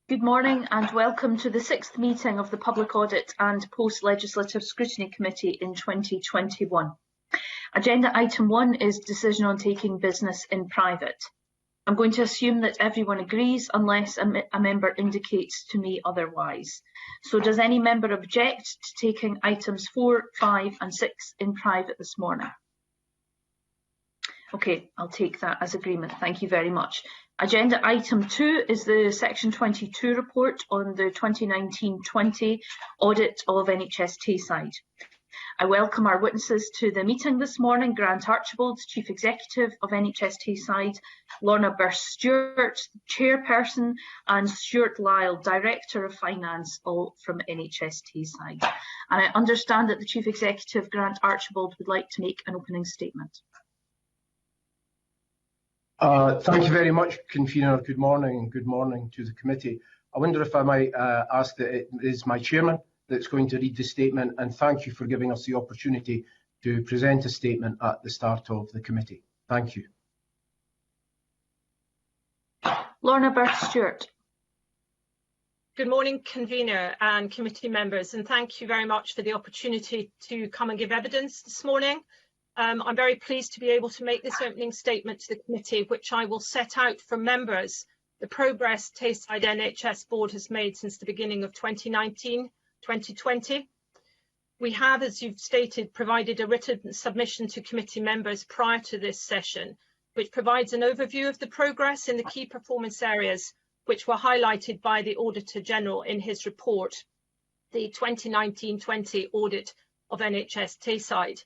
Good morning and welcome to the 6th meeting of the Public Audit and Post-Legislative Scrutiny Committee in 2021. Agenda item 1 is decision on taking business in private. I'm going to assume that everyone agrees unless a member indicates to me otherwise. So does any member object to taking items 4, 5 and 6 in private this morning? Okay, I'll take that as agreement. Thank you very much. Agenda item 2 is the Section 22 report on the 2019-20 audit of NHS Tayside. I welcome our witnesses to the meeting this morning: Grant Archibald, Chief Executive of NHS Tayside, Lorna Burst-Stewart, Chairperson, and Stuart Lyle, Director of Finance, all from NHS Tayside. And I understand that the Chief Executive, Grant Archibald, would like to make an opening statement. Thank you very much, Convener. Good morning and good morning to the committee. I wonder if I might ask that it is my chairman that's going to read the statement, and thank you for giving us the opportunity to present a statement at the start of the committee. Thank you. Lorna Burst-Stewart. Good morning, Convener and committee members, and thank you very much for the opportunity to come and give evidence this morning. I'm very pleased to be able to make this opening statement to the committee, which I will set out for members the progress Tayside NHS Board has made since the beginning of 2019-2020. We have, as you've stated, provided a written submission to committee members prior to this session, which provides an overview of the progress in the key performance areas which were highlighted by the Auditor General in his report, the 2019-20 audit of NHS Tayside.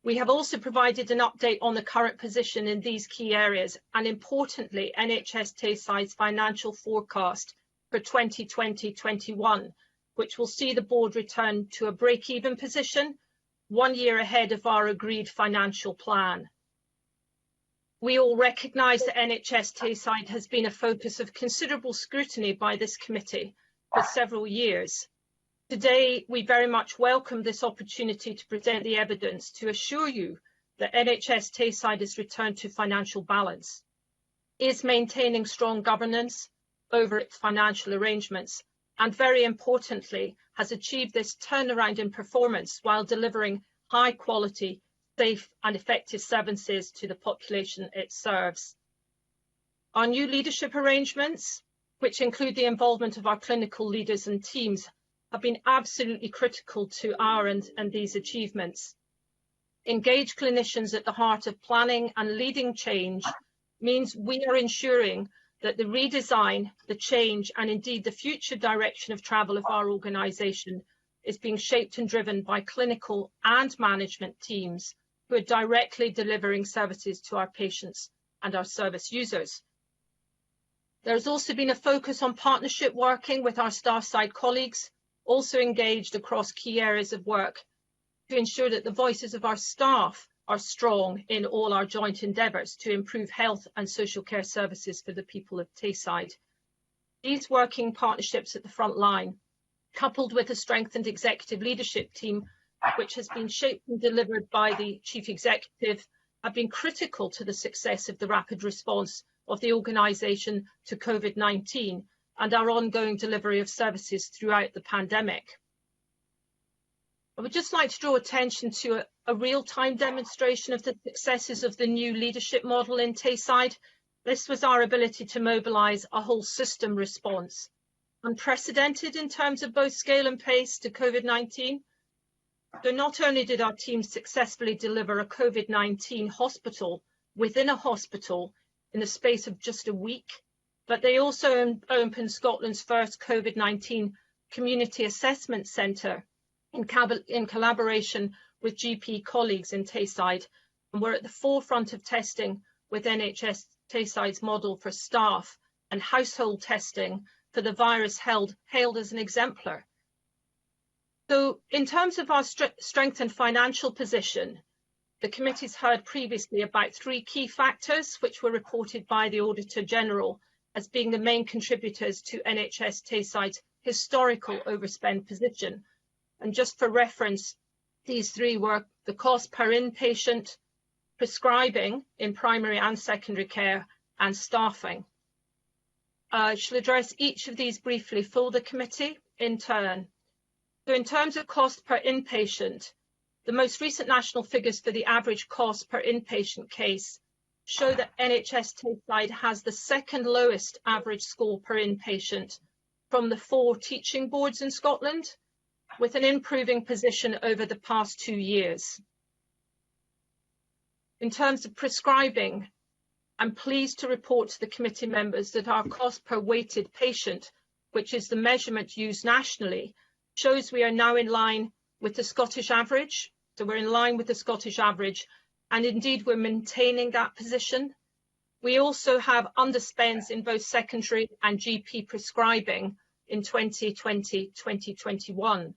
We have also provided an update on the current position in these key areas and, importantly, NHS Tayside's financial forecast for 2020-21, which will see the board return to a break-even position 1 year ahead of our agreed financial plan. We all recognise that NHS Tayside has been a focus of considerable scrutiny by this committee for several years. Today, we very much welcome this opportunity to present the evidence to assure you that NHS Tayside has returned to financial balance, is maintaining strong governance over its financial arrangements, and very importantly, has achieved this turnaround in performance while delivering high quality, safe and effective services to the population it serves. Our new leadership arrangements, which include the involvement of our clinical leaders and teams, have been absolutely critical to our and these achievements. Engaged clinicians at the heart of planning and leading change means we are ensuring that the redesign, the change and indeed the future direction of travel of our organisation is being shaped and driven by clinical and management teams who are directly delivering services to our patients and our service users. There has also been a focus on partnership working with our staff side colleagues, also engaged across key areas of work to ensure that the voices of our staff are strong in all our joint endeavours to improve health and social care services for the people of Tayside. These working partnerships at the front line, coupled with a strengthened executive leadership team, which has been shaped and delivered by the Chief Executive, have been critical to the success of the rapid response of the organisation to COVID-19 and our ongoing delivery of services throughout the pandemic. I would just like to draw attention to a real-time demonstration of the successes of the new leadership model in Tayside. This was our ability to mobilise a whole system response, unprecedented in terms of both scale and pace to COVID-19. So not only did our team successfully deliver a COVID-19 hospital within a hospital in the space of just a week, but they also opened Scotland's first COVID-19 community assessment centre in collaboration with GP colleagues in Tayside, and were at the forefront of testing with NHS Tayside's model for staff and household testing for the virus hailed as an exemplar. So in terms of our strengthened financial position, the committee's heard previously about 3 key factors which were reported by the Auditor General as being the main contributors to NHS Tayside's historical overspend position. And just for reference, these 3 were the cost per inpatient, prescribing in primary and secondary care, and staffing. shall address each of these briefly for the committee in turn. So in terms of cost per inpatient, the most recent national figures for the average cost per inpatient case show that NHS Tayside has the second lowest average score per inpatient from the 4 teaching boards in Scotland, with an improving position over the past 2 years. In terms of prescribing, I'm pleased to report to the committee members that our cost per weighted patient, which is the measurement used nationally, shows we are now in line with the Scottish average. So we're in line with the Scottish average, and indeed we're maintaining that position. We also have underspends in both secondary and GP prescribing in 2020-2021.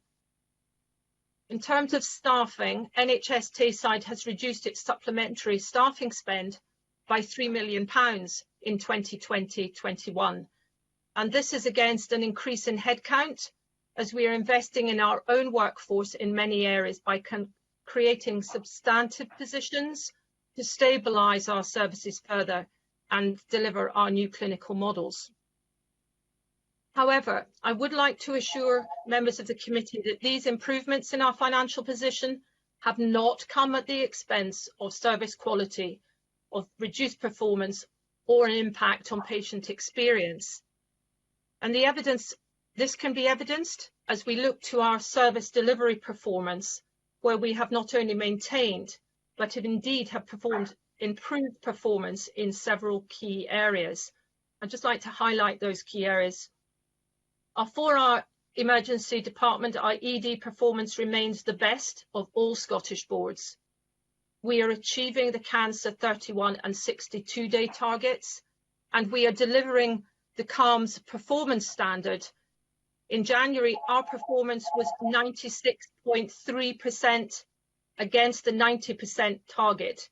In terms of staffing, NHS Tayside has reduced its supplementary staffing spend by £3 million in 2020-21. And this is against an increase in headcount, as we are investing in our own workforce in many areas by creating substantive positions to stabilise our services further and deliver our new clinical models. However, I would like to assure members of the committee that these improvements in our financial position have not come at the expense of service quality, of reduced performance, or an impact on patient experience. And this can be evidenced as we look to our service delivery performance, where we have not only maintained, but indeed have performed improved performance in several key areas. I'd just like to highlight those key areas. For our emergency department, our ED performance remains the best of all Scottish boards. We are achieving the cancer 31 and 62-day targets, and we are delivering the CALMS performance standard. In January, our performance was 96.3% against the 90% target.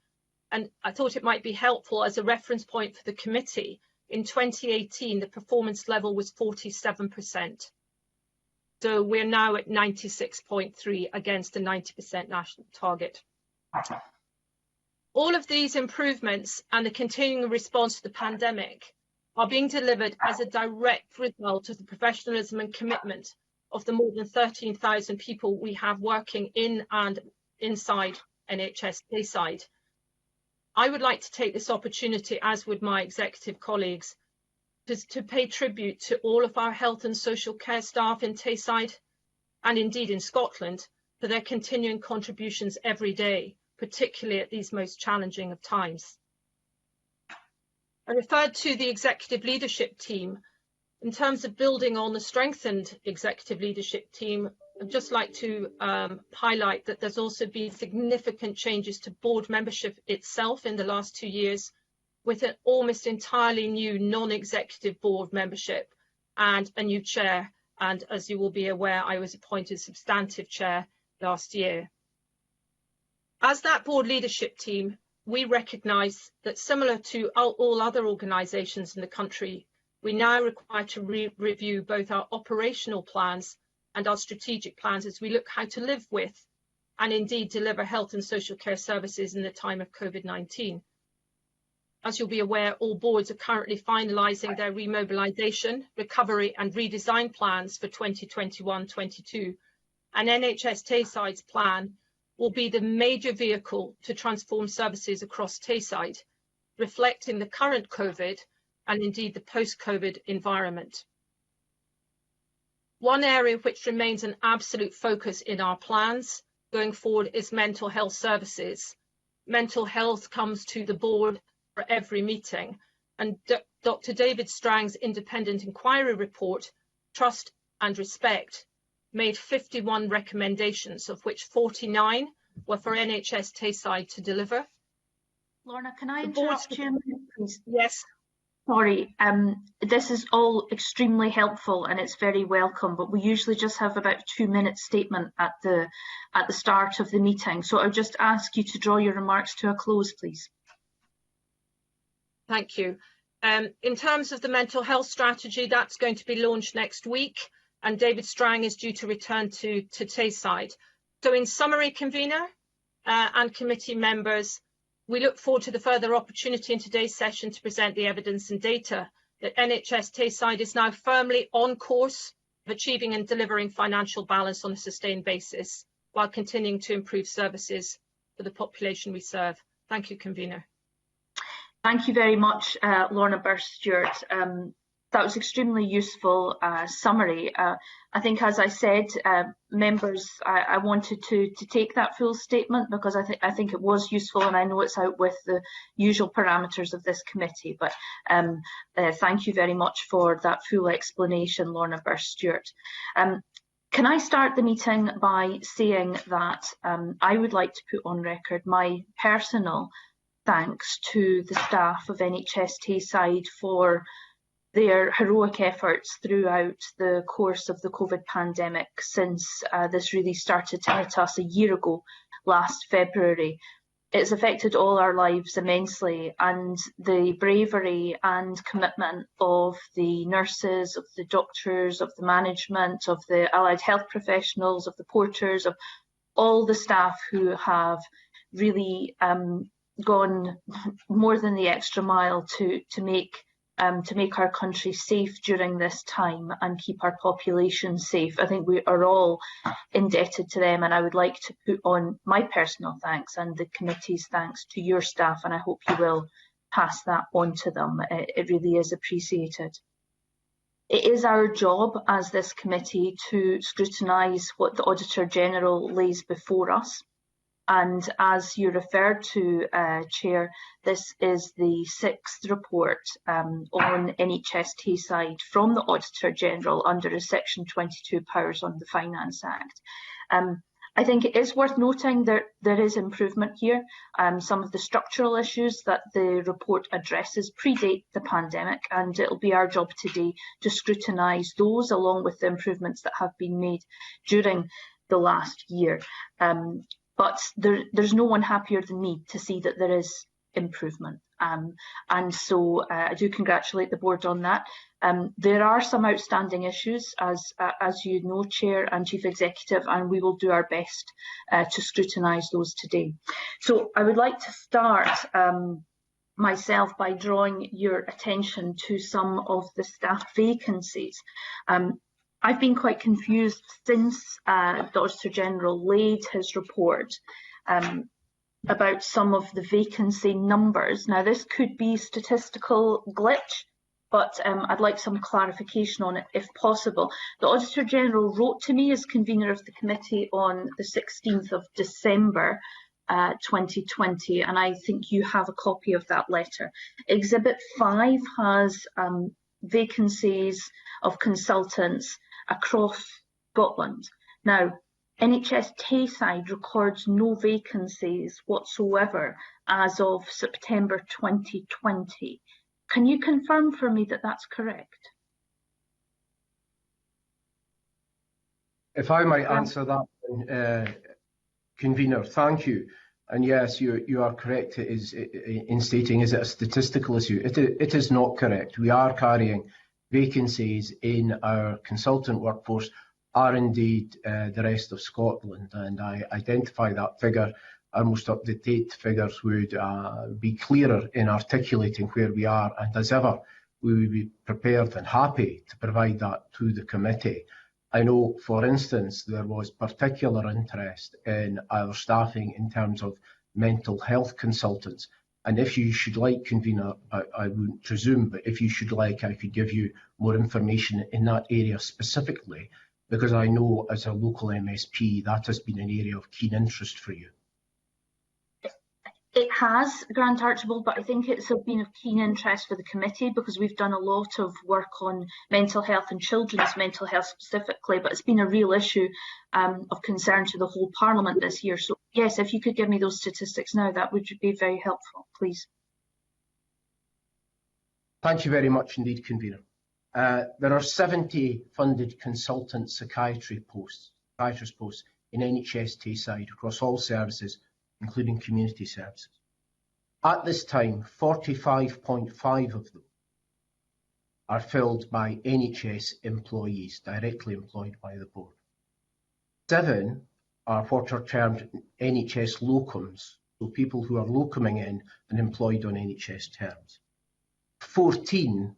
And I thought it might be helpful as a reference point for the committee. In 2018, the performance level was 47%. So we're now at 96.3 against the 90% national target. All of these improvements and the continuing response to the pandemic are being delivered as a direct result of the professionalism and commitment of the more than 13,000 people we have working in and inside NHS Tayside. I would like to take this opportunity, as would my executive colleagues, to pay tribute to all of our health and social care staff in Tayside and indeed in Scotland for their continuing contributions every day, particularly at these most challenging of times. I referred to the executive leadership team. In terms of building on the strengthened executive leadership team, I'd just like to highlight that there's also been significant changes to board membership itself in the last 2 years, with an almost entirely new non-executive board membership and a new chair. And as you will be aware, I was appointed substantive chair last year. As that board leadership team, we recognise that similar to all other organisations in the country, we now require to review both our operational plans and our strategic plans as we look how to live with and indeed deliver health and social care services in the time of COVID-19. As you'll be aware, all boards are currently finalising their remobilisation, recovery and redesign plans for 2021-22, and NHS Tayside's plan will be the major vehicle to transform services across Tayside, reflecting the current COVID and indeed the post-COVID environment. One area which remains an absolute focus in our plans going forward is mental health services. Mental health comes to the board for every meeting, and Dr. David Strang's independent inquiry report, Trust and Respect, made 51 recommendations, of which 49 were for NHS Tayside to deliver. Lorna, can I interrupt you, please? Yes. Sorry, this is all extremely helpful and it's very welcome, but we usually just have about a 2-minute statement at the start of the meeting. So I'll just ask you to draw your remarks to a close, please. Thank you. In terms of the mental health strategy, that's going to be launched next week, and David Strang is due to return to Tayside. So in summary, convener and committee members, we look forward to the further opportunity in today's session to present the evidence and data that NHS Tayside is now firmly on course of achieving and delivering financial balance on a sustained basis while continuing to improve services for the population we serve. Thank you, Convener. Thank you very much, Lorna Burst-Stewart. That was extremely useful summary. I think, as I said, members, I wanted to take that full statement because I think it was useful, and I know it's out with the usual parameters of this committee. But thank you very much for that full explanation, Lorna Burst-Stewart. Can I start the meeting by saying that I would like to put on record my personal thanks to the staff of NHS Tayside for their heroic efforts throughout the course of the COVID pandemic since this really started to hit us a year ago, last February. It's affected all our lives immensely, and the bravery and commitment of the nurses, of the doctors, of the management, of the allied health professionals, of the porters, of all the staff who have really gone more than the extra mile to make our country safe during this time and keep our population safe. I think we are all indebted to them, and I would like to put on my personal thanks and the committee's thanks to your staff, and I hope you will pass that on to them. It really is appreciated. It is our job as this committee to scrutinise what the Auditor General lays before us. And as you referred to, Chair, this is the 6th report on NHS Tayside from the Auditor General under the Section 22 powers on the Finance Act. I think it is worth noting that there is improvement here. Some of the structural issues that the report addresses predate the pandemic, and it'll be our job today to scrutinise those along with the improvements that have been made during the last year. But there's no one happier than me to see that there is improvement. And so I do congratulate the board on that. There are some outstanding issues, as you know, Chair and Chief Executive, and we will do our best to scrutinise those today. So I would like to start myself by drawing your attention to some of the staff vacancies. I've been quite confused since the Auditor General laid his report about some of the vacancy numbers. Now, this could be statistical glitch, but I'd like some clarification on it if possible. The Auditor General wrote to me as convener of the committee on the 16th of December 2020, and I think you have a copy of that letter. Exhibit 5 has vacancies of consultants across Scotland. Now, NHS Tayside records no vacancies whatsoever as of September 2020. Can you confirm for me that that's correct? If I might answer that, Convener, thank you. And yes, you are correct in stating, is it a statistical issue? It is not correct. We are carrying vacancies in our consultant workforce, are indeed the rest of Scotland, and I identify that figure. Our most up-to-date figures would be clearer in articulating where we are, and as ever, we would be prepared and happy to provide that to the committee. I know, for instance, there was particular interest in our staffing in terms of mental health consultants. And if you should like, Convener, I wouldn't presume, but if you should like, I could give you more information in that area specifically, because I know as a local MSP, that has been an area of keen interest for you. It has, Grant Archibald, but I think it's been of keen interest for the committee because we've done a lot of work on mental health and children's mental health specifically, but it's been a real issue of concern to the whole Parliament this year. So yes, if you could give me those statistics now, that would be very helpful, please. Thank you very much indeed, Convener. There are 70 funded consultant psychiatrist posts in NHS Tayside across all services, including community services. At this time, 45.5 of them are filled by NHS employees, directly employed by the board. 7 are what are termed NHS locums, so people who are locuming in and employed on NHS terms. 14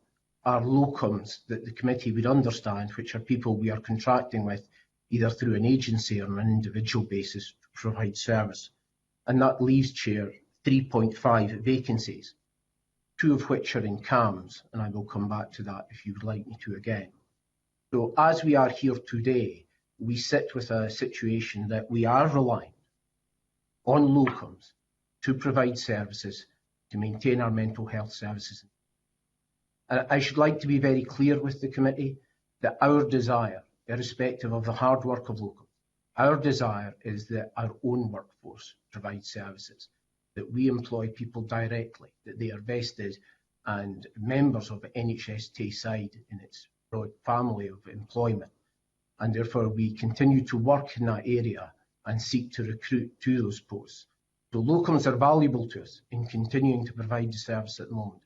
are locums that the committee would understand, which are people we are contracting with either through an agency or on an individual basis to provide service. And that leaves, Chair, 3.5 vacancies, 2 of which are in CAMHS, and I will come back to that if you would like me to again. So as we are here today, we sit with a situation that we are relying on locums to provide services to maintain our mental health services. And I should like to be very clear with the committee that our desire, irrespective of the hard work of locums, our desire is that our own workforce provides services, that we employ people directly, that they are vested and members of NHS Tayside in its broad family of employment. And therefore we continue to work in that area and seek to recruit to those posts. So locums are valuable to us in continuing to provide the service at the moment.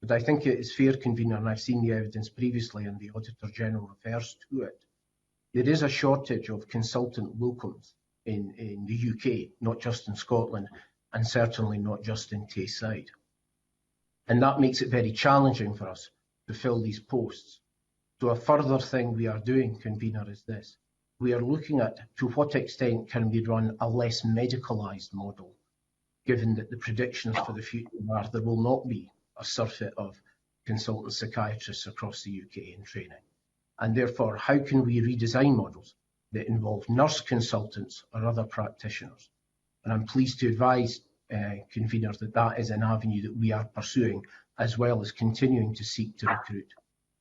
But I think it is fair, Convener, and I've seen the evidence previously and the Auditor General refers to it, there is a shortage of consultant locums in the UK, not just in Scotland, and certainly not just in Tayside. And that makes it very challenging for us to fill these posts. So a further thing we are doing, Convener, is this. We are looking at to what extent can we run a less medicalised model, given that the predictions for the future are there will not be a surfeit of consultant psychiatrists across the UK in training. And therefore, how can we redesign models that involve nurse consultants or other practitioners? And I'm pleased to advise conveners that that is an avenue that we are pursuing, as well as continuing to seek to recruit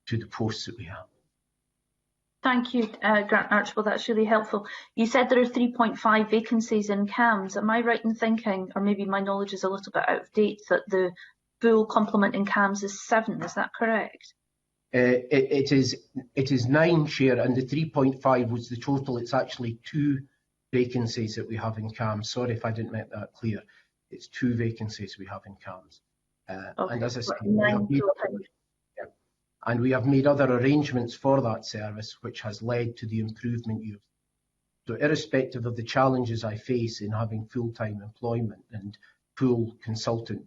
to the posts that we have. Thank you, Grant Archibald. That's really helpful. You said there are 3.5 vacancies in CAMHS. Am I right in thinking, or maybe my knowledge is a little bit out of date, that the full complement in CAMHS is 7? Is that correct? It is 9, Chair, and the 3.5 was the total. It's actually 2 vacancies that we have in CAMHS. Sorry if I didn't make that clear. It's 2 vacancies we have in CAMHS. Okay. And as I said, we have made other arrangements for that service, which has led to the improvement you've. So irrespective of the challenges I face in having full-time employment and full consultant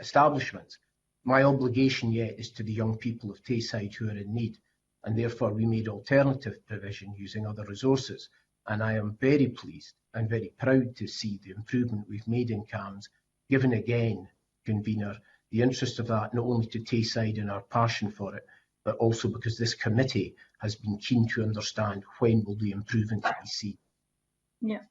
establishments, my obligation yet is to the young people of Tayside who are in need, and therefore we made alternative provision using other resources. And I am very pleased and very proud to see the improvement we've made in CAMHS, given again, Convener, the interest of that not only to Tayside and our passion for it, but also because this committee has been keen to understand when will the improvements be seen. Yeah.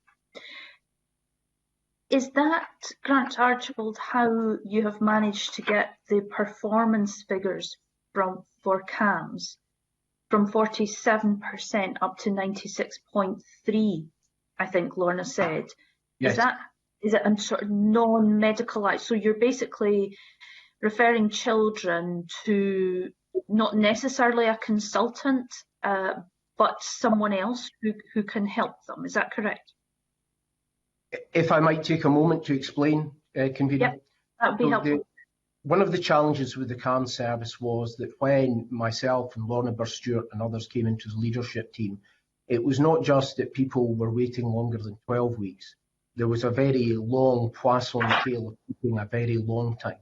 Is that, Grant Archibald, how you have managed to get the performance figures for CAMHS from 47% up to 96.3, I think Lorna said? Yes. Is it a sort of non-medicalised? So you're basically referring children to not necessarily a consultant, but someone else who can help them. Is that correct? If I might take a moment to explain, Convener. Yep, that would be helpful. One of the challenges with the CAMHS service was that when myself and Lorna Burr-Stewart and others came into the leadership team, it was not just that people were waiting longer than 12 weeks. There was a very long Poisson tail of taking a very long time.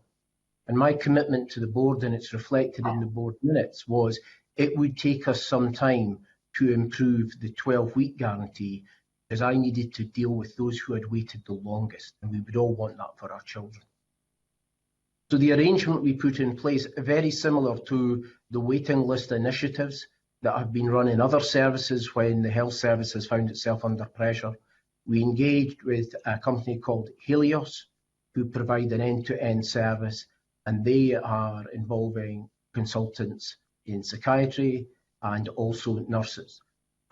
And my commitment to the board, and it's reflected in the board minutes, was it would take us some time to improve the 12-week guarantee, because I needed to deal with those who had waited the longest, and we would all want that for our children. So the arrangement we put in place, very similar to the waiting list initiatives that have been run in other services when the health service has found itself under pressure. We engaged with a company called Helios, who provide an end-to-end service, and they are involving consultants in psychiatry and also nurses.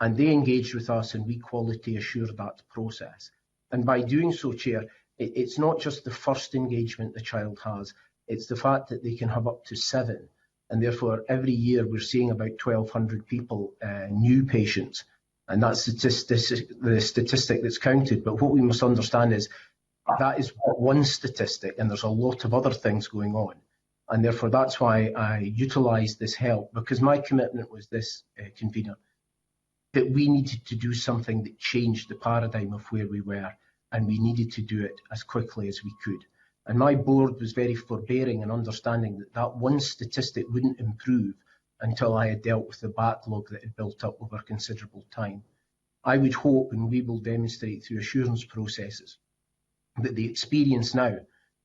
And they engaged with us and we quality assured that process. And by doing so, Chair, it's not just the first engagement the child has, it's the fact that they can have up to 7. And therefore, every year we're seeing about 1,200 people, new patients. And that's the statistic that's counted. But what we must understand is that is one statistic, and there's a lot of other things going on. And therefore, that's why I utilised this help, because my commitment was this, Convener, that we needed to do something that changed the paradigm of where we were, and we needed to do it as quickly as we could. And my board was very forbearing in understanding that that one statistic wouldn't improve until I had dealt with the backlog that had built up over considerable time. I would hope, and we will demonstrate through assurance processes, that the experience now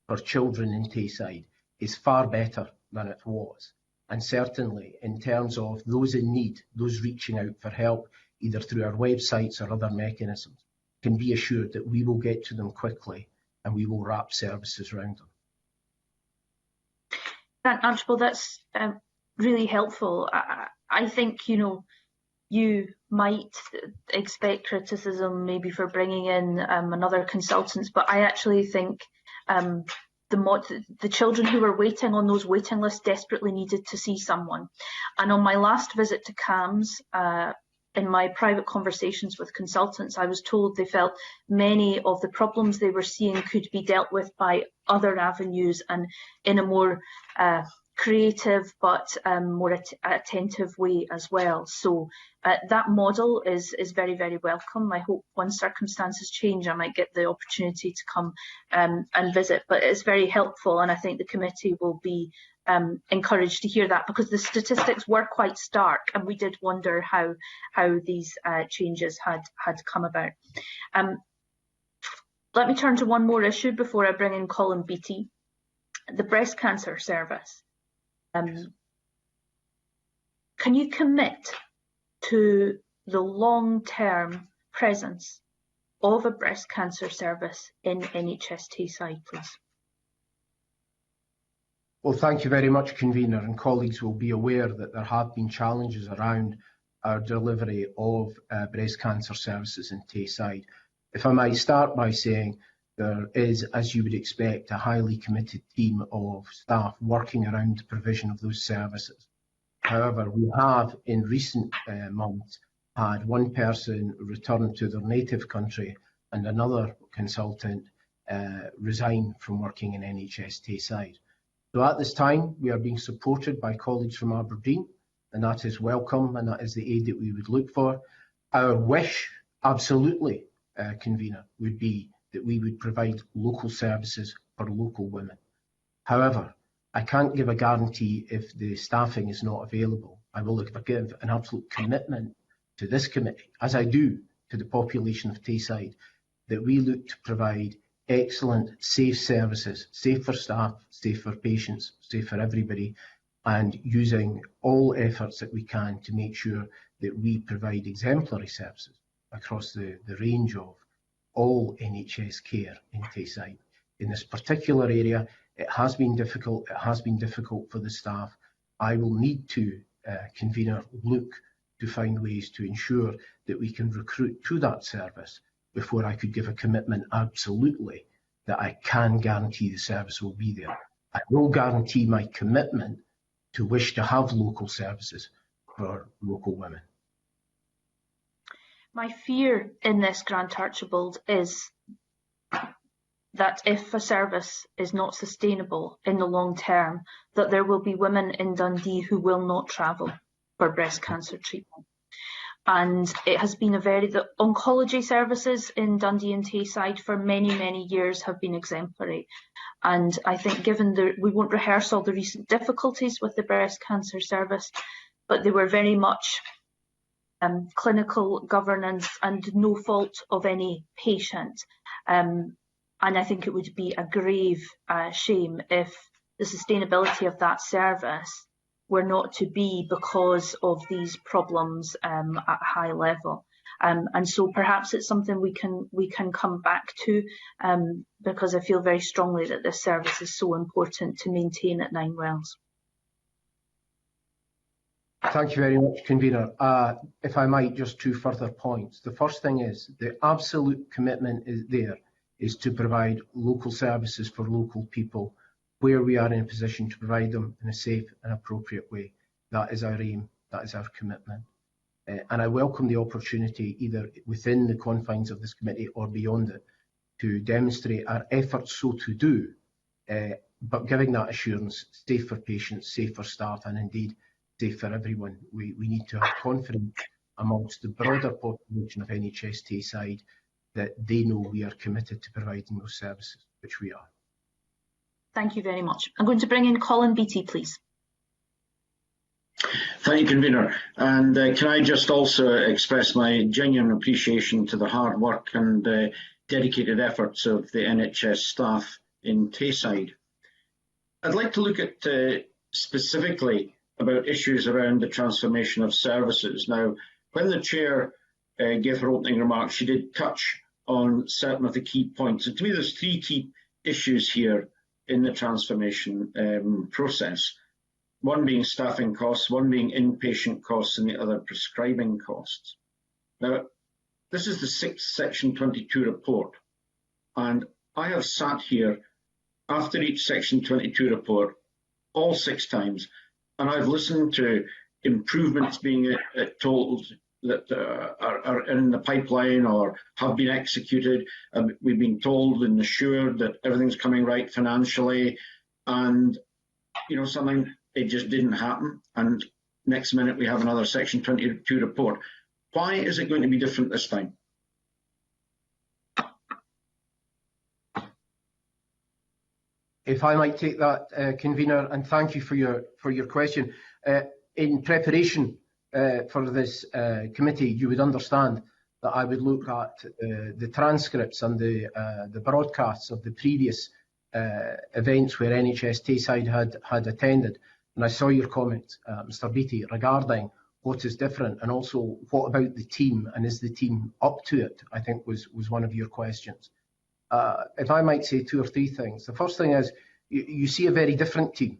for children in Tayside is far better than it was. And certainly in terms of those in need, those reaching out for help, either through our websites or other mechanisms, can be assured that we will get to them quickly and we will wrap services around them. Archibald, that's really helpful. I think, you might expect criticism maybe for bringing in another consultant, but I actually think the children who were waiting on those waiting lists desperately needed to see someone. And on my last visit to CAMHS, in my private conversations with consultants, I was told they felt many of the problems they were seeing could be dealt with by other avenues and in a more creative but more attentive way as well. So that model is very, very welcome. I hope once circumstances change, I might get the opportunity to come and visit. But it's very helpful, and I think the committee will be encouraged to hear that, because the statistics were quite stark, and we did wonder how these changes had come about. Let me turn to one more issue before I bring in Colin Beattie, the breast cancer service. Can you commit to the long-term presence of a breast cancer service in NHS Tayside, please? Well, thank you very much, Convener, and colleagues will be aware that there have been challenges around our delivery of breast cancer services in Tayside. If I might start by saying there is, as you would expect, a highly committed team of staff working around the provision of those services. However, we have in recent months had one person return to their native country and another consultant resign from working in NHS Tayside. So at this time, we are being supported by colleagues from Aberdeen, and that is welcome, and that is the aid that we would look for. Our wish, absolutely, Convener, would be that we would provide local services for local women. However, I can't give a guarantee if the staffing is not available. I will give an absolute commitment to this committee, as I do to the population of Tayside, that we look to provide excellent, safe services, safe for staff, safe for patients, safe for everybody, and using all efforts that we can to make sure that we provide exemplary services across the range of all NHS care in Tayside. In this particular area, it has been difficult. It has been difficult for the staff. I will need to, Convener, look to find ways to ensure that we can recruit to that service before I could give a commitment absolutely that I can guarantee the service will be there. I will guarantee my commitment to wish to have local services for local women. My fear in this, Grant Archibald, is that if a service is not sustainable in the long term, that there will be women in Dundee who will not travel for breast cancer treatment. And it has been the oncology services in Dundee and Tayside for many, many years have been exemplary. And I think given we won't rehearse all the recent difficulties with the breast cancer service, but they were very much clinical governance and no fault of any patient. And I think it would be a grave shame if the sustainability of that service were not to be because of these problems at high level. And so perhaps it's something we can come back to, because I feel very strongly that this service is so important to maintain at Nine Wells. Thank you very much, Convener. If I might, just two further points. The first thing is the absolute commitment is to provide local services for local people where we are in a position to provide them in a safe and appropriate way. That is our aim, that is our commitment. And I welcome the opportunity, either within the confines of this committee or beyond it, to demonstrate our efforts so to do, but giving that assurance, safe for patients, safe for staff, and indeed safe for everyone. We need to have confidence amongst the broader population of NHS Tayside that they know we are committed to providing those services, which we are. Thank you very much. I'm going to bring in Colin Beattie, please. Thank you, Convener. And can I just also express my genuine appreciation to the hard work and dedicated efforts of the NHS staff in Tayside. I'd like to look at specifically about issues around the transformation of services. Now, when the Chair gave her opening remarks, she did touch on certain of the key points. And to me, there's three key issues here in the transformation process. One being staffing costs, one being inpatient costs, and the other prescribing costs. Now, this is the 6th Section 22 report, and I have sat here after each Section 22 report all 6 times, and I've listened to improvements being told that are in the pipeline or have been executed. We've been told and assured that everything's coming right financially, and something, it just didn't happen, and next minute we have another Section 22 report. Why is it going to be different this time? If I might take that, Convener, and thank you for your question. In preparation for this committee, you would understand that I would look at the transcripts and the broadcasts of the previous events where NHS Tayside had attended. And I saw your comment, Mr. Beattie, regarding what is different, and also what about the team, and is the team up to it, I think was one of your questions. If I might say 2 or 3 things. The first thing is, you see a very different team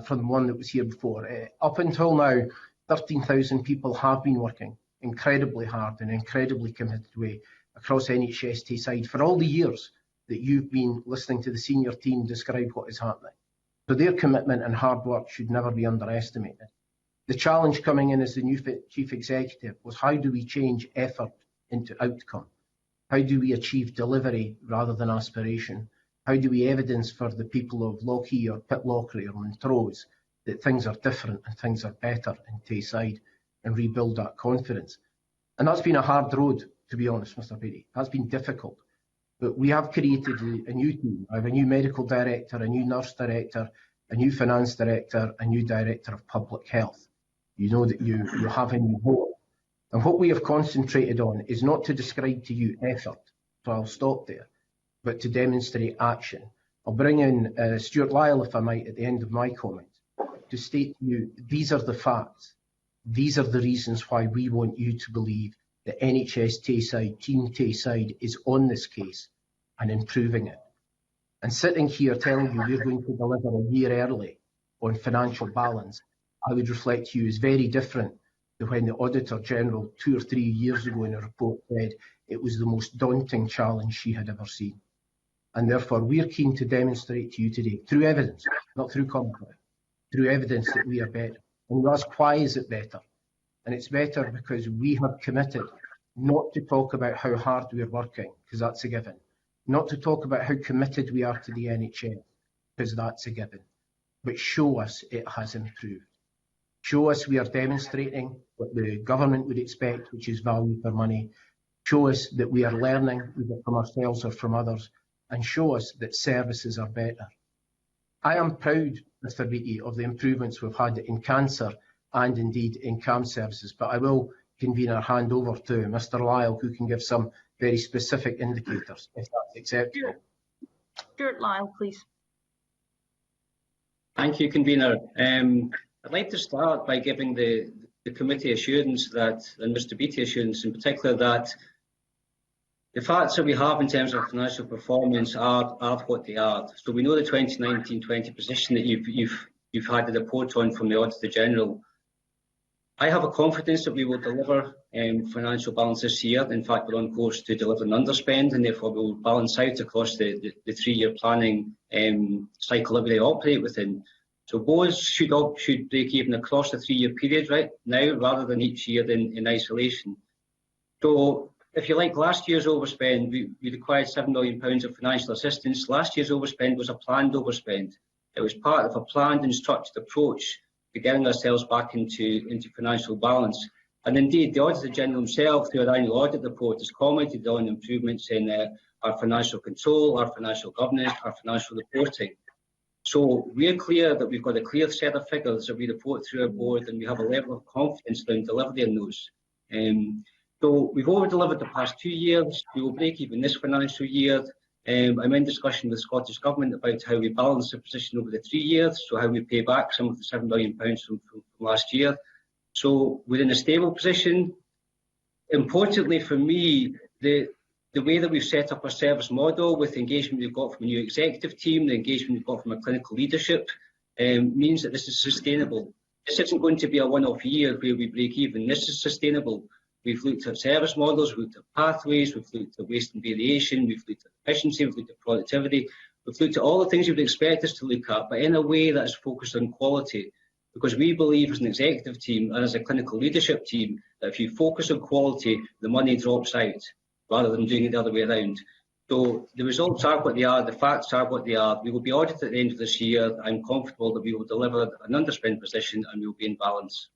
from the one that was here before. Up until now, 13,000 people have been working incredibly hard in an incredibly committed way across NHS Tayside for all the years that you've been listening to the senior team describe what is happening. So their commitment and hard work should never be underestimated. The challenge coming in as the new Chief Executive was, how do we change effort into outcome? How do we achieve delivery rather than aspiration? How do we evidence for the people of Lochee or Pitlochry or Montrose that things are different and things are better in Tayside, and rebuild that confidence? And that's been a hard road, to be honest, Mr. Beattie. That's been difficult. But we have created a new team. I have a new medical director, a new nurse director, a new finance director, a new director of public health. You know that you have a new board. And what we have concentrated on is not to describe to you effort, so I'll stop there, but to demonstrate action. I'll bring in Stuart Lyle, if I might, at the end of my comment, to state to you, these are the facts. These are the reasons why we want you to believe that NHS Tayside, Team Tayside, is on this case and improving it. And sitting here telling you we're going to deliver a year early on financial balance, I would reflect to you is very different to when the Auditor General 2 or 3 years ago in a report said it was the most daunting challenge she had ever seen. And therefore we're keen to demonstrate to you today, through evidence, not through commentary, through evidence, that we are better. And you ask, why is it better? And it's better because we have committed not to talk about how hard we're working, because that's a given. Not to talk about how committed we are to the NHS, because that's a given. But show us it has improved. Show us we are demonstrating what the government would expect, which is value for money. Show us that we are learning, either from ourselves or from others, and show us that services are better. I am proud, Mr. Beattie, of the improvements we've had in cancer and indeed in CAM services, but I will, Convener, hand over to Mr. Lyle, who can give some very specific indicators, if that's acceptable. Stuart Lyle, please. Thank you, Convener. I'd like to start by giving the committee assurance that, and Mr. Beattie assurance in particular, that the facts that we have in terms of financial performance are what they are. So we know the 2019-20 position that you've had the report on from the Auditor General. I have a confidence that we will deliver financial balance this year. In fact, we're on course to deliver an underspend, and therefore we will balance out across the 3-year planning cycle that we operate within. So both should break even across the 3-year period right now, rather than each year in isolation. So, if you like, last year's overspend, we required £7 million of financial assistance. Last year's overspend was a planned overspend. It was part of a planned and structured approach to getting ourselves back into financial balance. And indeed, the Auditor General himself, through our annual audit report, has commented on improvements in our financial control, our financial governance, our financial reporting. So we're clear that we've got a clear set of figures that we report through our board, and we have a level of confidence around delivery on those. So we've over-delivered the past 2 years. We will break even this financial year. I'm in discussion with the Scottish Government about how we balance the position over the 3 years, so how we pay back some of the £7 million from last year. So we're in a stable position. Importantly for me, the way that we've set up our service model with the engagement we've got from a new executive team, the engagement we've got from our clinical leadership, means that this is sustainable. This isn't going to be a one-off year where we break even. This is sustainable. We've looked at service models, we've looked at pathways, we've looked at waste and variation, we've looked at efficiency, we've looked at productivity, we've looked at all the things you would expect us to look at, but in a way that is focused on quality. Because we believe as an executive team and as a clinical leadership team that if you focus on quality, the money drops out, rather than doing it the other way around. So the results are what they are, the facts are what they are. We will be audited at the end of this year. I'm comfortable that we will deliver an underspend position and we will be in balance.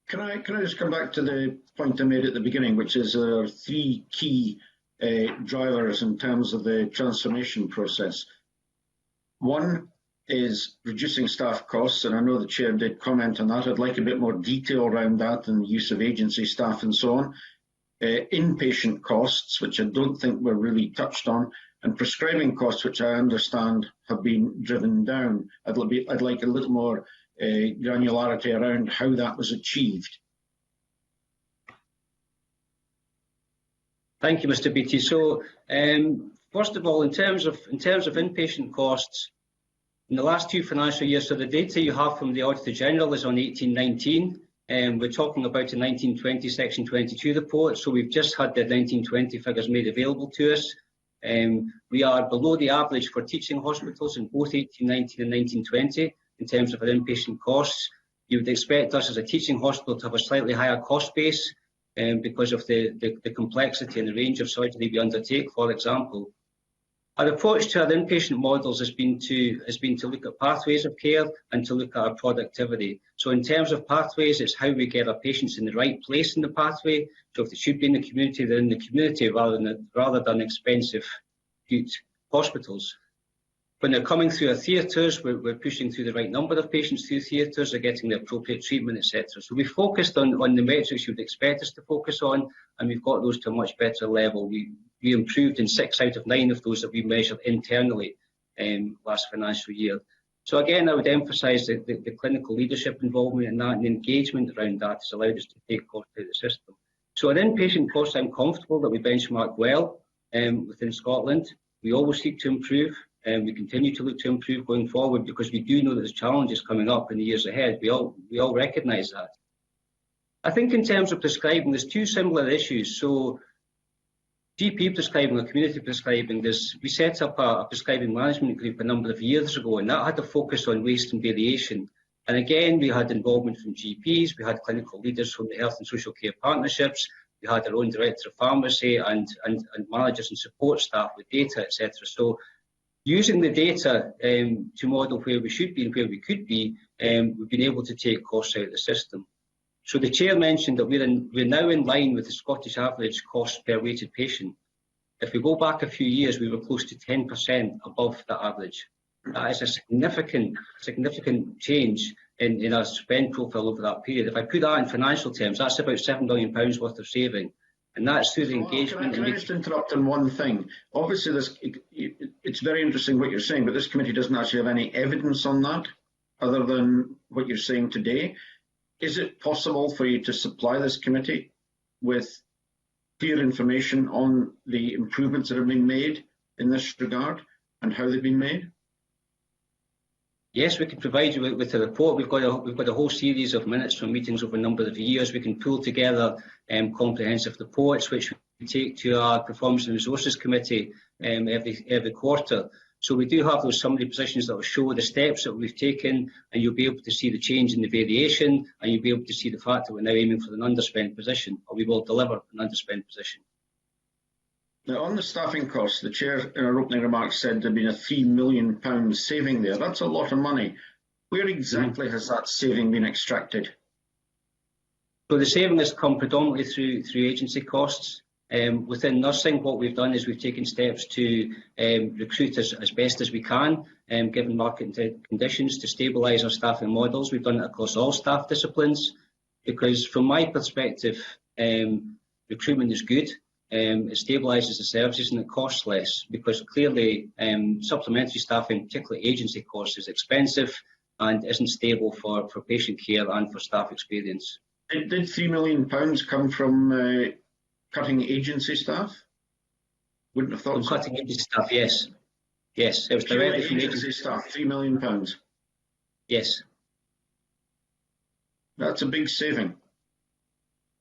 Can I just come back to the point I made at the beginning, which is there are 3 key drivers in terms of the transformation process. One is reducing staff costs, and I know the Chair did comment on that. I'd like a bit more detail around that and the use of agency staff and so on. Inpatient costs, which I don't think were really touched on, and prescribing costs, which I understand have been driven down. I'd like a little more granularity around how that was achieved. Thank you, Mr. Beattie. So, first of all, in terms of inpatient costs, in the last 2 financial years, so the data you have from the Auditor General is on 18-19. We're talking about a 1920 Section 22 report, so we've just had the 1920 figures made available to us. We are below the average for teaching hospitals in both 18-19 and 1920 in terms of our inpatient costs. You would expect us as a teaching hospital to have a slightly higher cost base because of the complexity and the range of surgery we undertake, for example. Our approach to our inpatient models has been to look at pathways of care and to look at our productivity. So in terms of pathways, it's how we get our patients in the right place in the pathway. So if they should be in the community, they're in the community rather than expensive, huge hospitals. When they're coming through our theatres, we're pushing through the right number of patients through theatres, they're getting the appropriate treatment, etc. So we focused on the metrics you would expect us to focus on, and we've got those to a much better level. We improved in 6 out of 9 of those that we measured internally last financial year. So again, I would emphasise the clinical leadership involvement in that, and the engagement around that has allowed us to take costs out of the system. So at inpatient costs, I'm comfortable that we benchmark well within Scotland. We always seek to improve, and we continue to look to improve going forward because we do know that there's challenges coming up in the years ahead. We all recognise that. I think in terms of prescribing, there's 2 similar issues. So GP prescribing or community prescribing, we set up a prescribing management group a number of years ago, and that had a focus on waste and variation. And again, we had involvement from GPs, we had clinical leaders from the Health and Social Care Partnerships, we had our own Director of Pharmacy and managers and support staff with data, etc. So using the data to model where we should be and where we could be, we've been able to take costs out of the system. So the Chair mentioned that we're now in line with the Scottish average cost per weighted patient. If we go back a few years, we were close to 10% above the average. That is a significant change in our spend profile over that period. If I put that in financial terms, that's about £7 million worth of saving. And that's through the engagement. Can I just interrupt on one thing? Obviously, it's very interesting what you're saying, but this committee doesn't actually have any evidence on that other than what you're saying today. Is it possible for you to supply this committee with clear information on the improvements that have been made in this regard and how they've been made? Yes, we can provide you with a report. We've got a whole series of minutes from meetings over a number of years. We can pull together comprehensive reports, which we take to our Performance and Resources Committee every quarter. So we do have those summary positions that will show the steps that we've taken, and you'll be able to see the change in the variation, and you'll be able to see the fact that we're now aiming for an underspend position, or we will deliver an underspend position. Now, on the staffing costs, the Chair in her opening remarks said there'd been a £3 million saving there. That's a lot of money. Where exactly has that saving been extracted? So the saving has come predominantly through agency costs. Within nursing, what we've done is we've taken steps to recruit as best as we can, given market conditions, to stabilise our staffing models. We've done it across all staff disciplines, because from my perspective, recruitment is good. It stabilises the services and it costs less, because clearly supplementary staffing, particularly agency costs, is expensive and isn't stable for patient care and for staff experience. Did £3 million come from cutting agency staff? Wouldn't have thought so. Cutting agency staff, yes. Yes, it was directly from agency staff, £3 million. Yes. That's a big saving.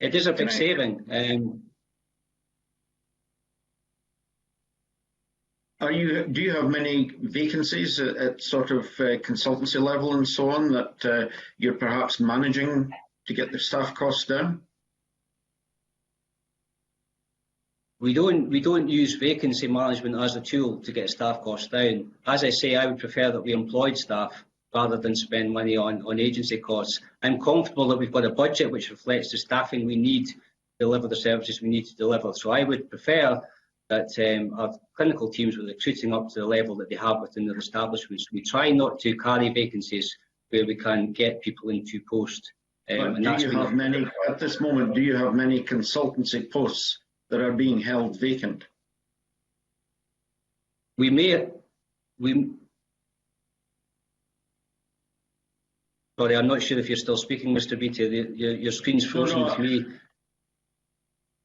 It is a big saving. Do you have many vacancies at sort of consultancy level and so on that you're perhaps managing to get the staff costs down? We don't use vacancy management as a tool to get staff costs down. As I say, I would prefer that we employed staff rather than spend money on agency costs. I'm comfortable that we've got a budget which reflects the staffing we need to deliver the services we need to deliver. So I would prefer that our clinical teams were recruiting up to the level that they have within their establishments. We try not to carry vacancies where we can get people into post. And do you have many, at this moment, do you have many consultancy posts that are being held vacant? Sorry, I'm not sure if you're still speaking, Mr. Beattie. Your screen's frozen to me.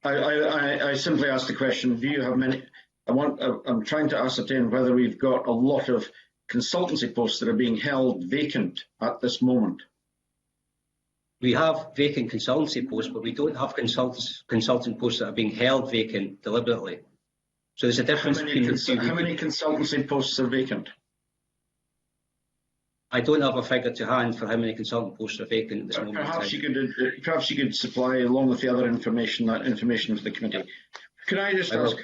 I simply asked the question, do you have many? I'm trying to ascertain whether we've got a lot of consultancy posts that are being held vacant at this moment. We have vacant consultancy posts, but we don't have consultant posts that are being held vacant deliberately. So there's a difference between the two. How many consultancy posts are vacant? I don't have a figure to hand for how many consultant posts are vacant at this moment. Perhaps you could supply, along with the other information, that information to the committee. Can I just ask,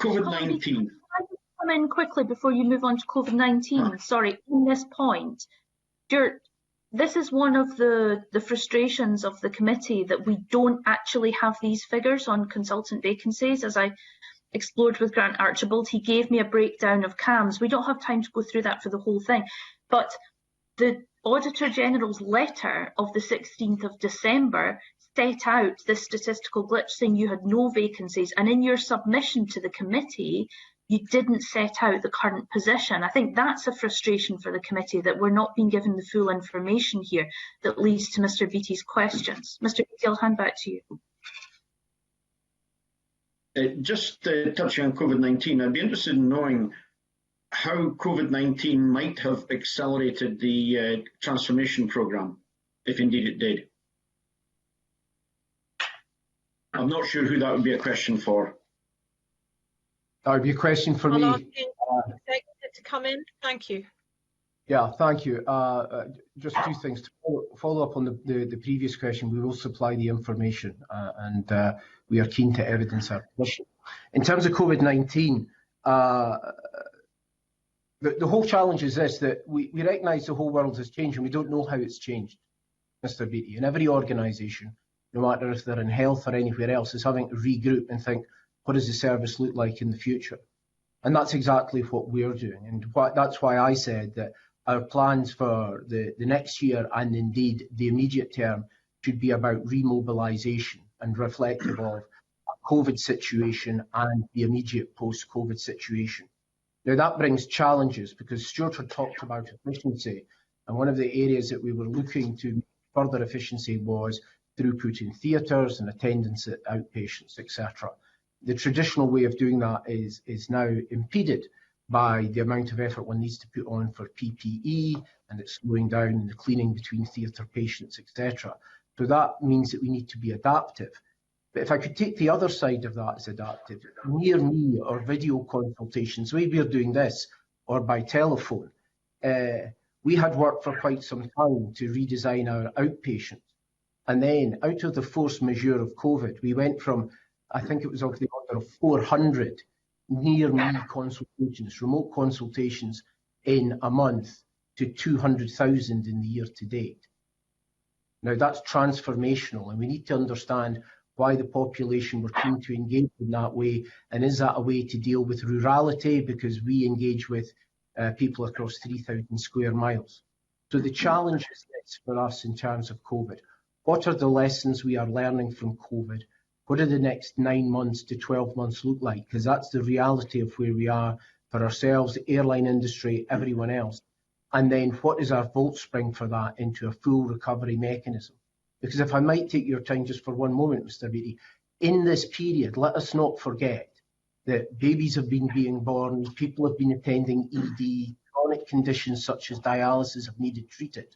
COVID-19? Can I just come in quickly before you move on to COVID-19? Sorry, on this point, this is one of the frustrations of the committee, that we don't actually have these figures on consultant vacancies. As I explored with Grant Archibald, he gave me a breakdown of CAMS. We don't have time to go through that for the whole thing, but the Auditor General's letter of the 16th of December set out this statistical glitch, saying you had no vacancies, and in your submission to the committee, you didn't set out the current position. I think that's a frustration for the committee, that we're not being given the full information here that leads to Mr. Beattie's questions. Mr. Beattie, I'll hand back to you. Just touching on COVID-19, I'd be interested in knowing how COVID-19 might have accelerated the transformation programme, if indeed it did. I'm not sure who that would be a question for. That would be a question for me. I'll ask the executive to come in. Thank you. Yeah, thank you. Just two things. To follow up on the previous question, we will supply the information and we are keen to evidence our position. In terms of COVID-19, the whole challenge is this, that we recognise the whole world has changed and we don't know how it's changed, Mr. Beattie. And every organisation, no matter if they're in health or anywhere else, is having to regroup and think, what does the service look like in the future? And that's exactly what we're doing. And that's why I said that our plans for the next year and indeed the immediate term should be about remobilisation and reflective of a COVID situation and the immediate post-COVID situation. Now that brings challenges, because Stuart had talked about efficiency, and one of the areas that we were looking to further efficiency was throughput in theatres and attendance at outpatients, etc. The traditional way of doing that is now impeded by the amount of effort one needs to put on for PPE, and it's slowing down the cleaning between theatre patients, etc. So that means that we need to be adaptive. But if I could take the other side of that as adaptive, near me or video consultations, the way we're doing this, or by telephone, we had worked for quite some time to redesign our outpatients. And then out of the force majeure of COVID, we went from, I think it was of the order of 400 near-me consultations, remote consultations in a month, to 200,000 in the year to date. Now that's transformational, and we need to understand why the population were keen to engage in that way, and is that a way to deal with rurality, because we engage with people across 3,000 square miles. So the challenge is this for us in terms of COVID. What are the lessons we are learning from COVID? What do the next 9 months to 12 months look like? Because that's the reality of where we are for ourselves, the airline industry, everyone else. And then what is our volt spring for that into a full recovery mechanism? Because if I might take your time just for one moment, Mr. Beattie, in this period, let us not forget that babies have been being born, people have been attending ED, chronic conditions such as dialysis have needed treated.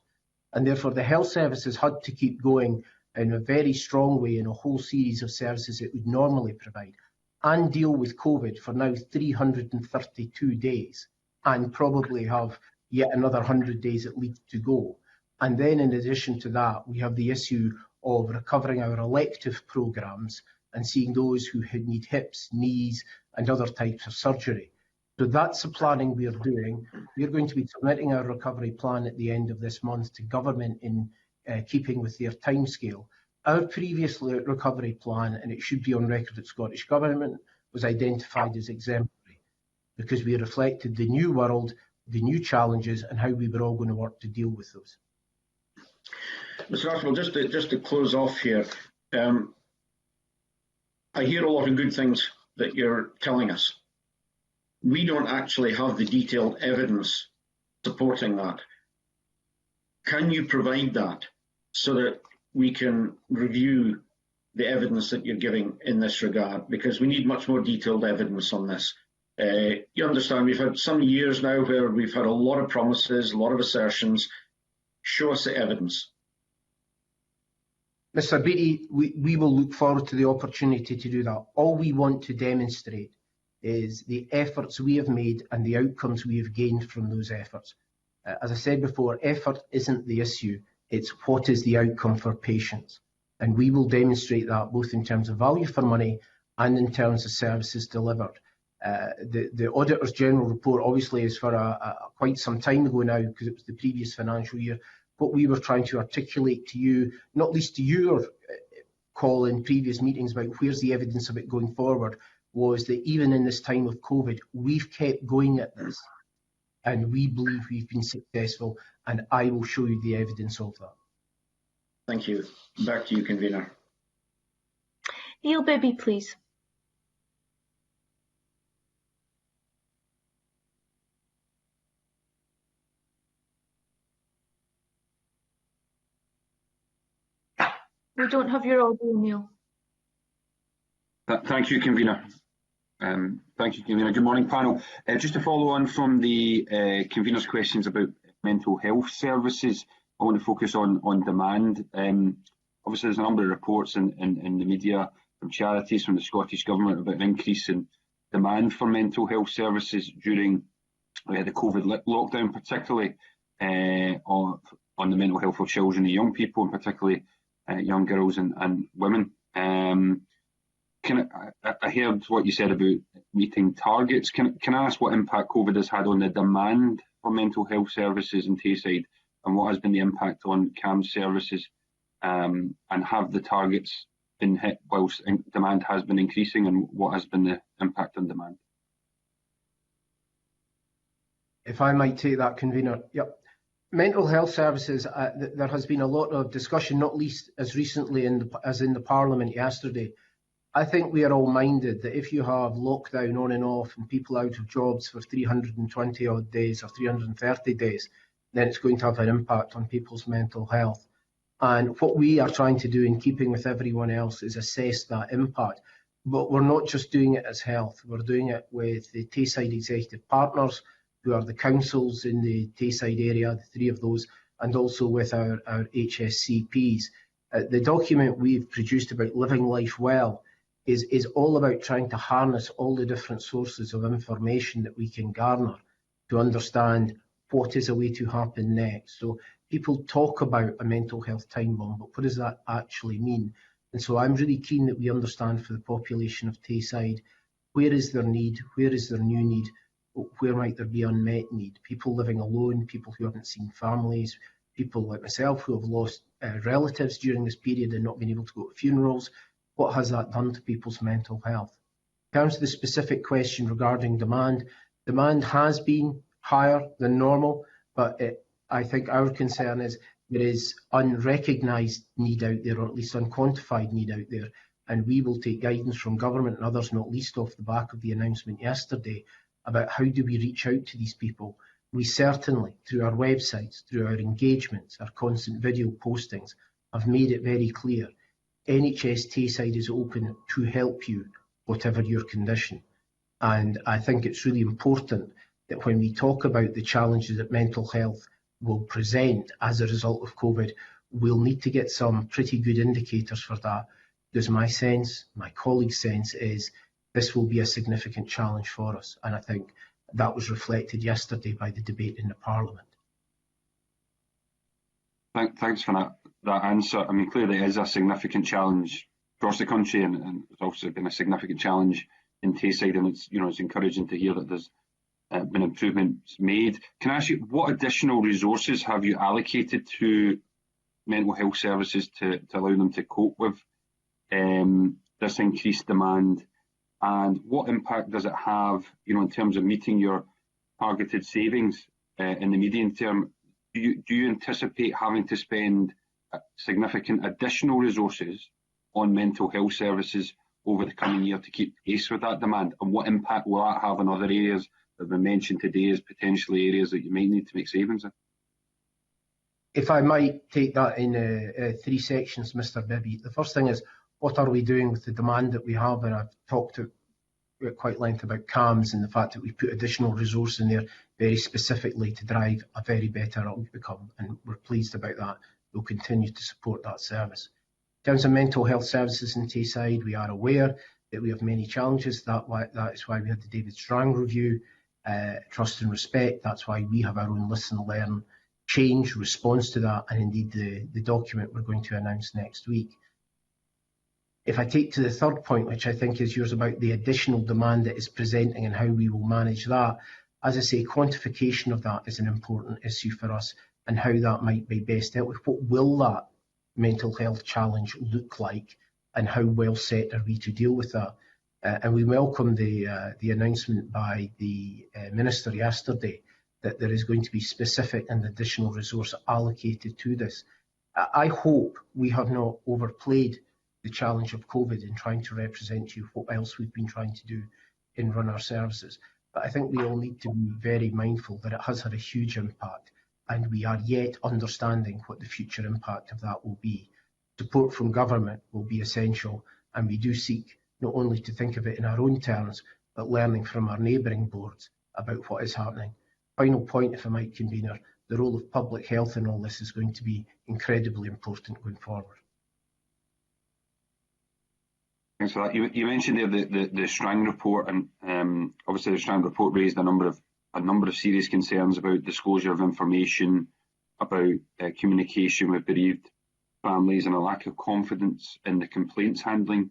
And therefore the health services had to keep going in a very strong way in a whole series of services it would normally provide, and deal with COVID for now 332 days, and probably have yet another 100 days at least to go. And then in addition to that, we have the issue of recovering our elective programmes and seeing those who need hips, knees and other types of surgery. So that's the planning we are doing. We're going to be submitting our recovery plan at the end of this month to government in keeping with their timescale. Our previous recovery plan, and it should be on record at Scottish Government, was identified as exemplary because we reflected the new world, the new challenges, and how we were all going to work to deal with those. Mr. Archibald, just to close off here, I hear a lot of good things that you're telling us. We don't actually have the detailed evidence supporting that. Can you provide that so that we can review the evidence that you're giving in this regard? Because we need much more detailed evidence on this. You understand, we've had some years now where we've had a lot of promises, a lot of assertions. Show us the evidence. Mr. Beattie, we will look forward to the opportunity to do that. All we want to demonstrate is the efforts we have made and the outcomes we have gained from those efforts. As I said before, effort isn't the issue, it's what is the outcome for patients. And we will demonstrate that both in terms of value for money and in terms of services delivered. The Auditor's General Report obviously is for quite some time ago now, because it was the previous financial year. What we were trying to articulate to you, not least to your call in previous meetings about where's the evidence of it going forward, was that even in this time of COVID, we've kept going at this. And we believe we've been successful, and I will show you the evidence of that. Thank you. Back to you, Convener. Neil Bibby, please. We don't have your audio, Neil. Thank you, Convener. Thank you, Convener. Good morning, panel. Just to follow on from the Convener's questions about mental health services, I want to focus on demand. Obviously, there's a number of reports in the media from charities, from the Scottish Government, about an increase in demand for mental health services during the COVID lockdown, particularly on the mental health of children and young people, and particularly young girls and women. I heard what you said about meeting targets. Can I ask what impact COVID has had on the demand for mental health services in Tayside, and what has been the impact on CAMHS services, and have the targets been hit whilst demand has been increasing, and what has been the impact on demand? If I might take that, Convener. Yep. Mental health services, there has been a lot of discussion, not least as recently as in the Parliament yesterday. I think we are all minded that if you have lockdown on and off and people out of jobs for 320 odd days or 330 days, then it's going to have an impact on people's mental health. And what we are trying to do, in keeping with everyone else, is assess that impact. But we're not just doing it as health, we're doing it with the Tayside Executive Partners, who are the councils in the Tayside area, the three of those, and also with our HSCPs. The document we've produced about living life well is all about trying to harness all the different sources of information that we can garner to understand what is a way to happen next. So people talk about a mental health time bomb, but what does that actually mean? And so I'm really keen that we understand for the population of Tayside, where is their need, where is their new need, where might there be unmet need? People living alone, people who haven't seen families, people like myself who have lost relatives during this period and not been able to go to funerals, what has that done to people's mental health? In terms of the specific question regarding demand has been higher than normal, but I think our concern is there is unrecognised need out there, or at least unquantified need out there, and we will take guidance from government and others, not least off the back of the announcement yesterday, about how do we reach out to these people. We certainly, through our websites, through our engagements, our constant video postings, have made it very clear NHS Tayside is open to help you, whatever your condition. And I think it's really important that when we talk about the challenges that mental health will present as a result of COVID, we'll need to get some pretty good indicators for that. Because my sense, my colleagues' sense, is this will be a significant challenge for us. And I think that was reflected yesterday by the debate in the Parliament. Thanks for that answer. I mean, clearly it is a significant challenge across the country, and it's also been a significant challenge in Tayside, and it's encouraging to hear that there's been improvements made. Can I ask you, what additional resources have you allocated to mental health services to allow them to cope with this increased demand, and what impact does it have, in terms of meeting your targeted savings in the medium term? Do you anticipate having to spend significant additional resources on mental health services over the coming year to keep pace with that demand? And what impact will that have on other areas that have been mentioned today as potentially areas that you might need to make savings in? If I might take that in 3 sections, Mr. Bibby. The first thing is, what are we doing with the demand that we have? And I've talked at quite length about CAMHS and the fact that we put additional resource in there very specifically to drive a very better outcome, and we're pleased about that. We'll continue to support that service. In terms of mental health services in Tayside, we are aware that we have many challenges. That is why we had the David Strang review, Trust and Respect. That's why we have our own Listen, Learn, Change response to that, and indeed the document we're going to announce next week. If I take to the third point, which I think is yours, about the additional demand that is presenting and how we will manage that, as I say, quantification of that is an important issue for us, and how that might be best dealt with. What will that mental health challenge look like, and how well set are we to deal with that? And we welcome the announcement by the Minister yesterday that there is going to be specific and additional resource allocated to this. I hope we have not overplayed the challenge of COVID in trying to represent to you what else we've been trying to do in run our services. But I think we all need to be very mindful that it has had a huge impact, and we are yet understanding what the future impact of that will be. Support from government will be essential, and we do seek not only to think of it in our own terms, but learning from our neighbouring boards about what is happening. Final point, if I might, Convener, the role of public health in all this is going to be incredibly important going forward. Thanks for that. You mentioned there the Strang report, and obviously the Strang report raised a number of serious concerns about disclosure of information, about communication with bereaved families, and a lack of confidence in the complaints handling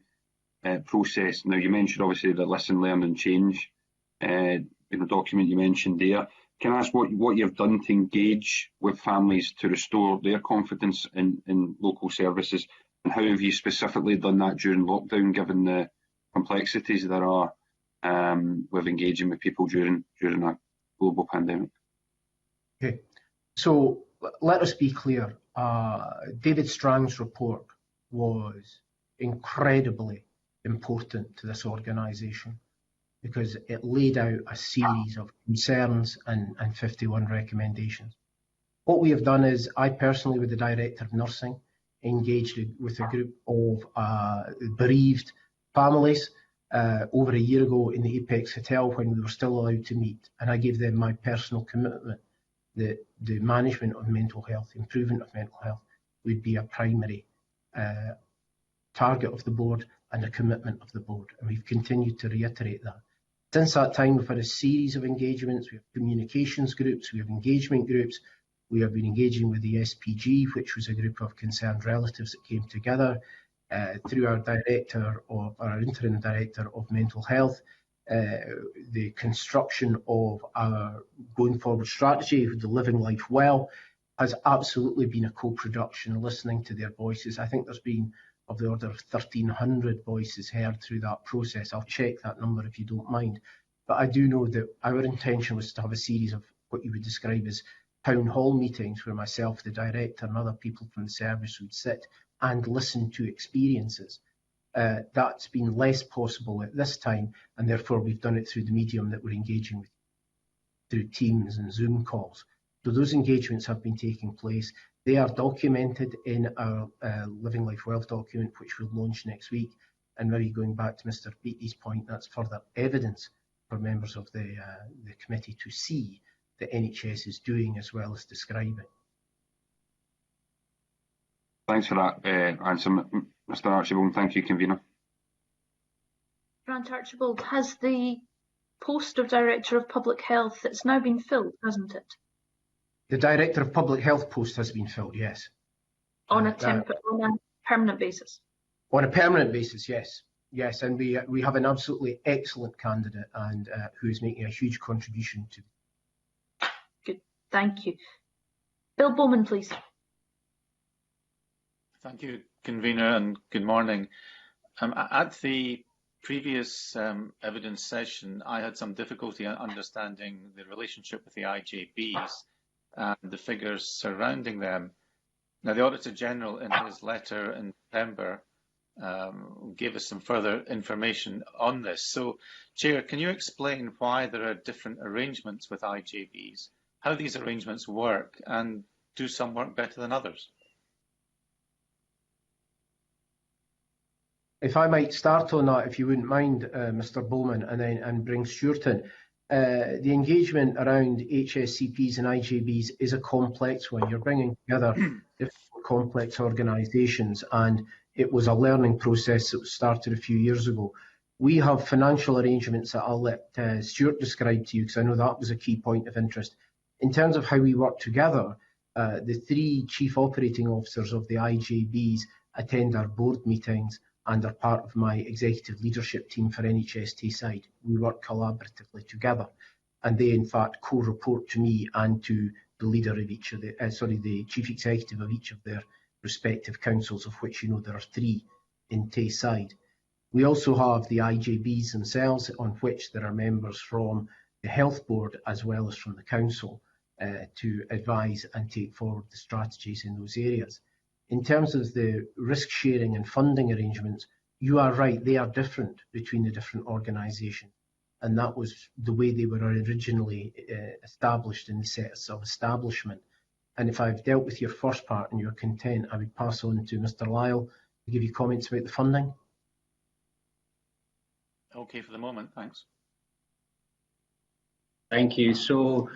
process. Now, you mentioned obviously the Listen, Learn and Change in the document you mentioned there. Can I ask what you've done to engage with families to restore their confidence in local services? And how have you specifically done that during lockdown, given the complexities there are with engaging with people during a global pandemic? Okay, so let us be clear. David Strang's report was incredibly important to this organisation because it laid out a series of concerns and 51 recommendations. What we have done is, I personally, with the Director of Nursing, engaged with a group of bereaved families over a year ago in the Apex Hotel when we were still allowed to meet, and I gave them my personal commitment that the management of mental health, improvement of mental health, would be a primary target of the board and a commitment of the board, and we've continued to reiterate that. Since that time, we've had a series of engagements. We have communications groups, we have engagement groups. We have been engaging with the SPG, which was a group of concerned relatives that came together through our interim director of mental health. The construction of our going forward strategy, the Living Life Well, has absolutely been a co-production, listening to their voices. I think there's been of the order of 1,300 voices heard through that process. I'll check that number if you don't mind. But I do know that our intention was to have a series of what you would describe as town hall meetings where myself, the director, and other people from the service would sit and listen to experiences. That's been less possible at this time, and therefore we've done it through the medium that we're engaging with, through Teams and Zoom calls. So those engagements have been taking place. They are documented in our Living Life Wealth document, which we'll launch next week. And maybe going back to Mr. Beattie's point, that's further evidence for members of the committee to see that NHS is doing as well as describing. Thanks for that answer, Mr. Archibald. Thank you, Convener. Grant Archibald, has the post of Director of Public Health, it's now been filled, hasn't it? The Director of Public Health post has been filled, yes. On a permanent basis? On a permanent basis, yes. Yes, and we have an absolutely excellent candidate and who is making a huge contribution to. Good, thank you. Bill Bowman, please. Thank you, Convener, and good morning. At the previous evidence session, I had some difficulty understanding the relationship with the IJBs and the figures surrounding them. Now, the Auditor General, in his letter in September, gave us some further information on this. So, Chair, can you explain why there are different arrangements with IJBs, how these arrangements work, and do some work better than others? If I might start on that, if you wouldn't mind, Mr. Bowman, and bring Stuart in. The engagement around HSCPs and IJBs is a complex one. You're bringing together different complex organisations, and it was a learning process that was started a few years ago. We have financial arrangements that I'll let Stuart describe to you, because I know that was a key point of interest. In terms of how we work together, the three Chief Operating Officers of the IJBs attend our board meetings and are part of my executive leadership team for NHS Tayside. We work collaboratively together, and they in fact co-report to me and to the leader of each of the, the chief executive of each of their respective councils, of which you know there are three in Tayside. We also have the IJBs themselves, on which there are members from the Health Board as well as from the council to advise and take forward the strategies in those areas. In terms of the risk sharing and funding arrangements, you are right, they are different between the different organisations, and that was the way they were originally established in the sense of establishment. And if I've dealt with your first part and you're content, I would pass on to Mr. Lyle to give you comments about the funding. Okay, for the moment, thanks. Thank you. So,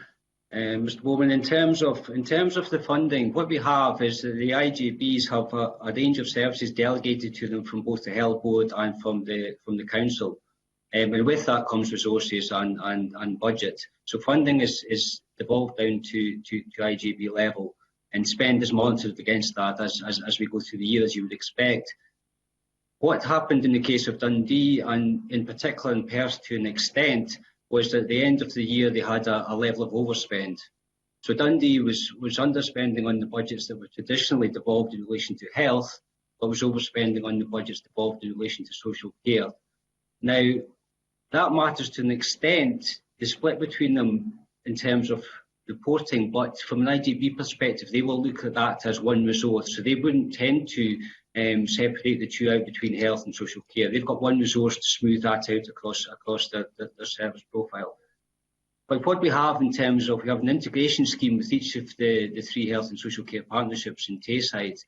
Mr. Bowman, in terms of the funding, what we have is that the IJBs have a range of services delegated to them from both the Health Board and from the council, and with that comes resources and budget. So funding is devolved down to IJB level, and spend is monitored against that as we go through the year, as you would expect. What happened in the case of Dundee, and in particular in Perth to an extent, was that at the end of the year they had a level of overspend. So Dundee was underspending on the budgets that were traditionally devolved in relation to health, but was overspending on the budgets devolved in relation to social care. Now, that matters to an extent, the split between them in terms of reporting, but from an IJB perspective, they will look at that as one resource. So they wouldn't tend to separate the two out between health and social care. They've got one resource to smooth that out across their service profile. But what we have in terms of, we have an integration scheme with each of the three health and social care partnerships in Tayside.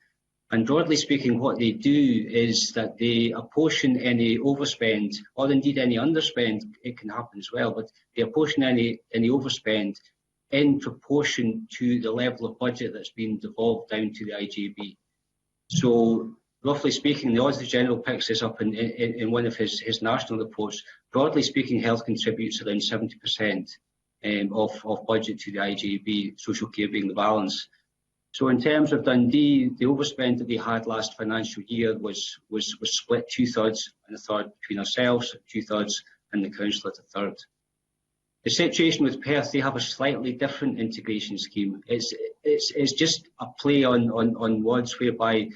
And broadly speaking, what they do is that they apportion any overspend, or indeed any underspend, it can happen as well, but they apportion any overspend in proportion to the level of budget that's been devolved down to the IJB. So, roughly speaking, the Auditor General picks this up in one of his national reports. Broadly speaking, health contributes around 70% of budget to the IJB, social care being the balance. So in terms of Dundee, the overspend that they had last financial year was split 2/3 and 1/3 between ourselves, 2/3, and the council at 1/3. The situation with Perth, they have a slightly different integration scheme. It's just a play on words whereby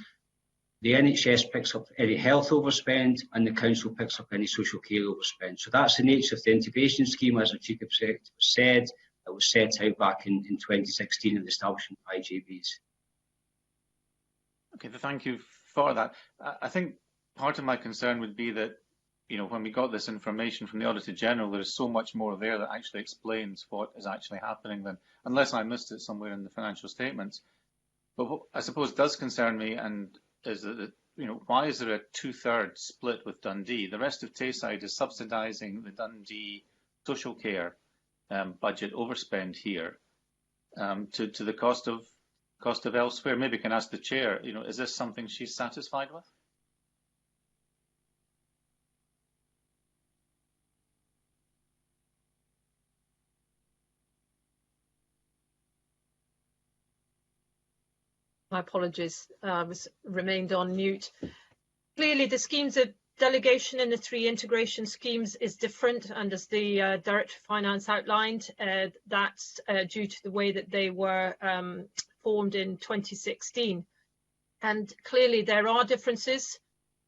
the NHS picks up any health overspend and the council picks up any social care overspend. So that's the nature of the integration scheme, as the Chief Executive said, that was set out back in 2016 in the establishment of IJBs. Okay, thank you for that. I think part of my concern would be that, you know, when we got this information from the Auditor General, there is so much more there that actually explains what is actually happening then, unless I missed it somewhere in the financial statements. But what I suppose does concern me and is that, you know, why is there a 2/3 split with Dundee? The rest of Tayside is subsidising the Dundee social care budget overspend here to the cost of elsewhere. Maybe I can ask the chair, you know, is this something she's satisfied with? My apologies, remained on mute. Clearly, the schemes of delegation in the 3 integration schemes is different, and as the Director of Finance outlined, that's due to the way that they were formed in 2016. And clearly, there are differences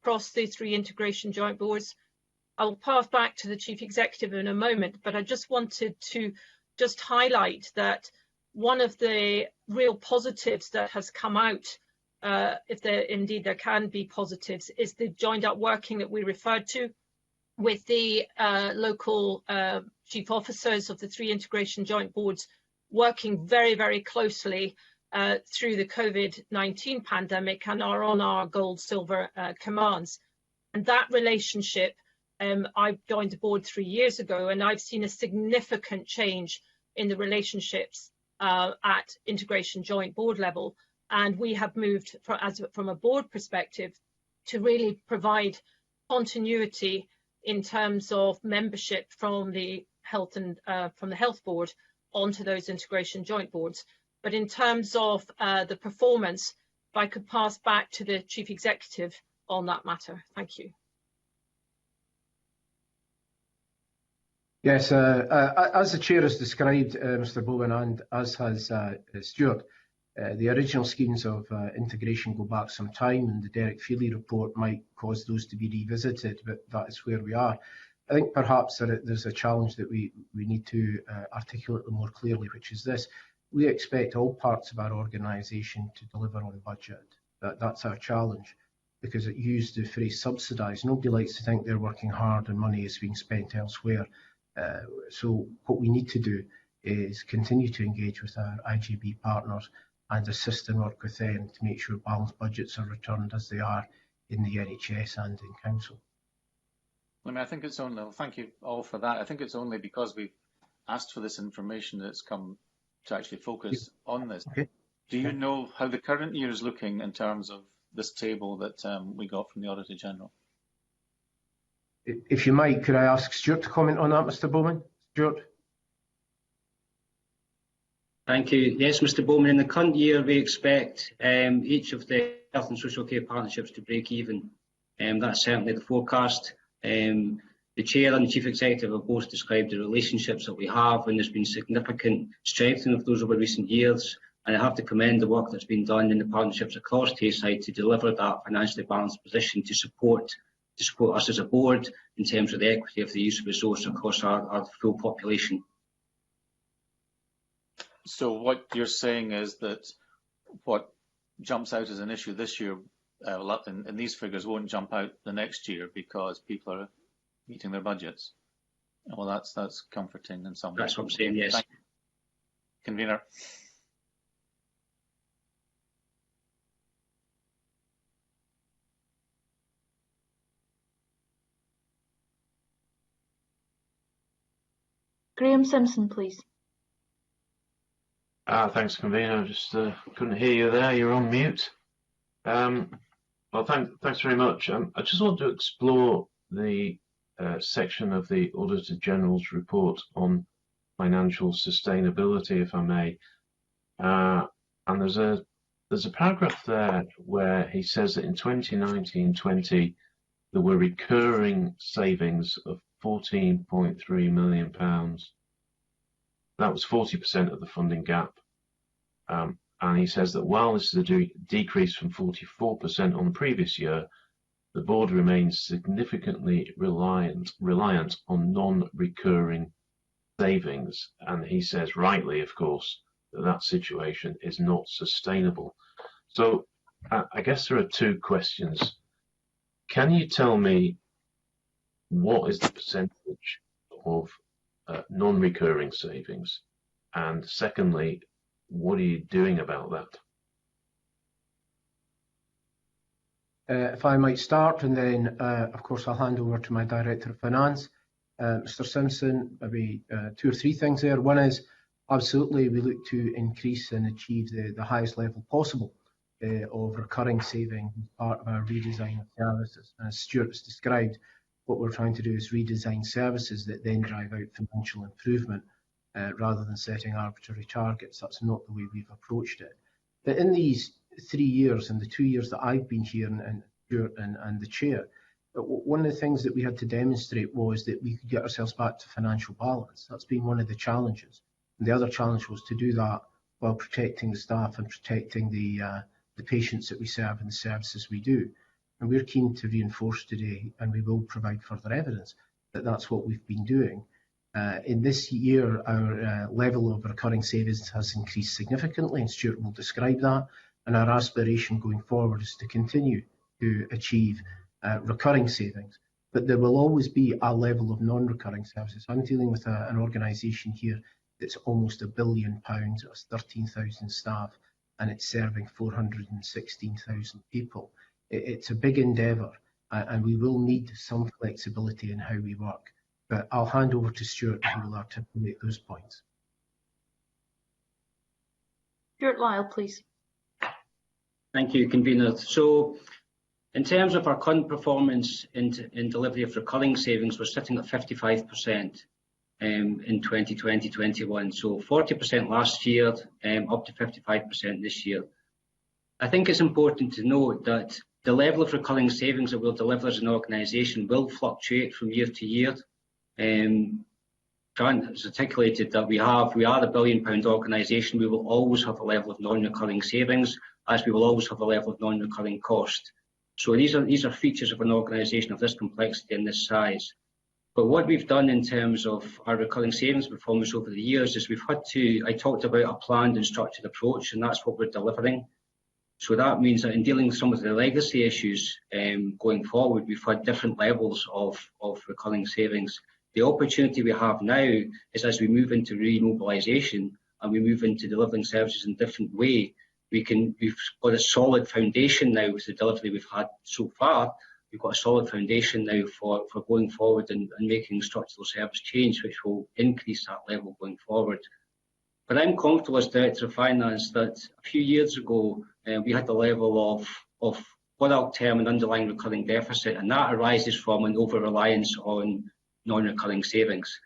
across the 3 integration joint boards. I'll pass back to the Chief Executive in a moment, but I just wanted to just highlight that one of the real positives that has come out, if there indeed there can be positives, is the joined up working that we referred to with the local chief officers of the 3 integration joint boards working very, very closely through the COVID-19 pandemic and are on our gold, silver commands. And that relationship, I joined the board 3 years ago, and I've seen a significant change in the relationships at integration joint board level, and we have moved from a board perspective to really provide continuity in terms of membership from the health and from the health board onto those integration joint boards. But in terms of the performance, if I could pass back to the Chief Executive on that matter. Thank you. Yes, as the Chair has described, Mr Bowen, and as has Stuart, the original schemes of integration go back some time, and the Derek Feely report might cause those to be revisited, but that is where we are. I think perhaps there's a challenge that we need to articulate more clearly, which is this. We expect all parts of our organisation to deliver on budget. That's our challenge, because it used the phrase subsidise. Nobody likes to think they're working hard and money is being spent elsewhere. So what we need to do is continue to engage with our IJB partners and assist and work with them to make sure balanced budgets are returned as they are in the NHS and in Council. I mean, I think it's only, thank you all for that. I think it's only because we've asked for this information that it's come to actually focus on this. Okay. Do you know how the current year is looking in terms of this table that we got from the Auditor General? If you might, could I ask Stuart to comment on that, Mr Bowman? Stuart? Thank you. Yes, Mr Bowman, in the current year we expect each of the health and social care partnerships to break even. That's certainly the forecast. The Chair and the Chief Executive have both described the relationships that we have, and there's been significant strengthening of those over recent years. And I have to commend the work that's been done in the partnerships across Tayside to deliver that financially balanced position to support us as a board in terms of the equity of the use of resource across our full population. So what you're saying is that what jumps out as an issue this year, and these figures won't jump out the next year because people are meeting their budgets. Well, that's comforting in some way. That's what I'm saying, yes. Convener. Graham Simpson, please. Thanks, Convener. I just couldn't hear you there. You're on mute. Well, thanks very much. I just want to explore the section of the Auditor General's report on financial sustainability, if I may. And there's a paragraph there where he says that in 2019-20 there were recurring savings of £14.3 million. That was 40% of the funding gap. And he says that while this is a decrease from 44% on the previous year, the board remains significantly reliant on non-recurring savings. And he says, rightly, of course, that situation is not sustainable. So I guess there are two questions. Can you tell me what is the percentage of non-recurring savings? And secondly, what are you doing about that? If I might start, and then, of course, I'll hand over to my Director of Finance, Mr. Simpson. Maybe two or three things there. One is, absolutely, we look to increase and achieve the highest level possible of recurring savings as part of our redesign of services. And as Stuart has described, what we're trying to do is redesign services that then drive out financial improvement rather than setting arbitrary targets. That's not the way we've approached it. But in these 3 years and the 2 years that I've been here and the chair, one of the things that we had to demonstrate was that we could get ourselves back to financial balance. That's been one of the challenges. And the other challenge was to do that while protecting the staff and protecting the patients that we serve and the services we do. And we're keen to reinforce today, and we will provide further evidence, that that's what we've been doing. In this year, our level of recurring savings has increased significantly, and Stuart will describe that. And our aspiration going forward is to continue to achieve recurring savings. But there will always be a level of non-recurring services. I'm dealing with an organisation here that's almost £1 billion, it's 13,000 staff, and it's serving 416,000 people. It's a big endeavour, and we will need some flexibility in how we work. But I'll hand over to Stuart, who will articulate those points. Stuart Lyle, please. Thank you, Convener. So, in terms of our current performance in delivery of recurring savings, we're sitting at 55% in 2020-21. So 40% last year, up to 55% this year. I think it's important to note that the level of recurring savings that we'll deliver as an organisation will fluctuate from year to year. Grant has articulated that we are a £1 billion organisation. We will always have a level of non-recurring savings, as we will always have a level of non-recurring cost. So these are features of an organisation of this complexity and this size. But what we've done in terms of our recurring savings performance over the years is I talked about a planned and structured approach, and that's what we're delivering. So that means that in dealing with some of the legacy issues going forward, we've had different levels of recurring savings. The opportunity we have now is, as we move into remobilisation and we move into delivering services in a different way, we've got a solid foundation now with the delivery we've had so far. We've got a solid foundation now for going forward and making structural service change, which will increase that level going forward. But I'm comfortable as Director of Finance that a few years ago we had the level of what I'll term an underlying recurring deficit, and that arises from an over-reliance on non-recurring savings.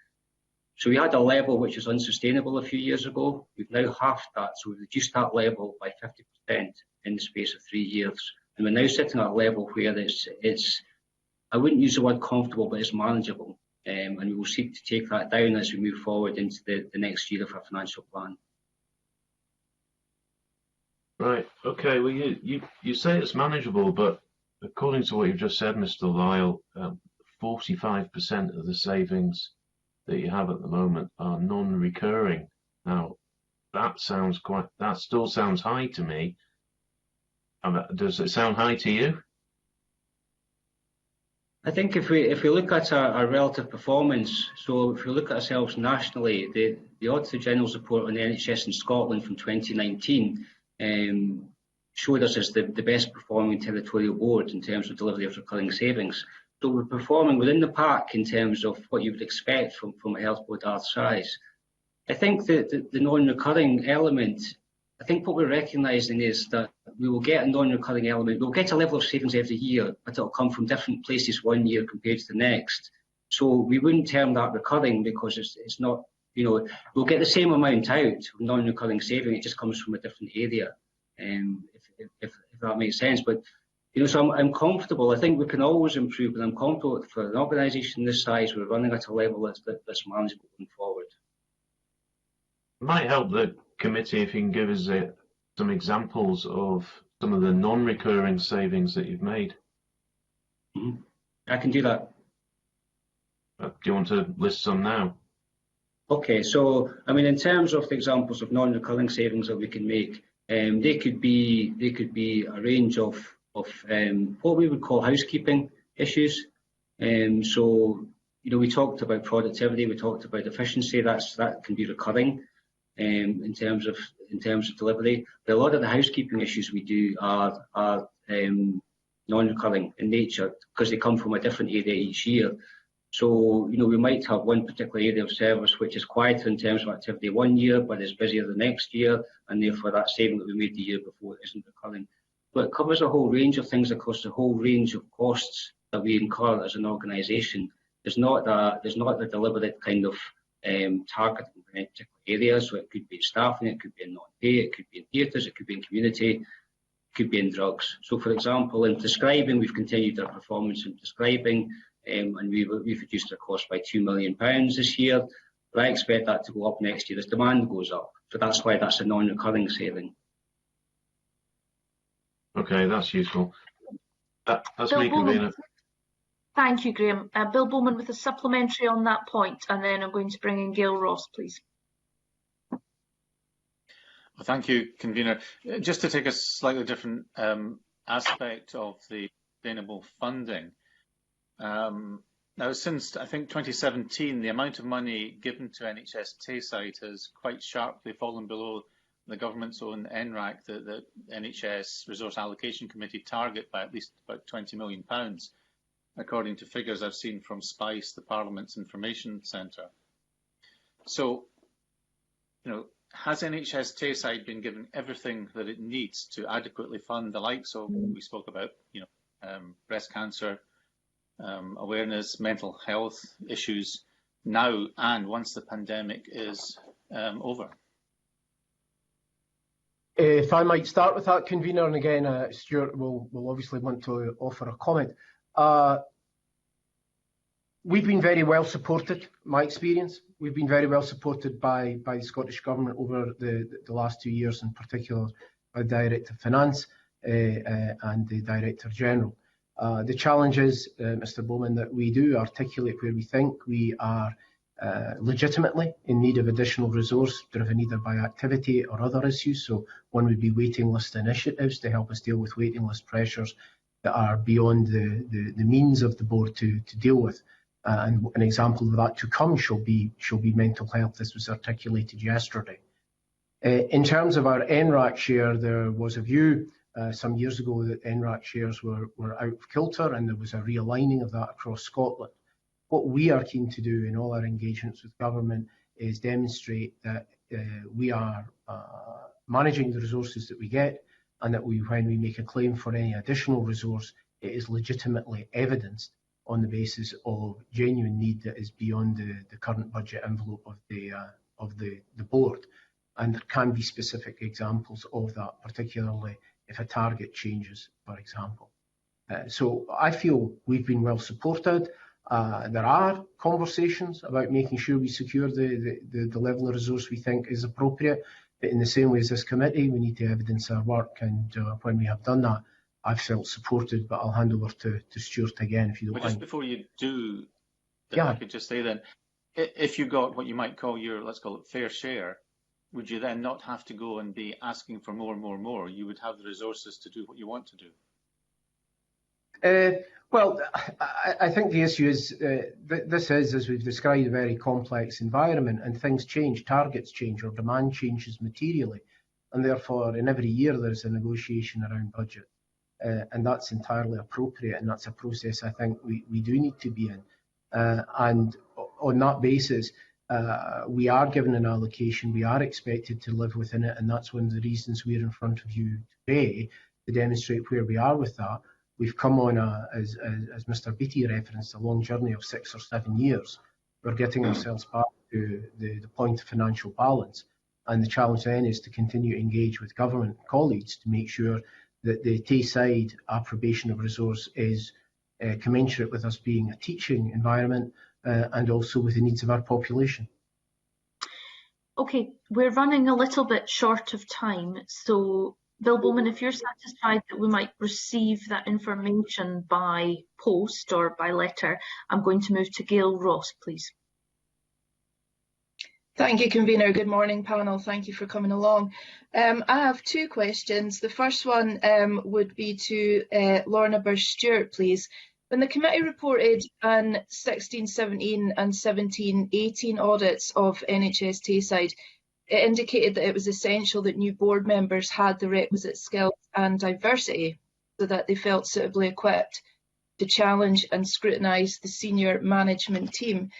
So we had a level which was unsustainable a few years ago. We've now halved that, so we've reduced that level by 50% in the space of 3 years. And we're now sitting at a level where it's I wouldn't use the word comfortable, but it's manageable. And we will seek to take that down as we move forward into the next year of our financial plan. Right. Okay. Well, you say it's manageable, but according to what you've just said, Mr. Lyle, 45% of the savings that you have at the moment are non-recurring. Now, that still sounds high to me. Does it sound high to you? I think if we look at our relative performance, so if we look at ourselves nationally, the Auditor General's report on the NHS in Scotland from 2019 showed us as the best performing territorial board in terms of delivery of recurring savings. So we're performing within the pack in terms of what you would expect from a health board our size. I think that the non-recurring element, I think what we're recognising is that we will get a non-recurring element. We'll get a level of savings every year, but it'll come from different places one year compared to the next. So we wouldn't term that recurring because it's not, we'll get the same amount out of non-recurring saving. It just comes from a different area, if that makes sense. But so I'm comfortable. I think we can always improve, and I'm comfortable for an organisation this size. We're running at a level that's manageable going forward. It might help the committee if you can give us some examples of some of the non-recurring savings that you've made? I can do that. Do you want to list some now? Okay, so I mean, in terms of the examples of non-recurring savings that we can make, they could be a range of what we would call housekeeping issues. So we talked about productivity, we talked about efficiency. That can be recurring in terms of delivery. But a lot of the housekeeping issues we do are non-recurring in nature because they come from a different area each year. So, we might have one particular area of service which is quieter in terms of activity one year, but is busier the next year, and therefore that saving that we made the year before isn't recurring. But it covers a whole range of things across the whole range of costs that we incur as an organisation. There's not a deliberate kind of target in any particular area. So it could be staffing, it could be in non-pay, it could be in theatres, it could be in community, it could be in drugs. So, for example, in prescribing, we've continued our performance in prescribing. And we've reduced our cost by £2 million this year. But I expect that to go up next year as demand goes up. So that's why that's a non-recurring saving. Okay, that's useful. That's Bill me, convener. Thank you, Graham. Bill Bowman with a supplementary on that point, and then I'm going to bring in Gail Ross, please. Well, thank you, convener. Just to take a slightly different aspect of the sustainable funding. Now, since I think 2017, the amount of money given to NHS Tayside has quite sharply fallen below the government's own NRAC, the NHS Resource Allocation Committee target, by at least about £20 million, according to figures I've seen from SPICE, the Parliament's Information Centre. So, has NHS Tayside been given everything that it needs to adequately fund the likes of what we spoke about, breast cancer, awareness, mental health issues now and once the pandemic is over? If I might start with that, convener, and again, Stuart will obviously want to offer a comment. We've been very well supported, my experience. We've been very well supported by the Scottish Government over the last 2 years, in particular by the Director of Finance and the Director General. The challenge is, Mr. Bowman, that we do articulate where we think we are legitimately in need of additional resource, driven either by activity or other issues. So one would be waiting list initiatives to help us deal with waiting list pressures that are beyond the means of the board to deal with. And an example of that to come shall be mental health. This was articulated yesterday. In terms of our NRAC share, there was a view some years ago that NRAC shares were out of kilter, and there was a realigning of that across Scotland. What we are keen to do in all our engagements with government is demonstrate that we are managing the resources that we get, and that when we make a claim for any additional resource, it is legitimately evidenced on the basis of genuine need that is beyond the current budget envelope of the board. And there can be specific examples of that, particularly if a target changes, for example. So I feel we've been well supported. There are conversations about making sure we secure the level of resource we think is appropriate. But in the same way as this committee, we need to evidence our work, and when we have done that, I've felt supported. But I'll hand over to Stuart again, if you don't mind. Just before you do, yeah. I could just say then, if you got what you might call your, let's call it, fair share, would you then not have to go and be asking for more and more and more? You would have the resources to do what you want to do. Well, I think the issue is this is, as we've described, a very complex environment, and things change, targets change, or demand changes materially, and therefore in every year there's a negotiation around budget, and that's entirely appropriate, and that's a process I think we do need to be in, and on that basis we are given an allocation, we are expected to live within it, and that's one of the reasons we're in front of you today, to demonstrate where we are with that. We've come on, as Mr. Beattie referenced, a long journey of 6 or 7 years. We're getting ourselves back to the point of financial balance. And the challenge then is to continue to engage with government colleagues to make sure that the Tayside approbation of resource is commensurate with us being a teaching environment and also with the needs of our population. Okay, we're running a little bit short of time, so Bill Bowman, if you're satisfied that we might receive that information by post or by letter, I'm going to move to Gail Ross, please. Thank you, Convener. Good morning, panel. Thank you for coming along. I have two questions. The first one would be to Lorna Burge-Stewart, please. When the committee reported on 16-17 and 17-18 audits of NHS Tayside, it indicated that it was essential that new board members had the requisite skills and diversity so that they felt suitably equipped to challenge and scrutinise the senior management team.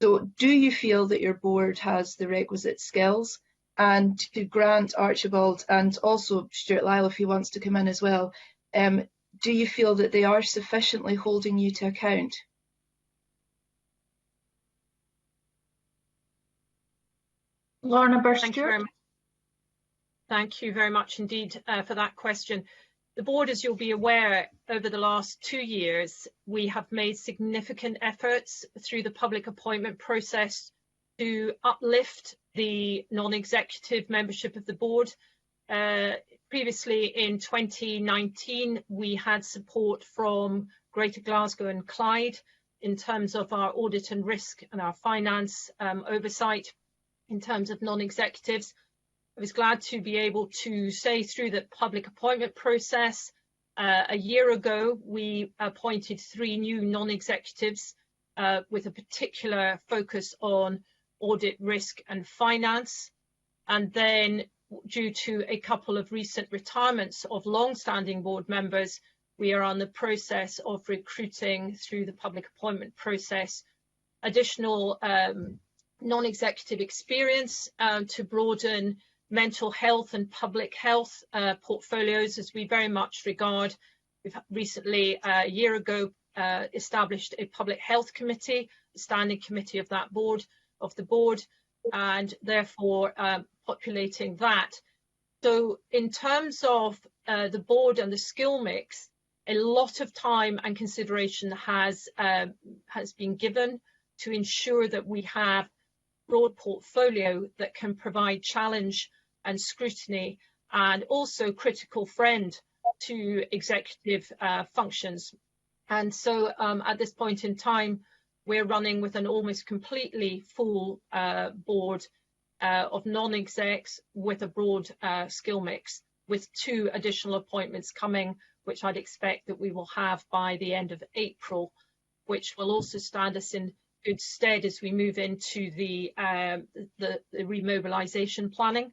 So do you feel that your board has the requisite skills? And to Grant Archibald and also Stuart Lyle, if he wants to come in as well, do you feel that they are sufficiently holding you to account? Lorna Burge-Stewart. Thank you very much indeed for that question. The board, as you'll be aware, over the last 2 years, we have made significant efforts through the public appointment process to uplift the non-executive membership of the board. Previously in 2019, we had support from Greater Glasgow and Clyde in terms of our audit and risk and our finance oversight in terms of non-executives. I was glad to be able to say through the public appointment process, a year ago, we appointed 3 new non-executives with a particular focus on audit, risk and finance. And then due to a couple of recent retirements of long-standing board members, we are on the process of recruiting through the public appointment process additional non-executive experience to broaden mental health and public health portfolios, as we very much regard. We've recently, a year ago, established a public health committee, a standing committee of that board, and therefore populating that. So in terms of the board and the skill mix, a lot of time and consideration has been given to ensure that we have broad portfolio that can provide challenge and scrutiny and also critical friend to executive functions. And so at this point in time, we're running with an almost completely full board of non-execs with a broad skill mix, with 2 additional appointments coming, which I'd expect that we will have by the end of April, which will also stand us in good stead as we move into the remobilisation planning.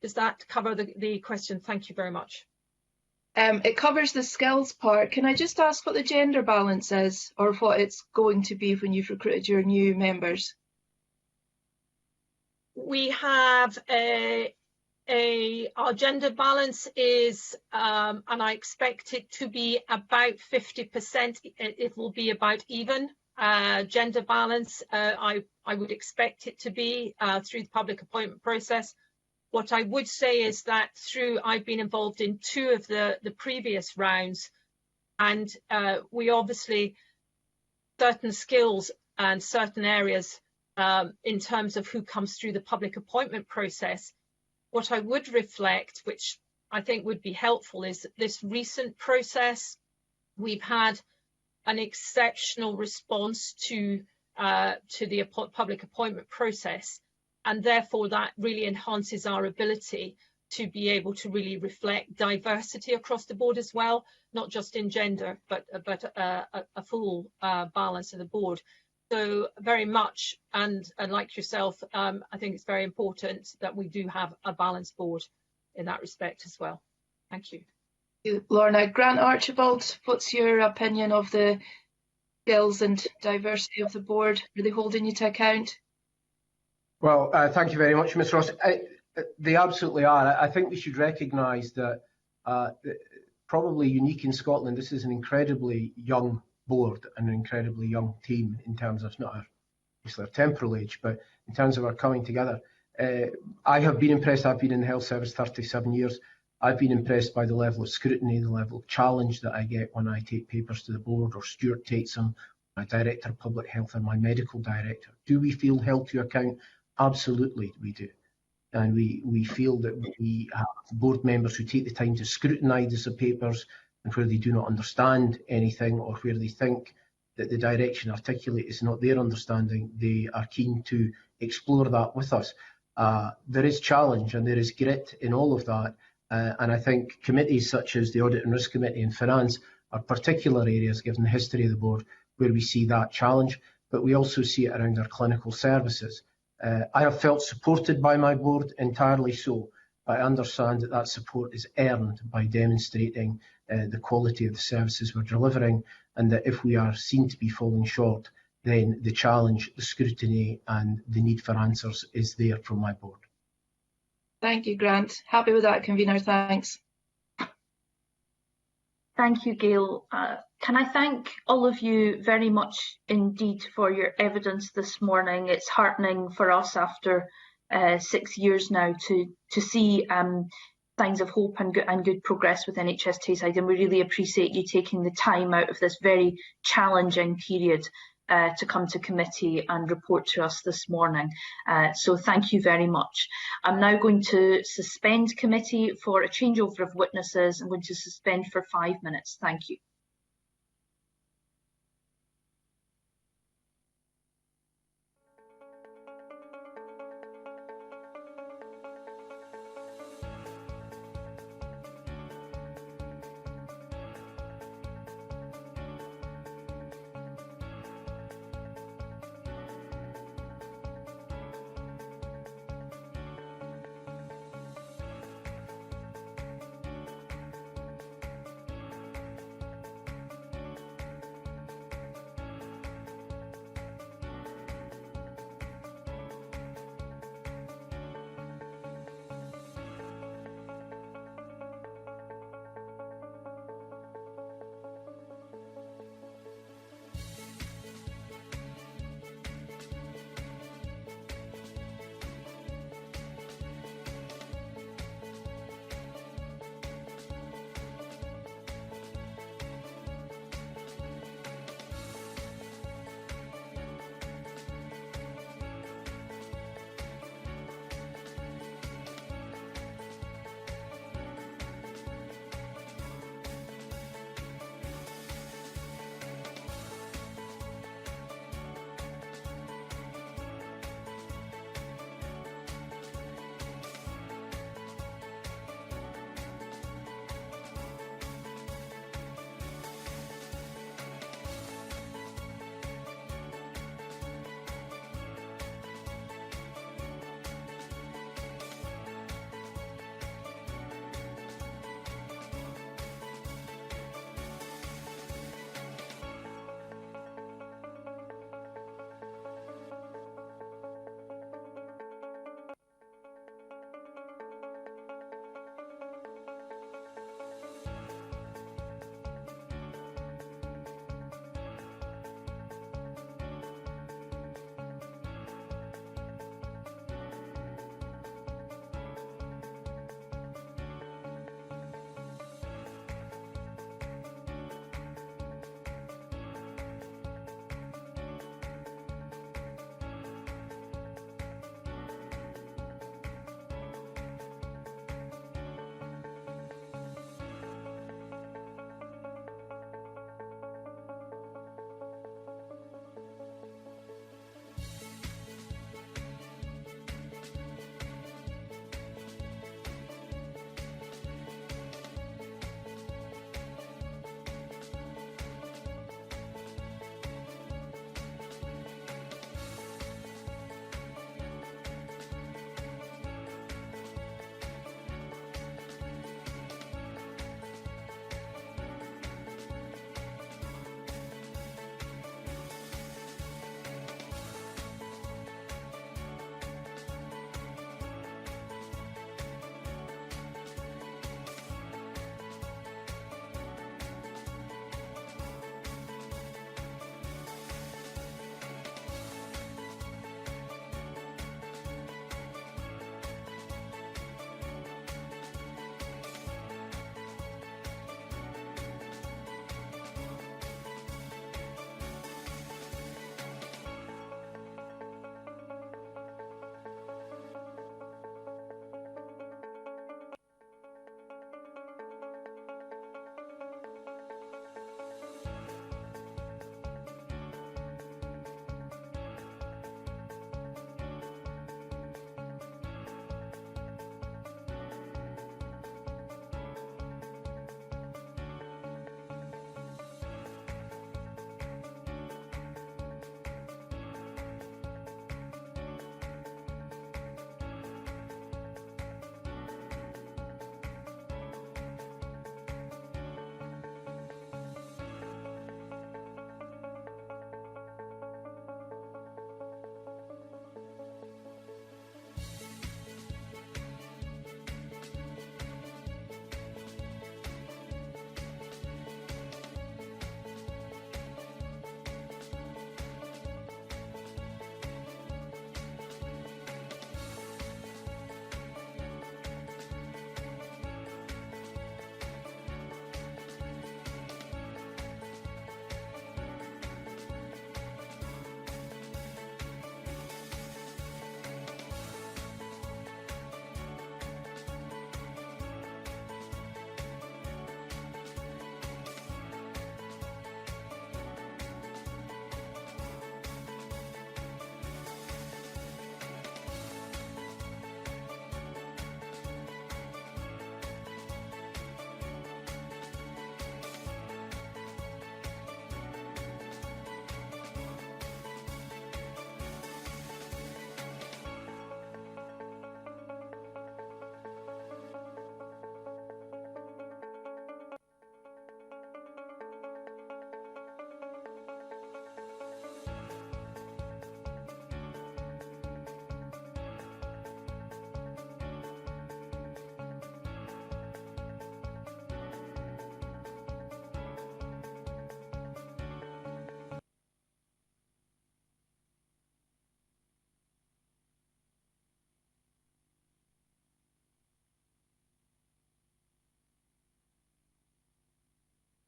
Does that cover the question? Thank you very much. It covers the skills part. Can I just ask what the gender balance is, or what it's going to be when you've recruited your new members? We have our gender balance is, and I expect it to be about 50%. It will be about even. Gender balance, I would expect it to be through the public appointment process. What I would say is that I've been involved in 2 of the previous rounds, and we obviously, certain skills and certain areas in terms of who comes through the public appointment process. What I would reflect, which I think would be helpful, is this recent process. We've had an exceptional response to the public appointment process, and therefore that really enhances our ability to be able to really reflect diversity across the board as well, not just in gender, but a full balance of the board. So very much, and like yourself, I think it's very important that we do have a balanced board in that respect as well. Thank you. Lorna. Grant Archibald, what's your opinion of the skills and diversity of the board? Are they holding you to account? Well, thank you very much, Ms Ross. They absolutely are. I think we should recognise that probably unique in Scotland, this is an incredibly young board and an incredibly young team in terms of not obviously our temporal age, but in terms of our coming together. I have been impressed. I've been in the health service 37 years. I've been impressed by the level of scrutiny, the level of challenge that I get when I take papers to the board, or Stuart takes them, my Director of Public Health and my Medical Director. Do we feel held to account? Absolutely, we do. And we feel that we have board members who take the time to scrutinise the papers, and where they do not understand anything or where they think that the direction articulated is not their understanding, they are keen to explore that with us. There is challenge and there is grit in all of that, and I think committees such as the Audit and Risk Committee and Finance are particular areas, given the history of the board, where we see that challenge, but we also see it around our clinical services. I have felt supported by my board, entirely so. I understand that that support is earned by demonstrating the quality of the services we're delivering, and that if we are seen to be falling short, then the challenge, the scrutiny and the need for answers is there from my board. Thank you, Grant. Happy with that, Convener. Thanks. Thank you, Gail. Can I thank all of you very much indeed for your evidence this morning. It's heartening for us after 6 years now to see signs of hope and good progress with NHS Tayside, and we really appreciate you taking the time out of this very challenging period to come to committee and report to us this morning. So thank you very much. I'm now going to suspend committee for a changeover of witnesses. I'm going to suspend for 5 minutes. Thank you.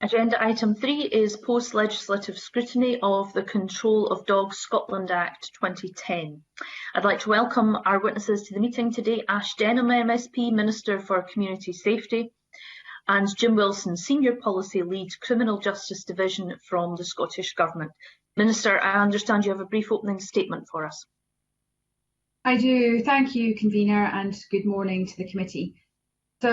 Agenda item 3 is post-legislative scrutiny of the Control of Dogs Scotland Act 2010. I'd like to welcome our witnesses to the meeting today, Ash Denham MSP, Minister for Community Safety, and Jim Wilson, Senior Policy Lead, Criminal Justice Division from the Scottish Government. Minister, I understand you have a brief opening statement for us. I do. Thank you, Convener, and good morning to the committee. So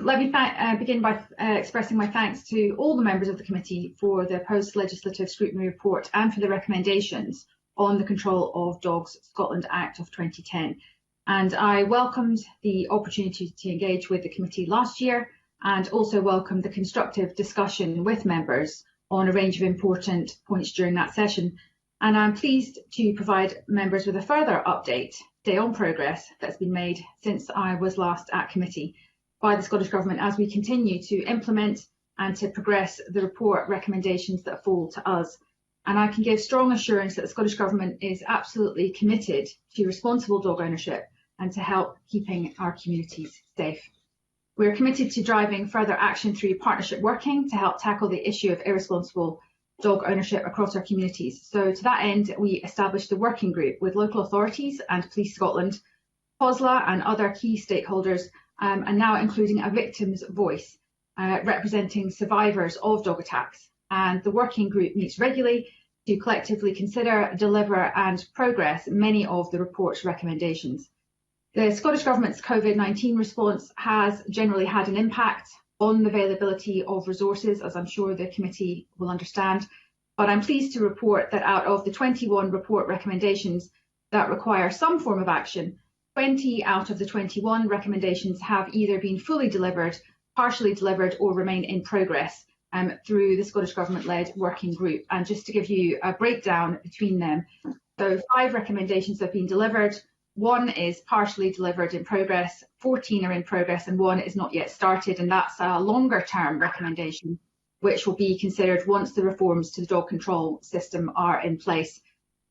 let me begin by expressing my thanks to all the members of the committee for the post-legislative scrutiny report and for the recommendations on the Control of Dogs Scotland Act of 2010. And I welcomed the opportunity to engage with the committee last year and also welcomed the constructive discussion with members on a range of important points during that session. And I'm pleased to provide members with a further update today on progress that's been made since I was last at committee by the Scottish Government as we continue to implement and to progress the report recommendations that fall to us. And I can give strong assurance that the Scottish Government is absolutely committed to responsible dog ownership and to help keeping our communities safe. We're committed to driving further action through partnership working to help tackle the issue of irresponsible dog ownership across our communities. So to that end, we established a working group with local authorities and Police Scotland, COSLA and other key stakeholders, and now including a victim's voice representing survivors of dog attacks. And the working group meets regularly to collectively consider, deliver and progress many of the report's recommendations. The Scottish Government's COVID-19 response has generally had an impact on the availability of resources, as I'm sure the committee will understand, but I'm pleased to report that out of the 21 report recommendations that require some form of action, 20 out of the 21 recommendations have either been fully delivered, partially delivered or remain in progress through the Scottish Government-led working group. And just to give you a breakdown between them, so 5 recommendations have been delivered, 1 is partially delivered in progress, 14 are in progress and 1 is not yet started, and that's a longer term recommendation which will be considered once the reforms to the dog control system are in place.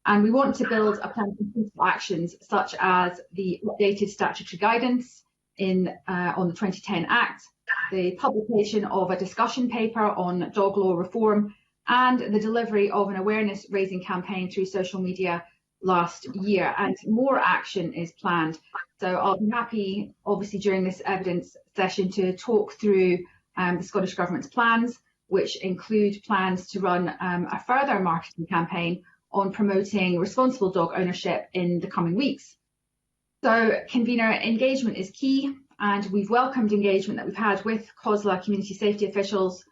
And we want to build upon concrete actions such as the updated statutory guidance on the 2010 Act, the publication of a discussion paper on dog law reform, and the delivery of an awareness raising campaign through social media last year. And more action is planned. So I'll be happy, obviously, during this evidence session to talk through the Scottish Government's plans, which include plans to run a further marketing campaign on promoting responsible dog ownership in the coming weeks. So, Convener, engagement is key, and we've welcomed engagement that we've had with COSLA community safety officials,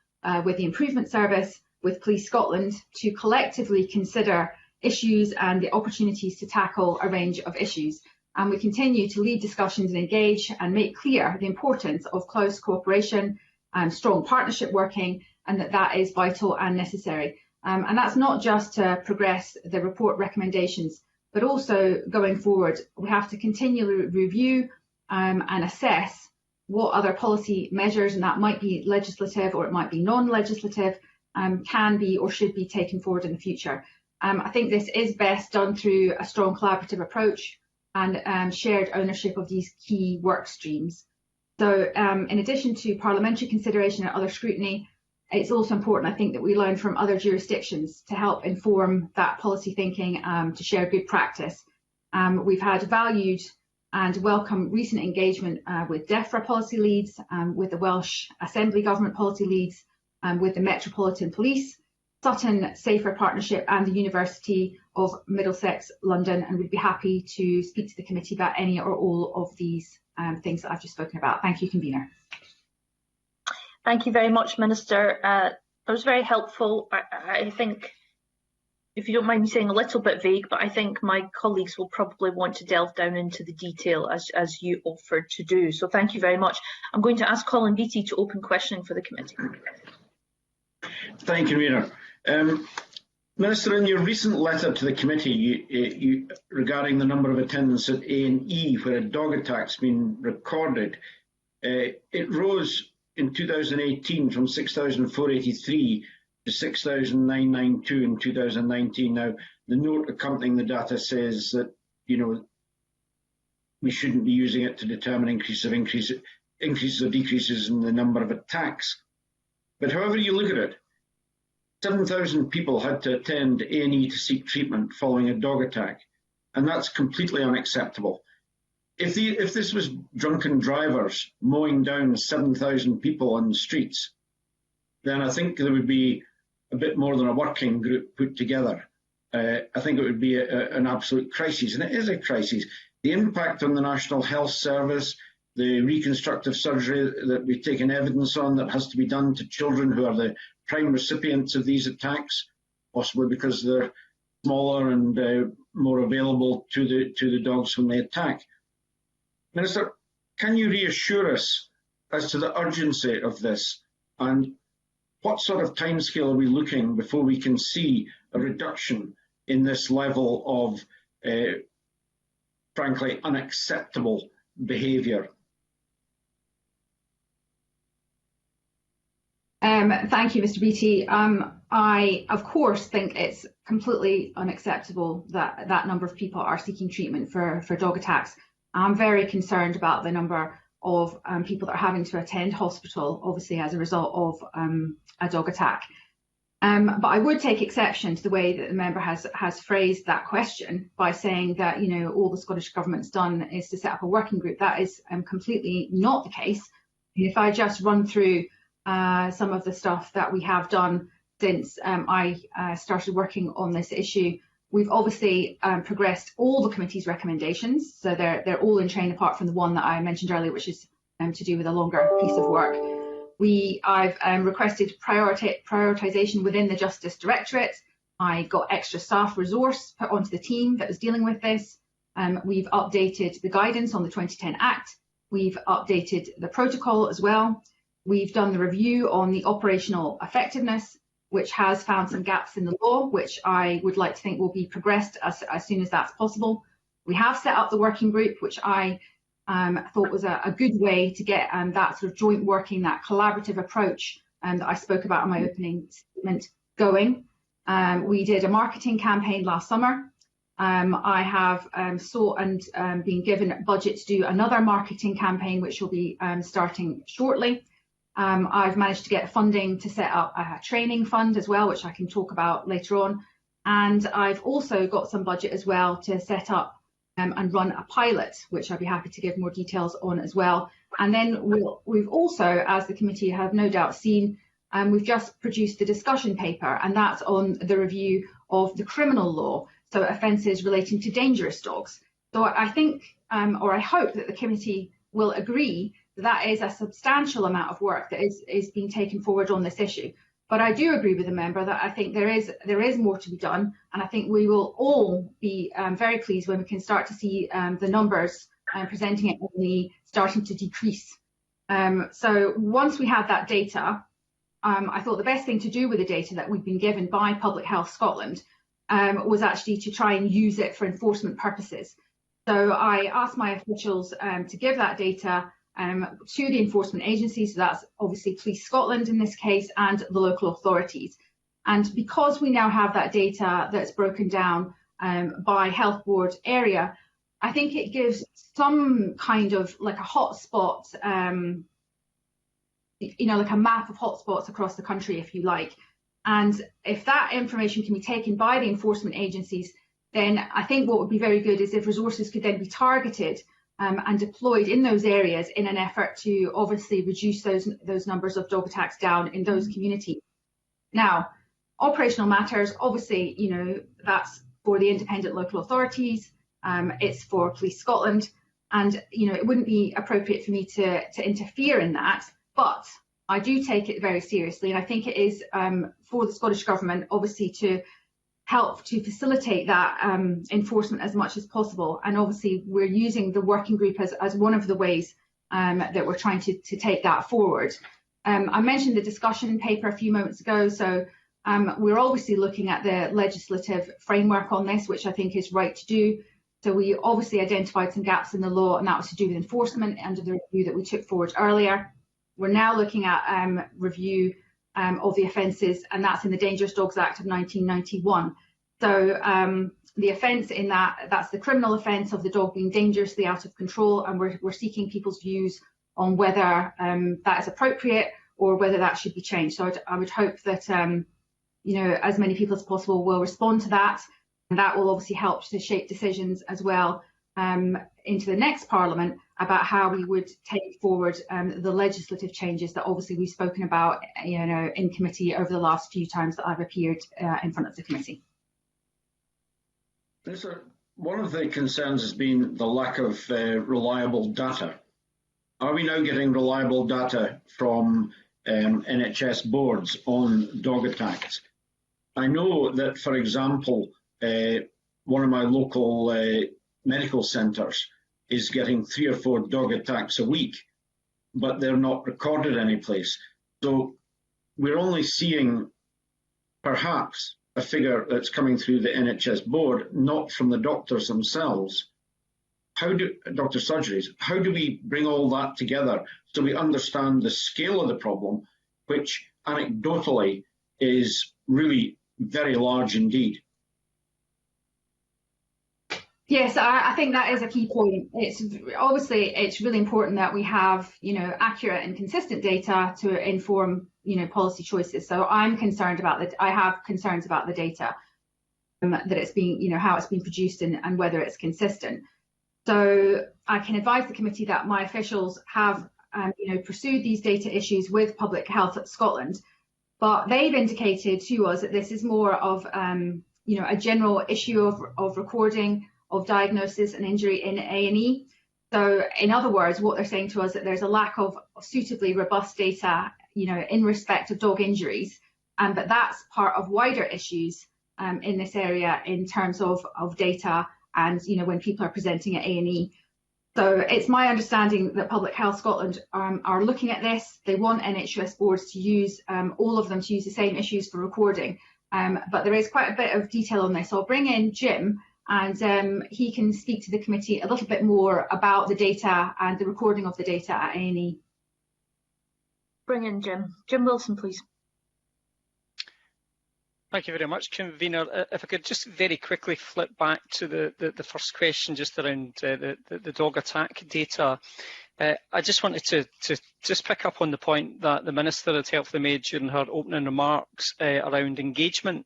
with the Improvement Service, with Police Scotland, to collectively consider issues and the opportunities to tackle a range of issues. And we continue to lead discussions and engage and make clear the importance of close cooperation and strong partnership working, and that is vital and necessary. And that's not just to progress the report recommendations, but also going forward, we have to continually review and assess what other policy measures, and that might be legislative or it might be non-legislative, can be or should be taken forward in the future. I think this is best done through a strong collaborative approach and shared ownership of these key work streams. So in addition to parliamentary consideration and other scrutiny, it's also important, I think, that we learn from other jurisdictions to help inform that policy thinking, to share good practice. We've had valued and welcome recent engagement with DEFRA policy leads, with the Welsh Assembly Government policy leads, with the Metropolitan Police, Sutton Safer Partnership and the University of Middlesex London, and we'd be happy to speak to the committee about any or all of these things that I've just spoken about. Thank you, Convener. Thank you very much, Minister. That was very helpful. I think, if you don't mind me saying a little bit vague, but I think my colleagues will probably want to delve down into the detail as you offered to do. So thank you very much. I'm going to ask Colin Beattie to open questioning for the committee. Thank you, Convener. Minister, in your recent letter to the committee regarding the number of attendants at A&E where a dog attack's been recorded, it rose in 2018 from 6,483 to 6,992 in 2019. Now, the note accompanying the data says that, we shouldn't be using it to determine increases or decreases in the number of attacks. But however you look at it, 7,000 people had to attend A&E to seek treatment following a dog attack, and that's completely unacceptable. If this was drunken drivers mowing down 7,000 people on the streets, then I think there would be a bit more than a working group put together. I think it would be an absolute crisis, and it is a crisis. The impact on the National Health Service, the reconstructive surgery that we've taken evidence on that has to be done to children who are the prime recipients of these attacks, possibly because they're smaller and more available to the dogs when they attack. Minister, can you reassure us as to the urgency of this, and what sort of timescale are we looking before we can see a reduction in this level of, frankly, unacceptable behaviour? Thank you, Mr. Beattie. I, of course, think it's completely unacceptable that that number of people are seeking treatment for dog attacks. I'm very concerned about the number of people that are having to attend hospital, obviously as a result of a dog attack. But I would take exception to the way that the member has phrased that question by saying that, you know, all the Scottish Government's done is to set up a working group. That is completely not the case. If I just run through some of the stuff that we have done since I started working on this issue, we've obviously progressed all the committee's recommendations. So they're all in train apart from the one that I mentioned earlier, which is to do with a longer piece of work. I've requested prioritisation within the Justice Directorate. I got extra staff resource put onto the team that was dealing with this. We've updated the guidance on the 2010 Act. We've updated the protocol as well. We've done the review on the operational effectiveness, which has found some gaps in the law, which I would like to think will be progressed as soon as that's possible. We have set up the working group, which I thought was a good way to get that sort of joint working, that collaborative approach that I spoke about in my opening statement going. We did a marketing campaign last summer. I have sought and been given a budget to do another marketing campaign, which will be starting shortly. I've managed to get funding to set up a training fund as well, which I can talk about later on. And I've also got some budget as well to set up and run a pilot, which I'd be happy to give more details on as well. And then we've also, as the committee have no doubt seen, we've just produced the discussion paper, and that's on the review of the criminal law, so offences relating to dangerous dogs. So I think, or I hope that the committee will agree that is a substantial amount of work that is being taken forward on this issue. But I do agree with the member that I think there is more to be done, and I think we will all be very pleased when we can start to see the numbers presenting it only starting to decrease. So once we have that data, I thought the best thing to do with the data that we've been given by Public Health Scotland was actually to try and use it for enforcement purposes. So I asked my officials to give that data to the enforcement agencies, so that's obviously Police Scotland in this case, and the local authorities. And because we now have that data that's broken down by health board area, I think it gives some kind of like a hotspot, you know, like a map of hotspots across the country, if you like. And if that information can be taken by the enforcement agencies, then I think what would be very good is if resources could then be targeted and deployed in those areas in an effort to obviously reduce those numbers of dog attacks down in those communities. Now, operational matters, obviously, you know, that's for the independent local authorities, it's for Police Scotland, and, you know, it wouldn't be appropriate for me to interfere in that, but I do take it very seriously, and I think it is for the Scottish Government, obviously, to help to facilitate that enforcement as much as possible. And obviously we're using the working group as one of the ways that we're trying to take that forward. I mentioned the discussion paper a few moments ago, so we're obviously looking at the legislative framework on this, which I think is right to do. So we obviously identified some gaps in the law, and that was to do with enforcement under the review that we took forward earlier. We're now looking at review of the offences, and that's in the Dangerous Dogs Act of 1991. So the offence in that's the criminal offence of the dog being dangerously out of control, and we're seeking people's views on whether that is appropriate or whether that should be changed. So I would hope that you know, as many people as possible will respond to that, and that will obviously help to shape decisions as well into the next Parliament about how we would take forward the legislative changes that obviously we've spoken about, you know, in committee over the last few times that I've appeared in front of the committee. One of the concerns has been the lack of reliable data. Are we now getting reliable data from NHS boards on dog attacks? I know that, for example, one of my local medical centres is getting 3 or 4 dog attacks a week, but they're not recorded anyplace. So we're only seeing perhaps a figure that's coming through the NHS board, not from the doctors themselves. Doctor surgeries, how do we bring all that together so we understand the scale of the problem, which anecdotally is really very large indeed? Yes, I think that is a key point. It's really important that we have, you know, accurate and consistent data to inform, you know, policy choices. So I'm concerned about that. I have concerns about the data that it's being, you know, how it's being produced and whether it's consistent. So I can advise the committee that my officials have, you know, pursued these data issues with Public Health Scotland, but they've indicated to us that this is more of, you know, a general issue of recording of diagnosis and injury in A&E. So in other words, what they're saying to us that there's a lack of suitably robust data, you know, in respect of dog injuries, but that's part of wider issues in this area in terms of data and, you know, when people are presenting at A&E. So it's my understanding that Public Health Scotland are looking at this. They want NHS boards to use, all of them to use the same issues for recording, but there is quite a bit of detail on this. So I'll bring in Jim, and he can speak to the committee a little bit more about the data and the recording of the data at A&E. Bring in Jim. Jim Wilson, please. Thank you very much, Convener. If I could just very quickly flip back to the first question just around the dog attack data. I just wanted to just pick up on the point that the Minister had helpfully made during her opening remarks around engagement.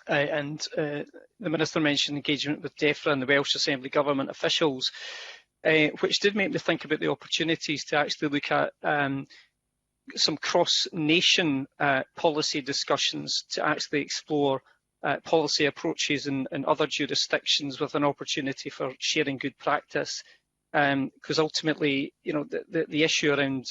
And the Minister mentioned engagement with DEFRA and the Welsh Assembly Government officials, which did make me think about the opportunities to actually look at some cross-nation policy discussions to actually explore policy approaches in other jurisdictions with an opportunity for sharing good practice. Because ultimately, you know, the issue around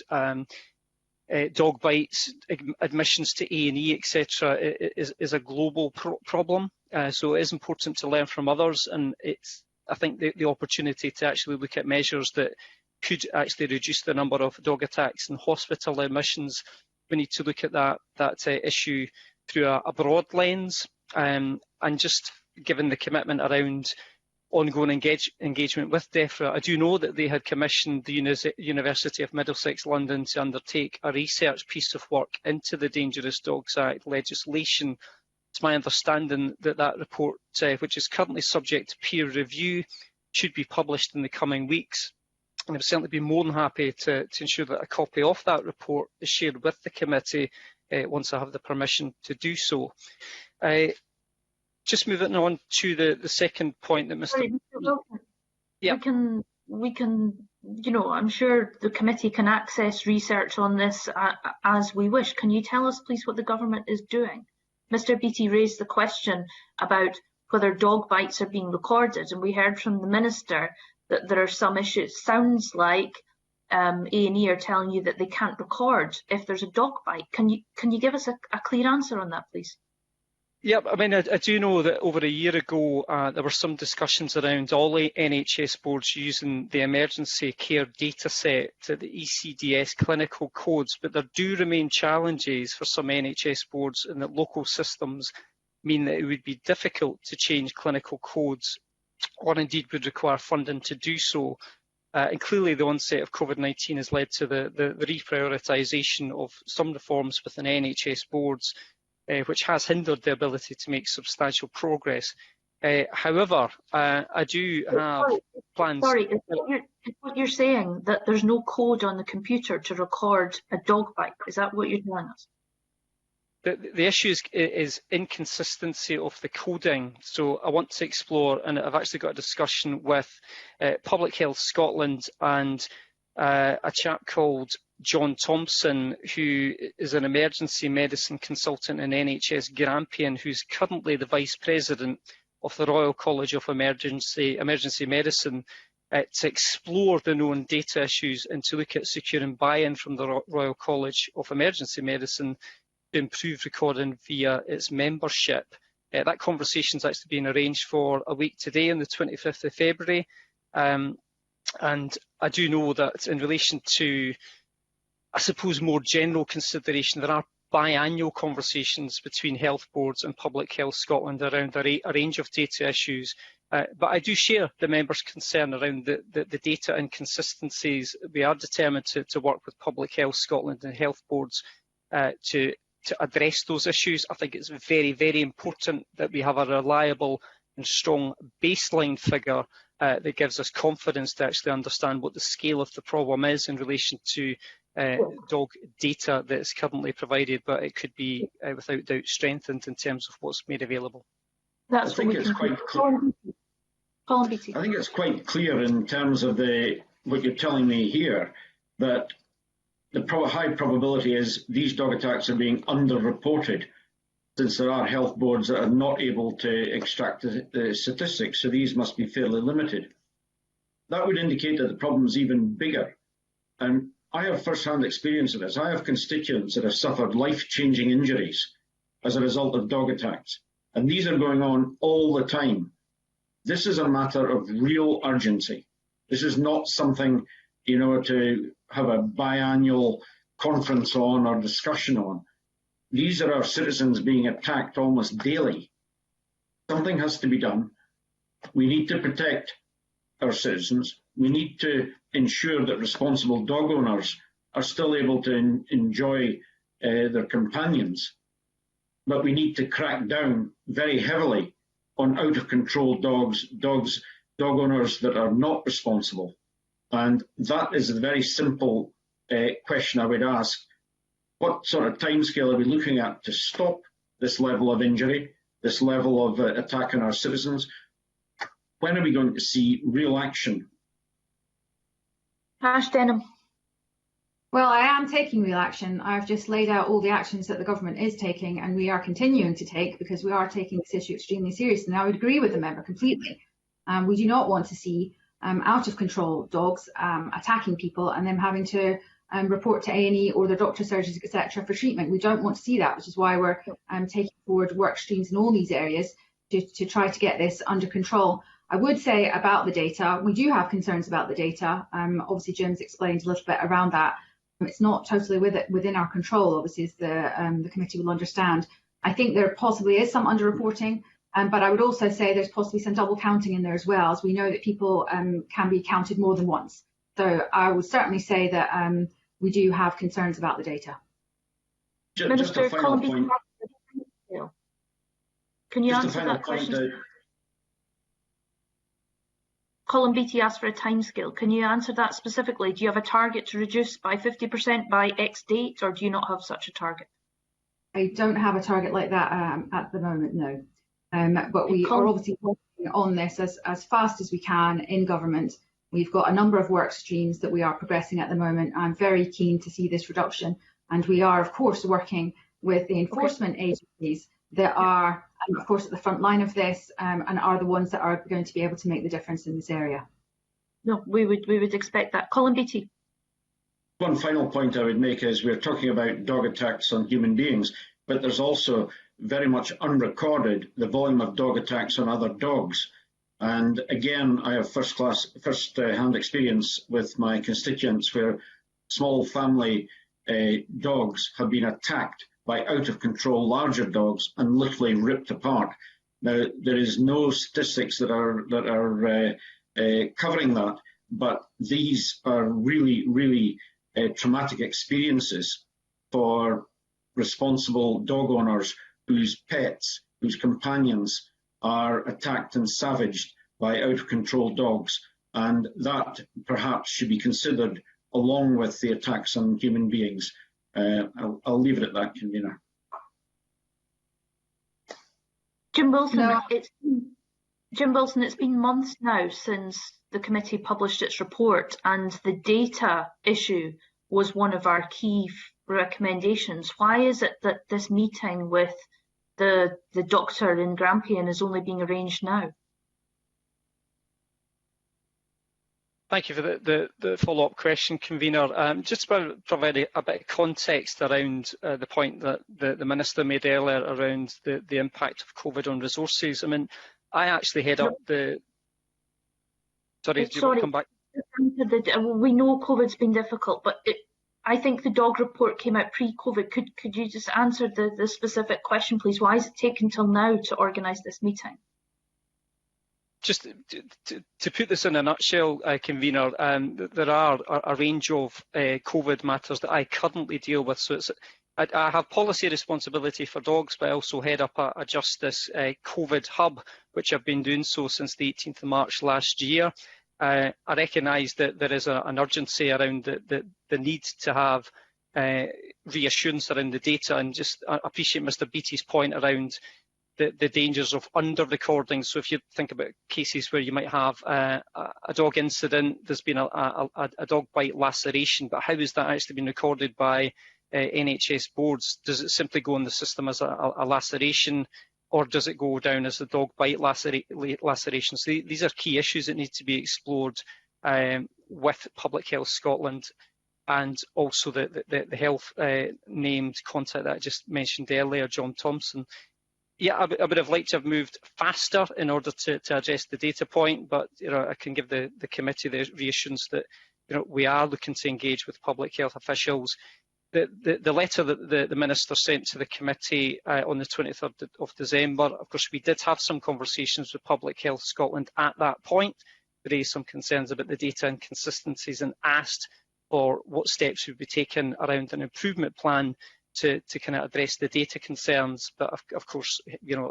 dog bites, admissions to A&E, etc., is a global problem. So it is important to learn from others, and it's, I think, the opportunity to actually look at measures that could actually reduce the number of dog attacks and hospital admissions. We need to look at that issue through a broad lens, and just given the commitment around ongoing engagement with DEFRA, I do know that they had commissioned the University of Middlesex London to undertake a research piece of work into the Dangerous Dogs Act legislation. It's my understanding that that report, which is currently subject to peer review, should be published in the coming weeks. And I would certainly be more than happy to ensure that a copy of that report is shared with the committee once I have the permission to do so. Just moving on to the second point that Mr. Sorry, Mr. Wilson. Yeah. We can, you know, I'm sure the committee can access research on this as we wish. Can you tell us, please, what the government is doing? Mr. Beattie raised the question about whether dog bites are being recorded, and we heard from the Minister that there are some issues. Sounds like A&E are telling you that they can't record if there's a dog bite. Can you give us a clear answer on that, please? Yeah, I mean, I do know that over a year ago, there were some discussions around all NHS boards using the emergency care data set to the ECDS clinical codes, but there do remain challenges for some NHS boards in that local systems mean that it would be difficult to change clinical codes, or indeed would require funding to do so. And clearly the onset of COVID-19 has led to the reprioritisation of some reforms within NHS boards, which has hindered the ability to make substantial progress. However, I do have plans. Sorry, is what you're saying that there's no code on the computer to record a dog bite? Is that what you're telling us? The issue is inconsistency of the coding. So I want to explore, and I've actually got a discussion with Public Health Scotland and a chap called John Thompson, who is an emergency medicine consultant in NHS Grampian, who's currently the Vice President of the Royal College of Emergency Medicine, to explore the known data issues and to look at securing buy-in from the Royal College of Emergency Medicine to improve recording via its membership. That conversation's actually been arranged for a week today on the 25th of February. And I do know that in relation to, I suppose, more general consideration, there are biannual conversations between health boards and Public Health Scotland around a range of data issues. But I do share the members' concern around the data inconsistencies. We are determined to work with Public Health Scotland and health boards to address those issues. I think it's very, very important that we have a reliable and strong baseline figure that gives us confidence to actually understand what the scale of the problem is in relation to dog data that is currently provided, but it could be without doubt strengthened in terms of what's made available. That's I think it's quite clear. Colin Beattie. I think it's quite clear in terms of what you're telling me here, that the high probability is these dog attacks are being underreported, since there are health boards that are not able to extract the statistics, so these must be fairly limited. That would indicate that the problem is even bigger. And I have first-hand experience of this. I have constituents that have suffered life-changing injuries as a result of dog attacks, and these are going on all the time. This is a matter of real urgency. This is not something, to have a biannual conference on or discussion on. These are our citizens being attacked almost daily. Something has to be done. We need to protect our citizens. We need to ensure that responsible dog owners are still able to enjoy their companions. But we need to crack down very heavily on out-of-control dog owners that are not responsible. And that is a very simple question I would ask. What sort of timescale are we looking at to stop this level of injury, this level of attack on our citizens? When are we going to see real action? Ash Denham. Well, I am taking real action. I've just laid out all the actions that the government is taking, and we are continuing to take, because we are taking this issue extremely seriously. And I would agree with the member completely. We do not want to see out-of-control dogs attacking people and them having to report to A&E or their doctor, surgeons, etc. for treatment. We don't want to see that, which is why we're taking forward work streams in all these areas to try to get this under control. I would say about the data, we do have concerns about the data. Obviously, Jim's explained a little bit around that. It's not totally within our control, obviously, as the committee will understand. I think there possibly is some underreporting, but I would also say there's possibly some double counting in there as well, as we know that people can be counted more than once. So I would certainly say that we do have concerns about the data. Just a final point. Can you answer that question? Colin Beattie asked for a timescale. Can you answer that specifically? Do you have a target to reduce by 50% by X date, or do you not have such a target? I don't have a target like that at the moment, no. But we are obviously working on this as fast as we can in government. We've got a number of work streams that we are progressing at the moment. I'm very keen to see this reduction. And we are, of course, working with the enforcement agencies that are, of course, at the front line of this and are the ones that are going to be able to make the difference in this area. No, we would expect that. Colin Beattie. One final point I would make is we're talking about dog attacks on human beings, but there's also very much unrecorded the volume of dog attacks on other dogs. And again, I have first-hand experience with my constituents where small family dogs have been attacked by out-of-control larger dogs and literally ripped apart. Now, there is no statistics that are covering that, but these are really, really traumatic experiences for responsible dog owners whose pets, whose companions are attacked and savaged by out-of-control dogs, and that perhaps should be considered along with the attacks on human beings. I'll leave it at that, Convener. Jim Wilson, No. Jim Wilson, it's been months now since the committee published its report, and the data issue was one of our key recommendations. Why is it that this meeting with the doctor in Grampian is only being arranged now? Thank you for the follow-up question, Convener. Just to provide a bit of context around the point that the Minister made earlier around the impact of COVID on resources. I mean, I actually head up the... Sorry, do you want to come back? We know COVID's been difficult, but I think the dog report came out pre-COVID. Could you just answer the specific question, please? Why has it taken till now to organise this meeting? Just to put this in a nutshell, Convener, there are a range of COVID matters that I currently deal with. So I have policy responsibility for dogs, but I also head up a Justice COVID hub, which I've been doing so since the 18th of March last year. I recognise that there is an urgency around the need to have reassurance around the data, and just I appreciate Mr Beattie's point around the dangers of under-recording. So if you think about cases where you might have a dog incident, there's been a dog bite laceration, but how is that actually been recorded by NHS boards? Does it simply go in the system as a laceration, or does it go down as a dog bite laceration? So these are key issues that need to be explored with Public Health Scotland, and also the health named contact that I just mentioned earlier, John Thompson. Yeah, I would have liked to have moved faster in order to address the data point, but I can give the committee the reassurance that we are looking to engage with public health officials. The letter that the Minister sent to the committee on the 23rd of December, of course, we did have some conversations with Public Health Scotland at that point, raised some concerns about the data inconsistencies and asked for what steps would be taken around an improvement plan to kind of address the data concerns. But of course,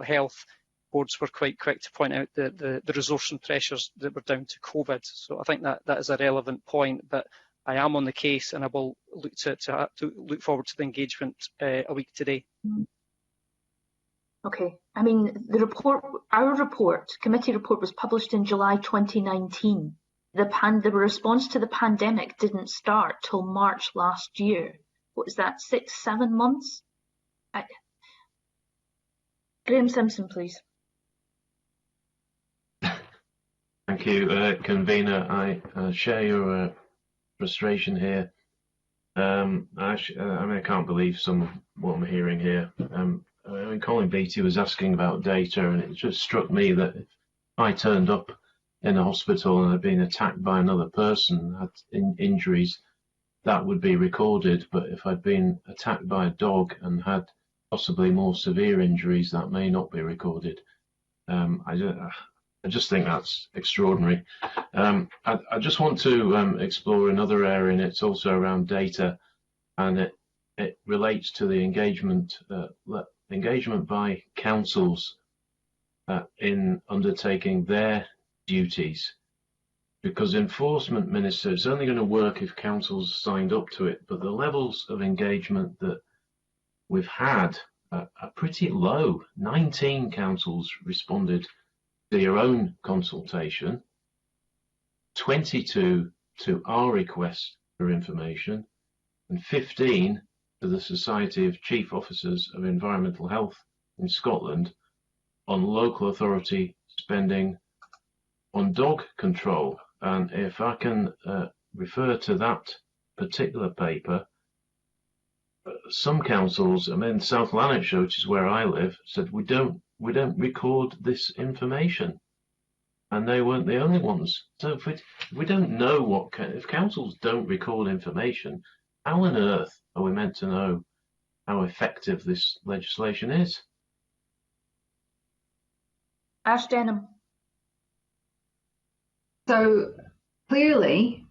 health boards were quite quick to point out the resource and pressures that were down to COVID. So I think that is a relevant point, but I am on the case, and I will look to look forward to the engagement a week today. Okay. I mean, our committee report was published in July 2019. The response to the pandemic didn't start till March last year. What was that, 6-7 months? Graham Simpson, please. Thank you, Convener. I share your frustration here. I can't believe what I'm hearing here. Colin Beattie was asking about data, and it just struck me that if I turned up in a hospital and had been attacked by another person, had injuries, that would be recorded. But if I'd been attacked by a dog and had possibly more severe injuries, that may not be recorded. I just think that's extraordinary. I just want to explore another area, and it's also around data, and it relates to the engagement by councils in undertaking their duties. Because enforcement, Minister, it's only going to work if councils signed up to it, but the levels of engagement that we've had are pretty low. 19 councils responded to your own consultation, 22 to our request for information, and 15 to the Society of Chief Officers of Environmental Health in Scotland on local authority spending on dog control. And if I can refer to that particular paper, some councils, South Lanarkshire, which is where I live, said we don't record this information, and they weren't the only ones. So if we don't know if councils don't record information, how on earth are we meant to know how effective this legislation is? Ash Denham. So clearly,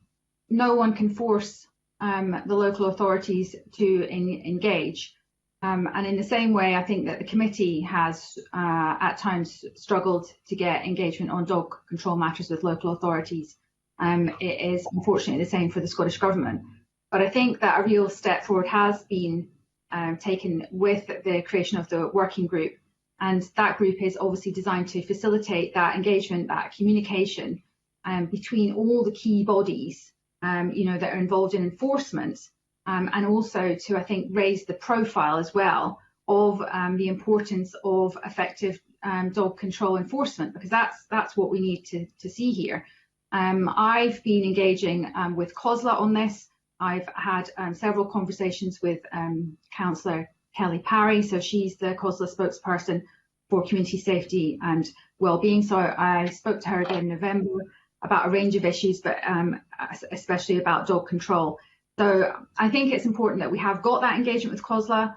no one can force the local authorities to engage. And in the same way, I think that the committee has at times struggled to get engagement on dog control matters with local authorities. It is unfortunately the same for the Scottish Government. But I think that a real step forward has been taken with the creation of the working group. And that group is obviously designed to facilitate that engagement, that communication between all the key bodies that are involved in enforcement, and also to, I think, raise the profile as well of the importance of effective dog control enforcement, because that's what we need to see here. I've been engaging with COSLA on this. I've had several conversations with Councillor Kelly Parry, so she's the COSLA spokesperson for community safety and wellbeing. So I spoke to her again in November about a range of issues, but especially about dog control. So I think it's important that we have got that engagement with COSLA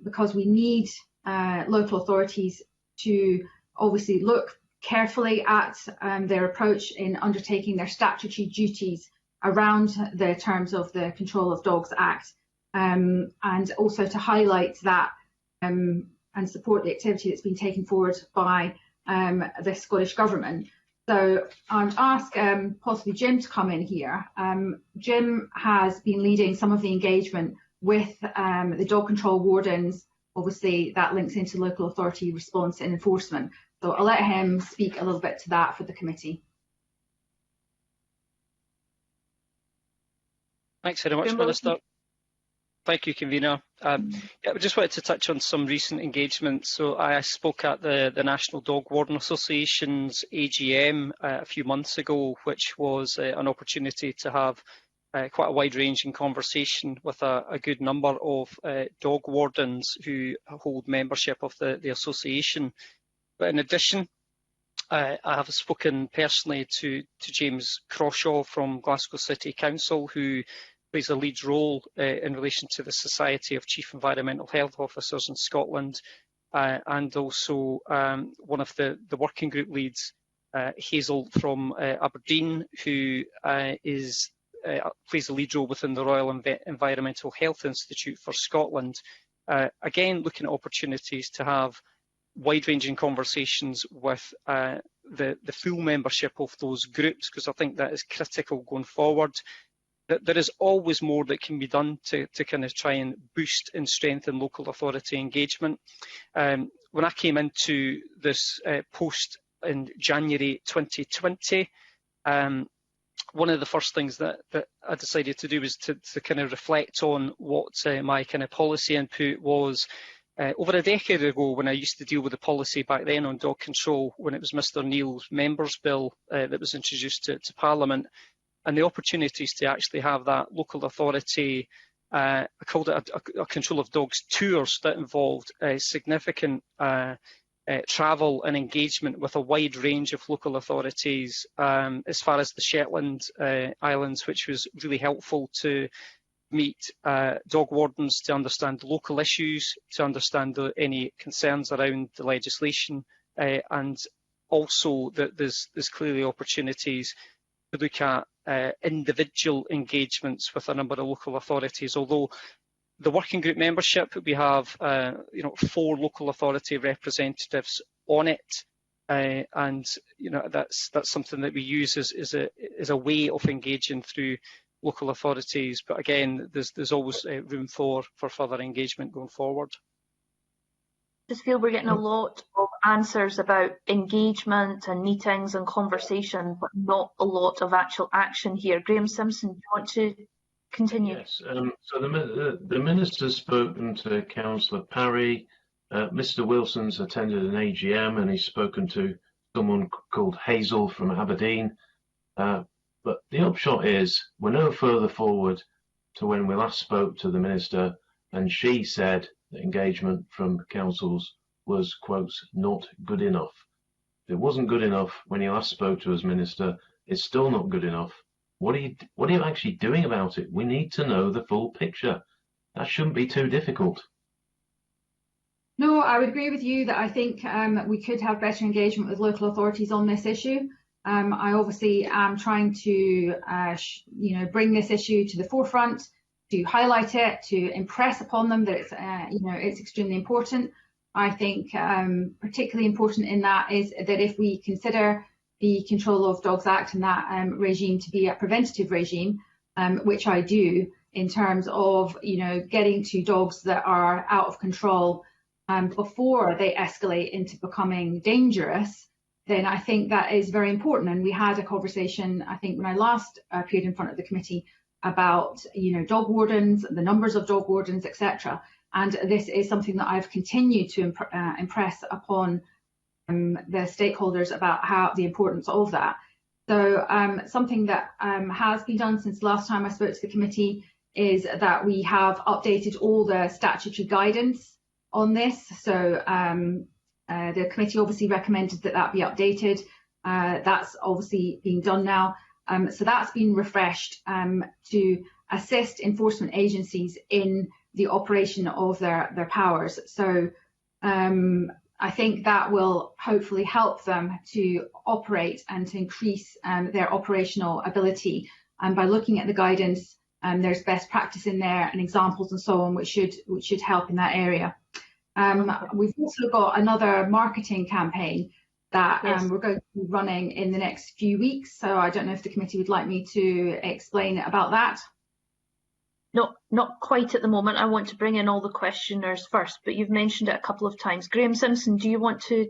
because we need local authorities to obviously look carefully at their approach in undertaking their statutory duties around the terms of the Control of Dogs Act, and also to highlight that and support the activity that's been taken forward by the Scottish Government. So I'd ask possibly Jim to come in here. Jim has been leading some of the engagement with the dog control wardens. Obviously, that links into local authority response and enforcement. So I'll let him speak a little bit to that for the committee. Thanks very much, Minister. Thank you, Convener. Yeah, we just wanted to touch on some recent engagements. So I spoke at the National Dog Warden Association's AGM a few months ago, which was an opportunity to have quite a wide-ranging conversation with a good number of dog wardens who hold membership of the association. But in addition, I have spoken personally to James Crawshaw from Glasgow City Council, who plays a lead role in relation to the Society of Chief Environmental Health Officers in Scotland, and also one of the working group leads, Hazel from Aberdeen, who plays a lead role within the Royal Environmental Health Institute for Scotland. Again, looking at opportunities to have wide-ranging conversations with the full membership of those groups, because I think that is critical going forward. There is always more that can be done to kind of try and boost and strengthen local authority engagement. When I came into this post in January 2020, one of the first things that I decided to do was to kind of reflect on what my kind of policy input was. Over a decade ago, when I used to deal with the policy back then on dog control, when it was Mr Neil's Members' Bill that was introduced to Parliament, and the opportunities to actually have that local authority, I called it a Control of Dogs tours that involved significant travel and engagement with a wide range of local authorities as far as the Shetland Islands, which was really helpful to meet dog wardens to understand local issues, to understand any concerns around the legislation, and also that there's clearly opportunities to look at individual engagements with a number of local authorities. Although the working group membership, we have 4 local authority representatives on it, and that's something that we use as a way of engaging through local authorities. But again, there's always room for further engagement going forward. I just feel we're getting a lot of answers about engagement and meetings and conversation, but not a lot of actual action here. Graham Simpson, do you want to continue? Yes, so the Minister's spoken to Councillor Parry. Mr Wilson's attended an AGM and he's spoken to someone called Hazel from Aberdeen. But the upshot is we're no further forward to when we last spoke to the Minister, and she said that engagement from councils was, quotes, not good enough. If it wasn't good enough when you last spoke to us, Minister, it's still not good enough. What are you actually doing about it? We need to know the full picture. That shouldn't be too difficult. No, I would agree with you that I think we could have better engagement with local authorities on this issue. I obviously am trying to bring this issue to the forefront to highlight it, to impress upon them that it's, it's extremely important. I think particularly important in that is that if we consider the Control of Dogs Act and that regime to be a preventative regime, which I do, in terms of getting to dogs that are out of control before they escalate into becoming dangerous, then I think that is very important. And we had a conversation, I think, when I last appeared in front of the committee about dog wardens, the numbers of dog wardens, etc. And this is something that I've continued to impress upon the stakeholders about how the importance of that. So something that has been done since the last time I spoke to the committee is that we have updated all the statutory guidance on this. So the committee obviously recommended that that be updated. That's obviously being done now. So that's been refreshed to assist enforcement agencies in the operation of their powers. So I think that will hopefully help them to operate and to increase their operational ability. And by looking at the guidance, there's best practice in there and examples and so on, which should help in that area. We've also got another marketing campaign that we're going to be running in the next few weeks. So I don't know if the committee would like me to explain about that. No, not quite at the moment. I want to bring in all the questioners first, but you've mentioned it a couple of times. Graham Simpson, do you want to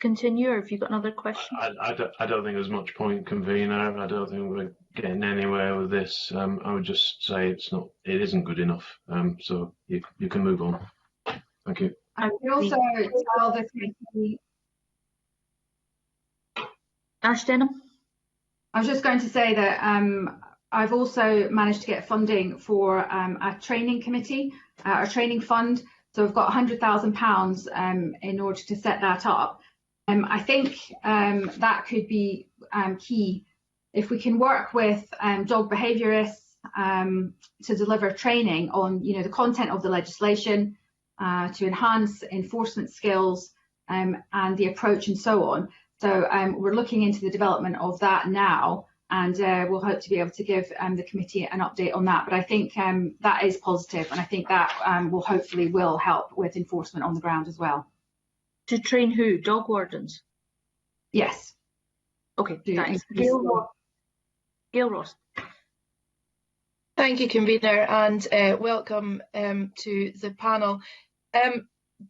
continue, or have you got another question? I don't think there's much point, convener. I don't think we're getting anywhere with this. I would just say it isn't good enough. So you can move on. Thank you. I would also tell the committee. Ash Denham. I was just going to say that I've also managed to get funding for a training committee, a training fund. So we've got £100,000 in order to set that up. I think that could be key. If we can work with dog behaviourists to deliver training on the content of the legislation, to enhance enforcement skills and the approach and so on. So we're looking into the development of that now. And we'll hope to be able to give the committee an update on that. But I think that is positive, and I think that will help with enforcement on the ground as well. To train who? Dog wardens? Yes. Okay, thanks. Gail Ross. Thank you, convener, and welcome to the panel.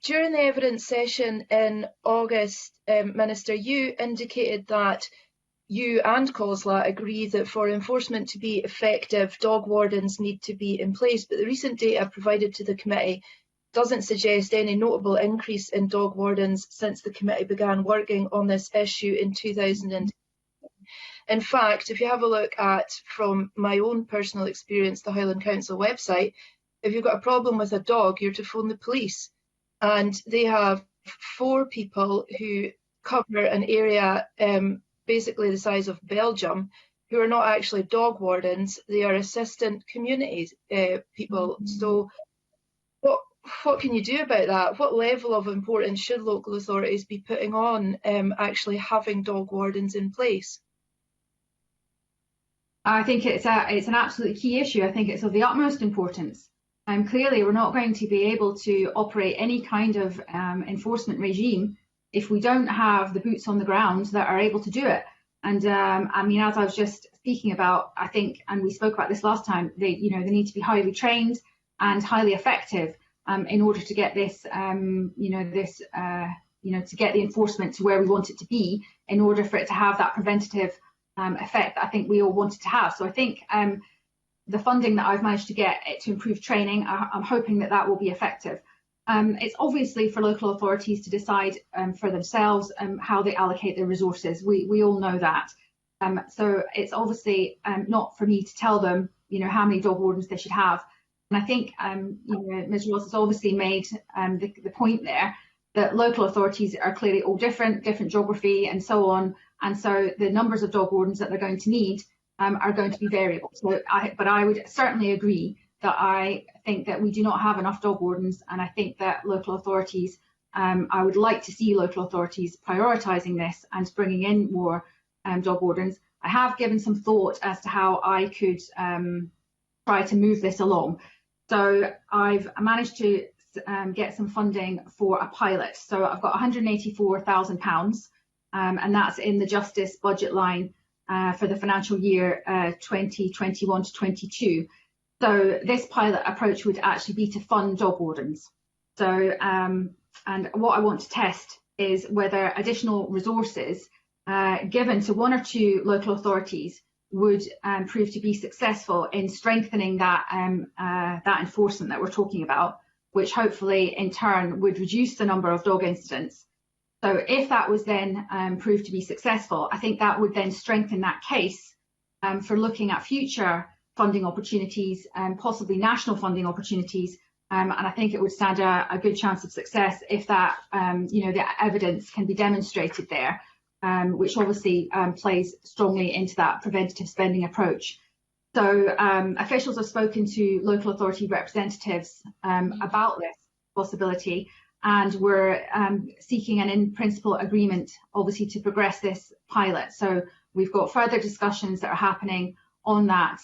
During the evidence session in August, Minister, you indicated that you and COSLA agree that for enforcement to be effective, dog wardens need to be in place, but the recent data provided to the committee doesn't suggest any notable increase in dog wardens since the committee began working on this issue in 2010. In fact, if you have a look at, from my own personal experience, the Highland Council website, if you've got a problem with a dog, you're to phone the police. And they have 4 people who cover an area basically the size of Belgium, who are not actually dog wardens, they are assistant community people. So what can you do about that? What level of importance should local authorities be putting on actually having dog wardens in place? I think it's an absolutely key issue. I think it's of the utmost importance. Clearly, we're not going to be able to operate any kind of enforcement regime if we don't have the boots on the ground that are able to do it. And I mean, as I was just speaking about, I think, and we spoke about this last time, they need to be highly trained and highly effective in order to get this, to get the enforcement to where we want it to be, in order for it to have that preventative effect that I think we all wanted to have. So I think the funding that I've managed to get to improve training, I'm hoping that will be effective. It's obviously for local authorities to decide for themselves how they allocate their resources. We all know that. So it's obviously not for me to tell them, how many dog wardens they should have. And I think, Ms. Ross has obviously made the point there that local authorities are clearly all different geography and so on. And so the numbers of dog wardens that they're going to need are going to be variable. But I would certainly agree that I think that we do not have enough dog wardens, and I think that local authorities, I would like to see local authorities prioritising this and bringing in more dog wardens. I have given some thought as to how I could try to move this along. So I've managed to get some funding for a pilot. So I've got £184,000, and that's in the Justice budget line for the financial year 2021 to 22. So this pilot approach would actually be to fund dog wardens. So and what I want to test is whether additional resources given to one or two local authorities would prove to be successful in strengthening that that enforcement that we're talking about, which hopefully in turn would reduce the number of dog incidents. So if that was then proved to be successful, I think that would then strengthen that case for looking at future funding opportunities and possibly national funding opportunities. And I think it would stand a good chance of success if that, the evidence can be demonstrated there, which obviously plays strongly into that preventative spending approach. So officials have spoken to local authority representatives about this possibility, and we're seeking an in-principle agreement, obviously, to progress this pilot. So we've got further discussions that are happening on that,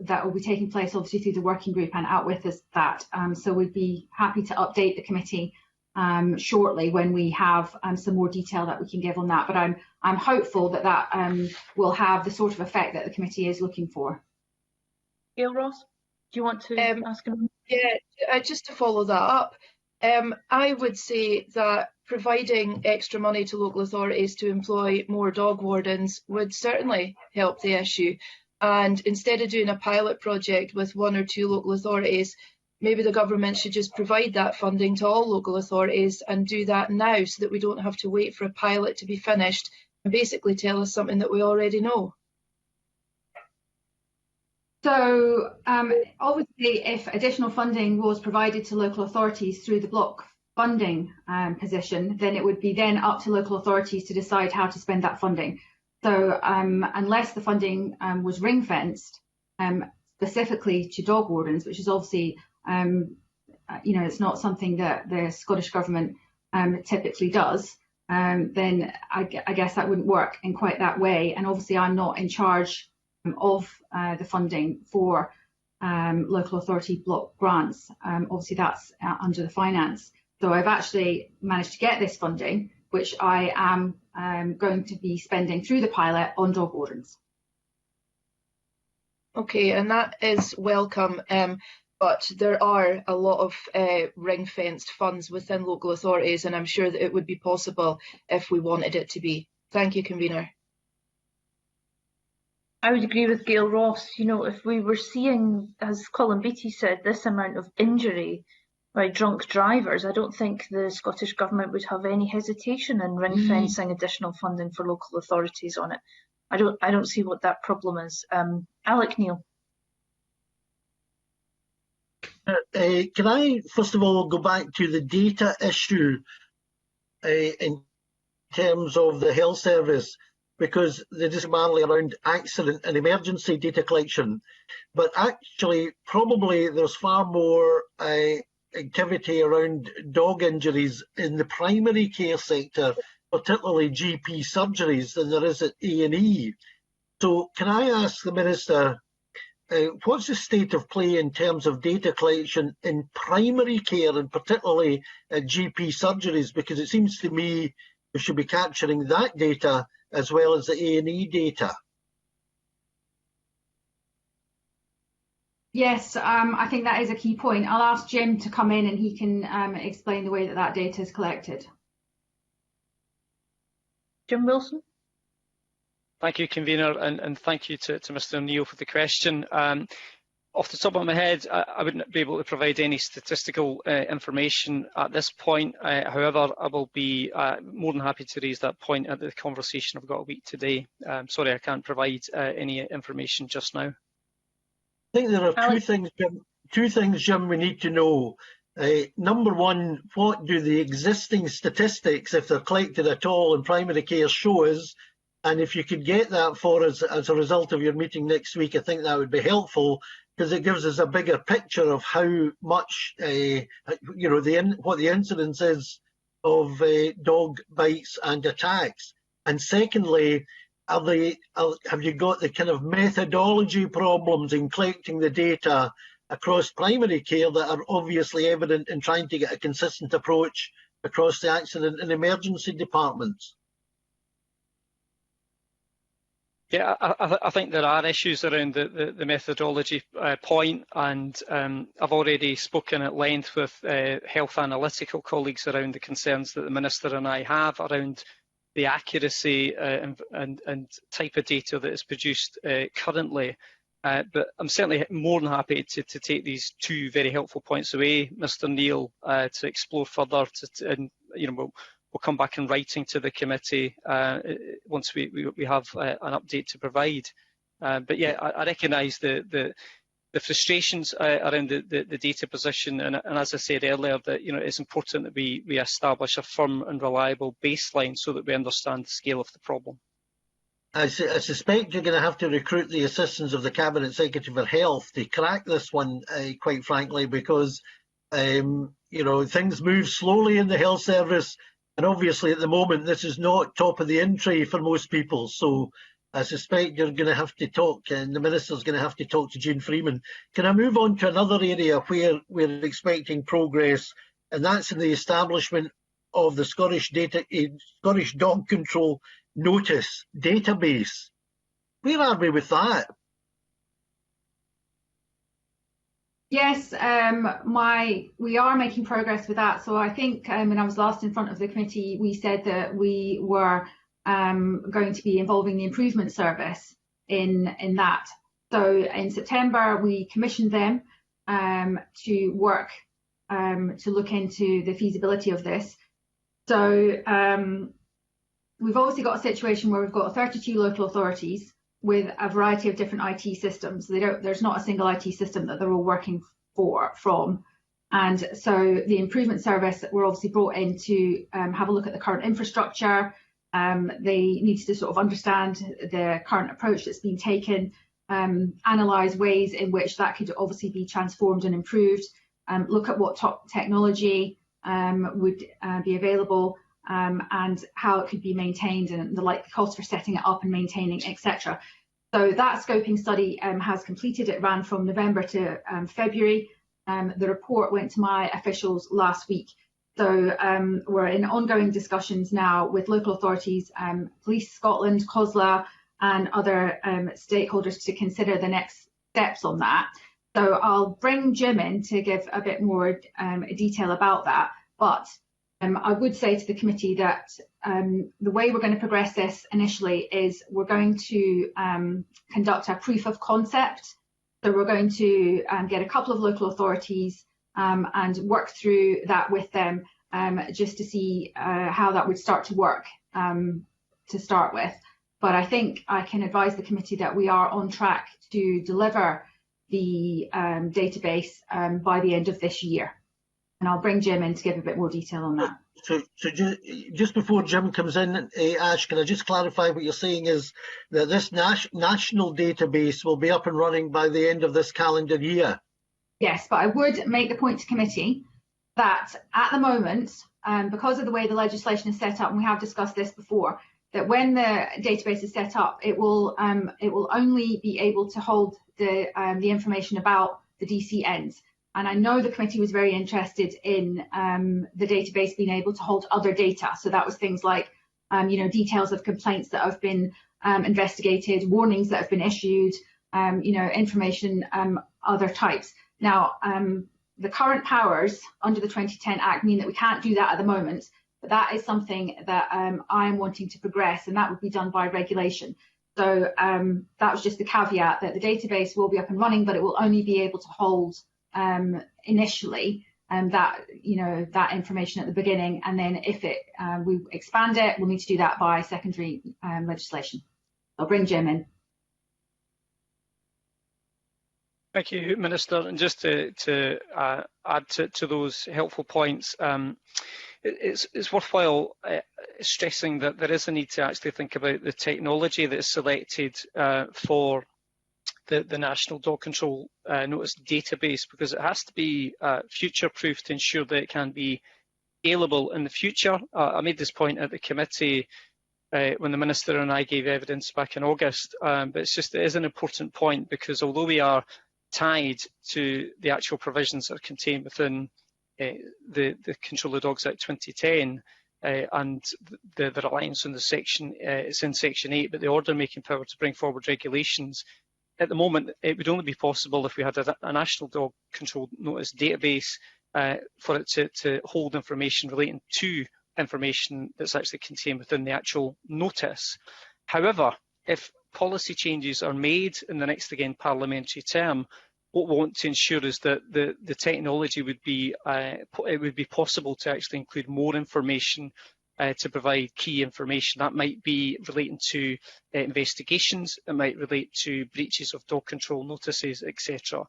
that will be taking place, obviously, through the working group and out with us that. So we'd be happy to update the committee shortly when we have some more detail that we can give on that. But I'm hopeful that that will have the sort of effect that the committee is looking for. Gail Ross, do you want to ask him? Yeah, just to follow that up, I would say that providing extra money to local authorities to employ more dog wardens would certainly help the issue. And instead of doing a pilot project with one or two local authorities, maybe the government should just provide that funding to all local authorities and do that now, so that we don't have to wait for a pilot to be finished and basically tell us something that we already know. So obviously, if additional funding was provided to local authorities through the block funding position, then it would be then up to local authorities to decide how to spend that funding. So unless the funding was ring-fenced specifically to dog wardens, which is obviously, it's not something that the Scottish Government typically does, then I guess that wouldn't work in quite that way. And obviously I'm not in charge of the funding for local authority block grants. Obviously that's under the finance. So I've actually managed to get this funding, which I am going to be spending through the pilot on dog wardens. Okay, and that is welcome, but there are a lot of ring-fenced funds within local authorities, and I'm sure that it would be possible if we wanted it to be. Thank you, Convener. I would agree with Gail Ross. If we were seeing, as Colin Beattie said, this amount of injury by drunk drivers, I don't think the Scottish Government would have any hesitation in ring-fencing additional funding for local authorities on it. I don't see what that problem is. Alec Neil. Can I first of all go back to the data issue in terms of the health service, because there is mainly around accident and emergency data collection, but actually probably there's far more activity around dog injuries in the primary care sector, particularly GP surgeries, than there is at A&E. So can I ask the Minister, what's the state of play in terms of data collection in primary care, and particularly at GP surgeries? Because it seems to me we should be capturing that data as well as the A&E data. Yes, I think that is a key point. I'll ask Jim to come in and he can explain the way that that data is collected. Jim Wilson. Thank you, Convener, and thank you to Mr O'Neill for the question. Off the top of my head, I wouldn't be able to provide any statistical information at this point. However, I will be more than happy to raise that point at the conversation I've got a week today. Sorry, I can't provide any information just now. I think there are two things, Jim, we need to know. Number one, what do the existing statistics, if they're collected at all in primary care, show us? And if you could get that for us as a result of your meeting next week, I think that would be helpful, because it gives us a bigger picture of how much, what the incidence is of dog bites and attacks. And secondly, have you got the kind of methodology problems in collecting the data across primary care that are obviously evident in trying to get a consistent approach across the accident and emergency departments? Yeah, I think there are issues around the methodology point, and I've already spoken at length with health analytical colleagues around the concerns that the Minister and I have around the accuracy and type of data that is produced currently. But I'm certainly more than happy to take these two very helpful points away, Mr. Neil, to explore further, and we'll come back in writing to the committee once we have an update to provide. But yeah, I recognise the frustrations around the data position, and as I said earlier, that it's important that we establish a firm and reliable baseline so that we understand the scale of the problem. I suspect you're going to have to recruit the assistance of the Cabinet Secretary for Health to crack this one, quite frankly, because things move slowly in the health service. And obviously, at the moment, this is not top of the in tray for most people. So I suspect you're going to have to talk, and the Minister's going to have to talk to Jeane Freeman. Can I move on to another area where we're expecting progress, and that's in the establishment of the Scottish Dog Control Notice database? Where are we with that? Yes, we are making progress with that. So I think when I was last in front of the committee, we said that we were going to be involving the improvement service in that. So in September, we commissioned them to work to look into the feasibility of this. So we've obviously got a situation where we've got 32 local authorities with a variety of different IT systems. There's not a single IT system that they're all working from. And so the improvement service were obviously brought in to have a look at the current infrastructure. They needed to sort of understand the current approach that's been taken, analyse ways in which that could obviously be transformed and improved, look at what top technology would be available, and how it could be maintained, and the cost for setting it up and maintaining, etc. So that scoping study has completed. It ran from November to February. The report went to my officials last week. So we're in ongoing discussions now with local authorities, Police Scotland, COSLA, and other stakeholders to consider the next steps on that. So I'll bring Jim in to give a bit more detail about that. But I would say to the committee that the way we're going to progress this initially is we're going to conduct a proof of concept. So we're going to get a couple of local authorities and work through that with them just to see how that would start to work to start with. But I think I can advise the committee that we are on track to deliver the database by the end of this year. And I'll bring Jim in to give a bit more detail on that. So just before Jim comes in, Ash, can I just clarify what you're saying is that this national database will be up and running by the end of this calendar year? Yes, but I would make the point to committee that at the moment, because of the way the legislation is set up, and we have discussed this before, that when the database is set up, it will only be able to hold the information about the DCNs. And I know the committee was very interested in the database being able to hold other data. So that was things like, details of complaints that have been investigated, warnings that have been issued, information, other types. Now, the current powers under the 2010 Act mean that we can't do that at the moment, but that is something that I'm wanting to progress, and that would be done by regulation. So that was just the caveat that the database will be up and running, but it will only be able to hold initially that information at the beginning, and then if we expand it, we'll need to do that by secondary legislation. I'll bring Jim in. Thank you, Minister. And just to add to those helpful points, it's worthwhile stressing that there is a need to actually think about the technology that is selected for the National Dog Control Notice database, because it has to be future-proof to ensure that it can be scalable in the future. I made this point at the committee when the Minister and I gave evidence back in August. But it is an important point, because although we are tied to the actual provisions that are contained within the Control of Dogs Act 2010, and the reliance on the section, it's in Section 8, but the order-making power to bring forward regulations, at the moment it would only be possible if we had a national dog control notice database for it to hold information relating to information that's actually contained within the actual notice. However, if policy changes are made in the next, again, parliamentary term, what we want to ensure is that the technology would be, it would be possible to actually include more information to provide key information. That might be relating to investigations, it might relate to breaches of dog control notices, etc.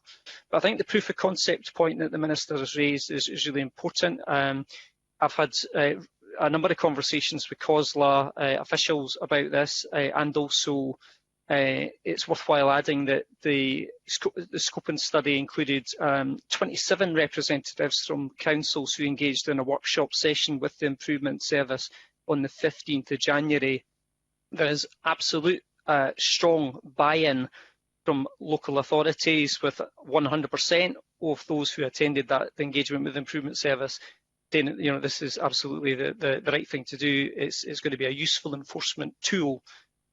But I think the proof of concept point that the Minister has raised is really important. I've had a number of conversations with COSLA officials about this, and also it's worthwhile adding that the scoping study included 27 representatives from councils who engaged in a workshop session with the Improvement Service on the 15th of January. There is absolute strong buy-in from local authorities, with 100% of those who attended the engagement with the Improvement Service saying, you know, this is absolutely the right thing to do. It's going to be a useful enforcement tool.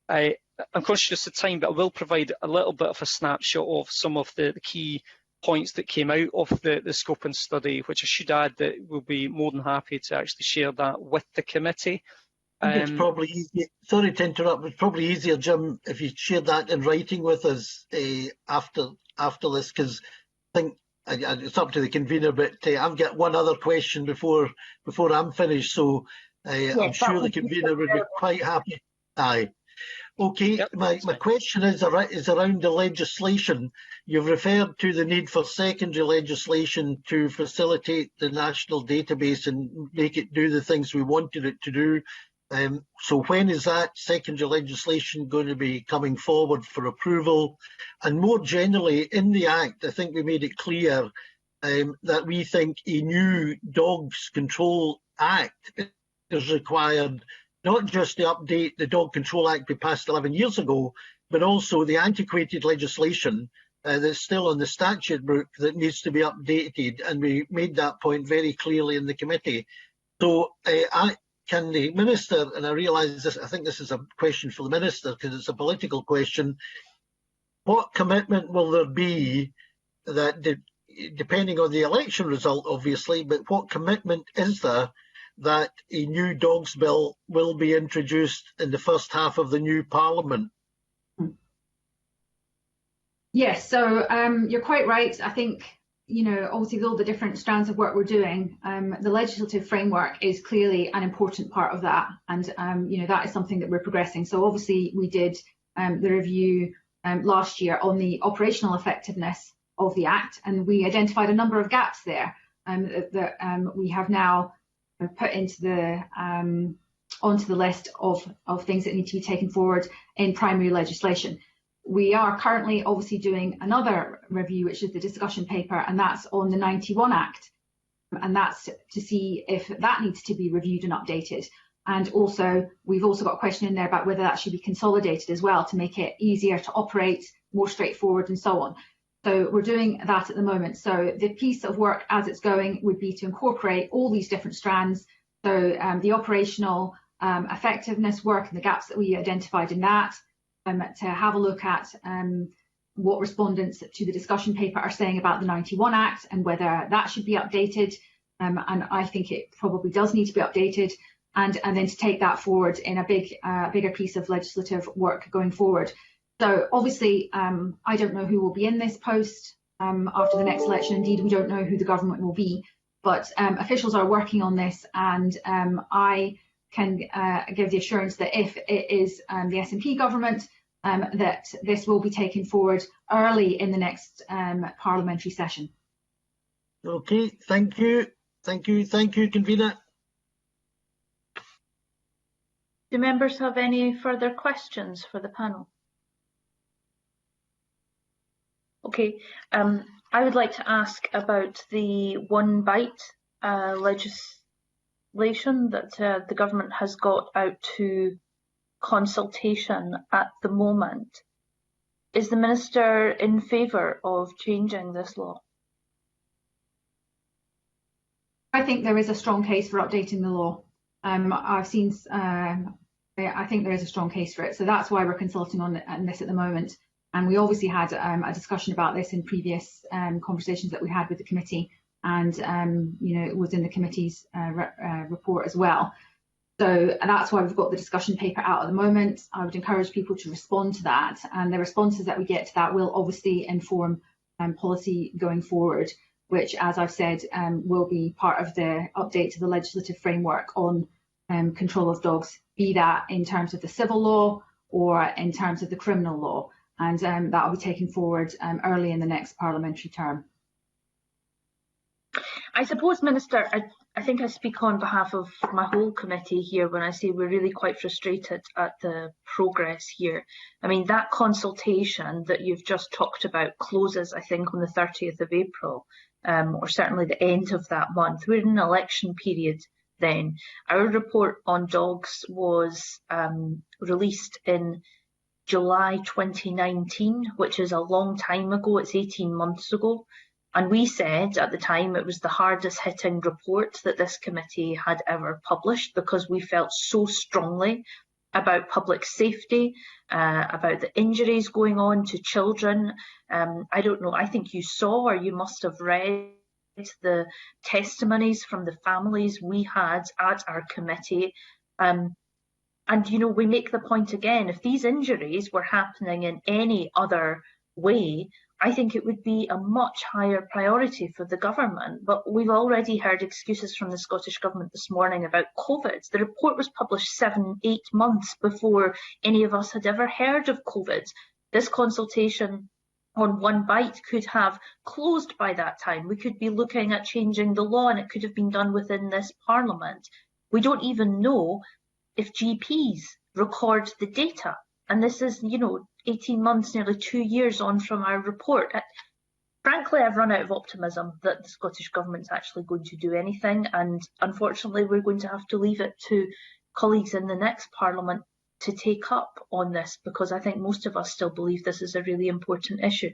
I'm conscious of time, but I will provide a little bit of a snapshot of some of the key points that came out of the scoping study, which I should add that we'll be more than happy to actually share that with the committee. I think it's probably easier, sorry to interrupt, it's probably easier, Jim, if you share that in writing with us after this, because I think it's up to the convener, but I've got one other question before I'm finished, so I'm sure the convener would be quite happy. Aye. Okay, yep, my question is around the legislation. You've referred to the need for secondary legislation to facilitate the national database and make it do the things we wanted it to do. So when is that secondary legislation going to be coming forward for approval? And more generally, in the Act, I think we made it clear that we think a new Dogs Control Act is required, not just to update the Dog Control Act we passed 11 years ago, but also the antiquated legislation that's still on the statute book that needs to be updated. And we made that point very clearly in the committee. So can the Minister, and I realise this, I think this is a question for the Minister because it's a political question, what commitment will there be that, depending on the election result obviously, but what commitment is there that a new dogs bill will be introduced in the first half of the new Parliament? Yes, so you're quite right. I think, you know, obviously with all the different strands of work we're doing, the legislative framework is clearly an important part of that. And, you know, that is something that we're progressing. So obviously we did the review last year on the operational effectiveness of the Act, and we identified a number of gaps there that we have now put into the onto the list of things that need to be taken forward in primary legislation. We are currently obviously doing another review, which is the discussion paper, and that's on the 91 Act, and that's to see if that needs to be reviewed and updated. And also we've also got a question in there about whether that should be consolidated as well to make it easier to operate, more straightforward and so on. So we're doing that at the moment. So the piece of work as it's going would be to incorporate all these different strands. So the operational effectiveness work and the gaps that we identified in that, to have a look at what respondents to the discussion paper are saying about the 91 Act and whether that should be updated. And I think it probably does need to be updated. And then to take that forward in a bigger piece of legislative work going forward. So obviously, I don't know who will be in this post after the next election. Indeed, we don't know who the government will be, but officials are working on this, and I can give the assurance that if it is the SNP government, that this will be taken forward early in the next parliamentary session. Okay, thank you, convener. Do members have any further questions for the panel? Okay, I would like to ask about the one bite legislation that the government has got out to consultation at the moment. Is the Minister in favour of changing this law? I think there is a strong case for updating the law. I think there is a strong case for it. So that's why we're consulting on this at the moment. And we obviously had a discussion about this in previous conversations that we had with the committee, and it was in the committee's report as well. So that's why we've got the discussion paper out at the moment. I would encourage people to respond to that, and the responses that we get to that will obviously inform policy going forward, which, as I've said, will be part of the update to the legislative framework on control of dogs, be that in terms of the civil law or in terms of the criminal law. And that will be taken forward early in the next parliamentary term. I suppose, Minister, I think I speak on behalf of my whole committee here when I say we're really quite frustrated at the progress here. I mean, that consultation that you've just talked about closes, I think, on the 30th of April, or certainly the end of that month. We're in an election period then. Our report on dogs was released in July 2019, which is a long time ago. It's 18 months ago. And we said at the time it was the hardest hitting report that this committee had ever published, because we felt so strongly about public safety, about the injuries going on to children. I don't know, I think you saw, or you must have read, the testimonies from the families we had at our committee. And, we make the point again, if these injuries were happening in any other way, I think it would be a much higher priority for the government. But we've already heard excuses from the Scottish Government this morning about COVID. The report was published 7-8 months before any of us had ever heard of COVID. This consultation on One Bite could have closed by that time. We could be looking at changing the law, and it could have been done within this Parliament. We don't even know if GPs record the data. And this is, 18 months, nearly 2 years on from our report. Frankly, I've run out of optimism that the Scottish Government's actually going to do anything. And unfortunately, we're going to have to leave it to colleagues in the next Parliament to take up on this, because I think most of us still believe this is a really important issue.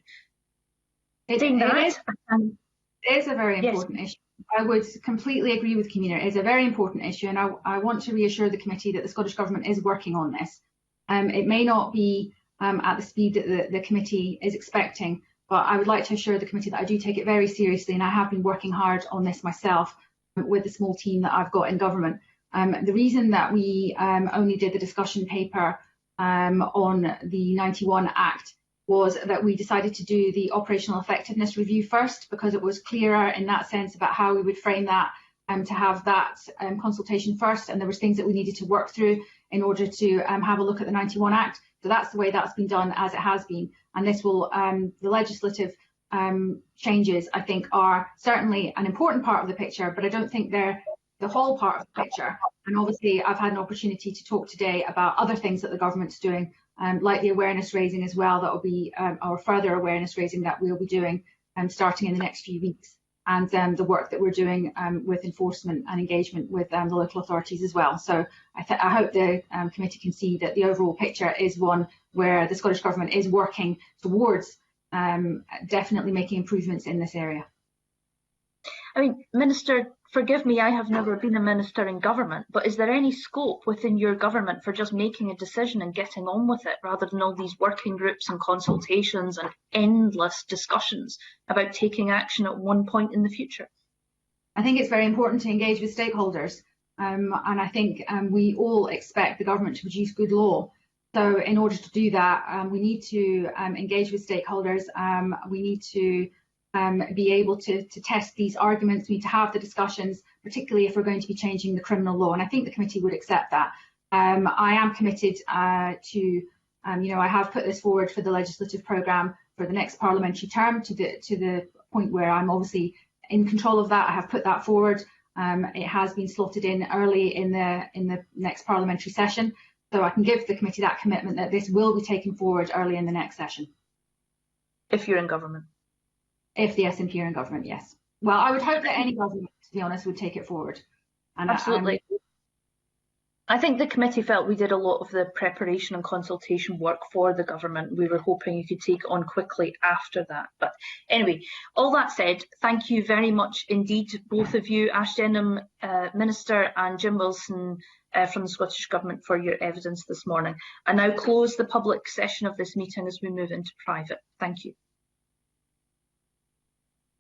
It is a very important issue. I would completely agree with Convener. It is a very important issue, and I want to reassure the committee that the Scottish Government is working on this. It may not be at the speed that the committee is expecting, but I would like to assure the committee that I do take it very seriously, and I have been working hard on this myself with the small team that I've got in government. The reason that we only did the discussion paper on the 91 Act was that we decided to do the operational effectiveness review first, because it was clearer in that sense about how we would frame that, to have that consultation first, and there was things that we needed to work through in order to have a look at the 91 Act. So that's the way that's been done, as it has been. And this will, the legislative changes, I think, are certainly an important part of the picture, but I don't think they're the whole part of the picture. And obviously, I've had an opportunity to talk today about other things that the government's doing, like the awareness raising as well. That will be our further awareness raising that we'll be doing starting in the next few weeks, and the work that we're doing with enforcement and engagement with the local authorities as well. So I hope the committee can see that the overall picture is one where the Scottish Government is working towards definitely making improvements in this area. I mean, Minister, forgive me, I have never been a minister in government, but is there any scope within your government for just making a decision and getting on with it, rather than all these working groups and consultations and endless discussions about taking action at one point in the future? I think it's very important to engage with stakeholders, and I think we all expect the government to produce good law. So in order to do that, we need to engage with stakeholders. We need to be able to test these arguments. We need to have the discussions, particularly if we're going to be changing the criminal law. And I think the committee would accept that. I am committed to, I have put this forward for the legislative programme for the next parliamentary term, to the point where I'm obviously in control of that. I have put that forward. It has been slotted in early in the next parliamentary session. So I can give the committee that commitment that this will be taken forward early in the next session. If you're in government. If the SNP are in government, yes. Well, I would hope that any government, to be honest, would take it forward. And absolutely. I think the committee felt we did a lot of the preparation and consultation work for the government. We were hoping you could take on quickly after that. But anyway, all that said, thank you very much indeed, both of you, Ash Denham, Minister, and Jim Wilson from the Scottish Government, for your evidence this morning. I now close the public session of this meeting as we move into private. Thank you.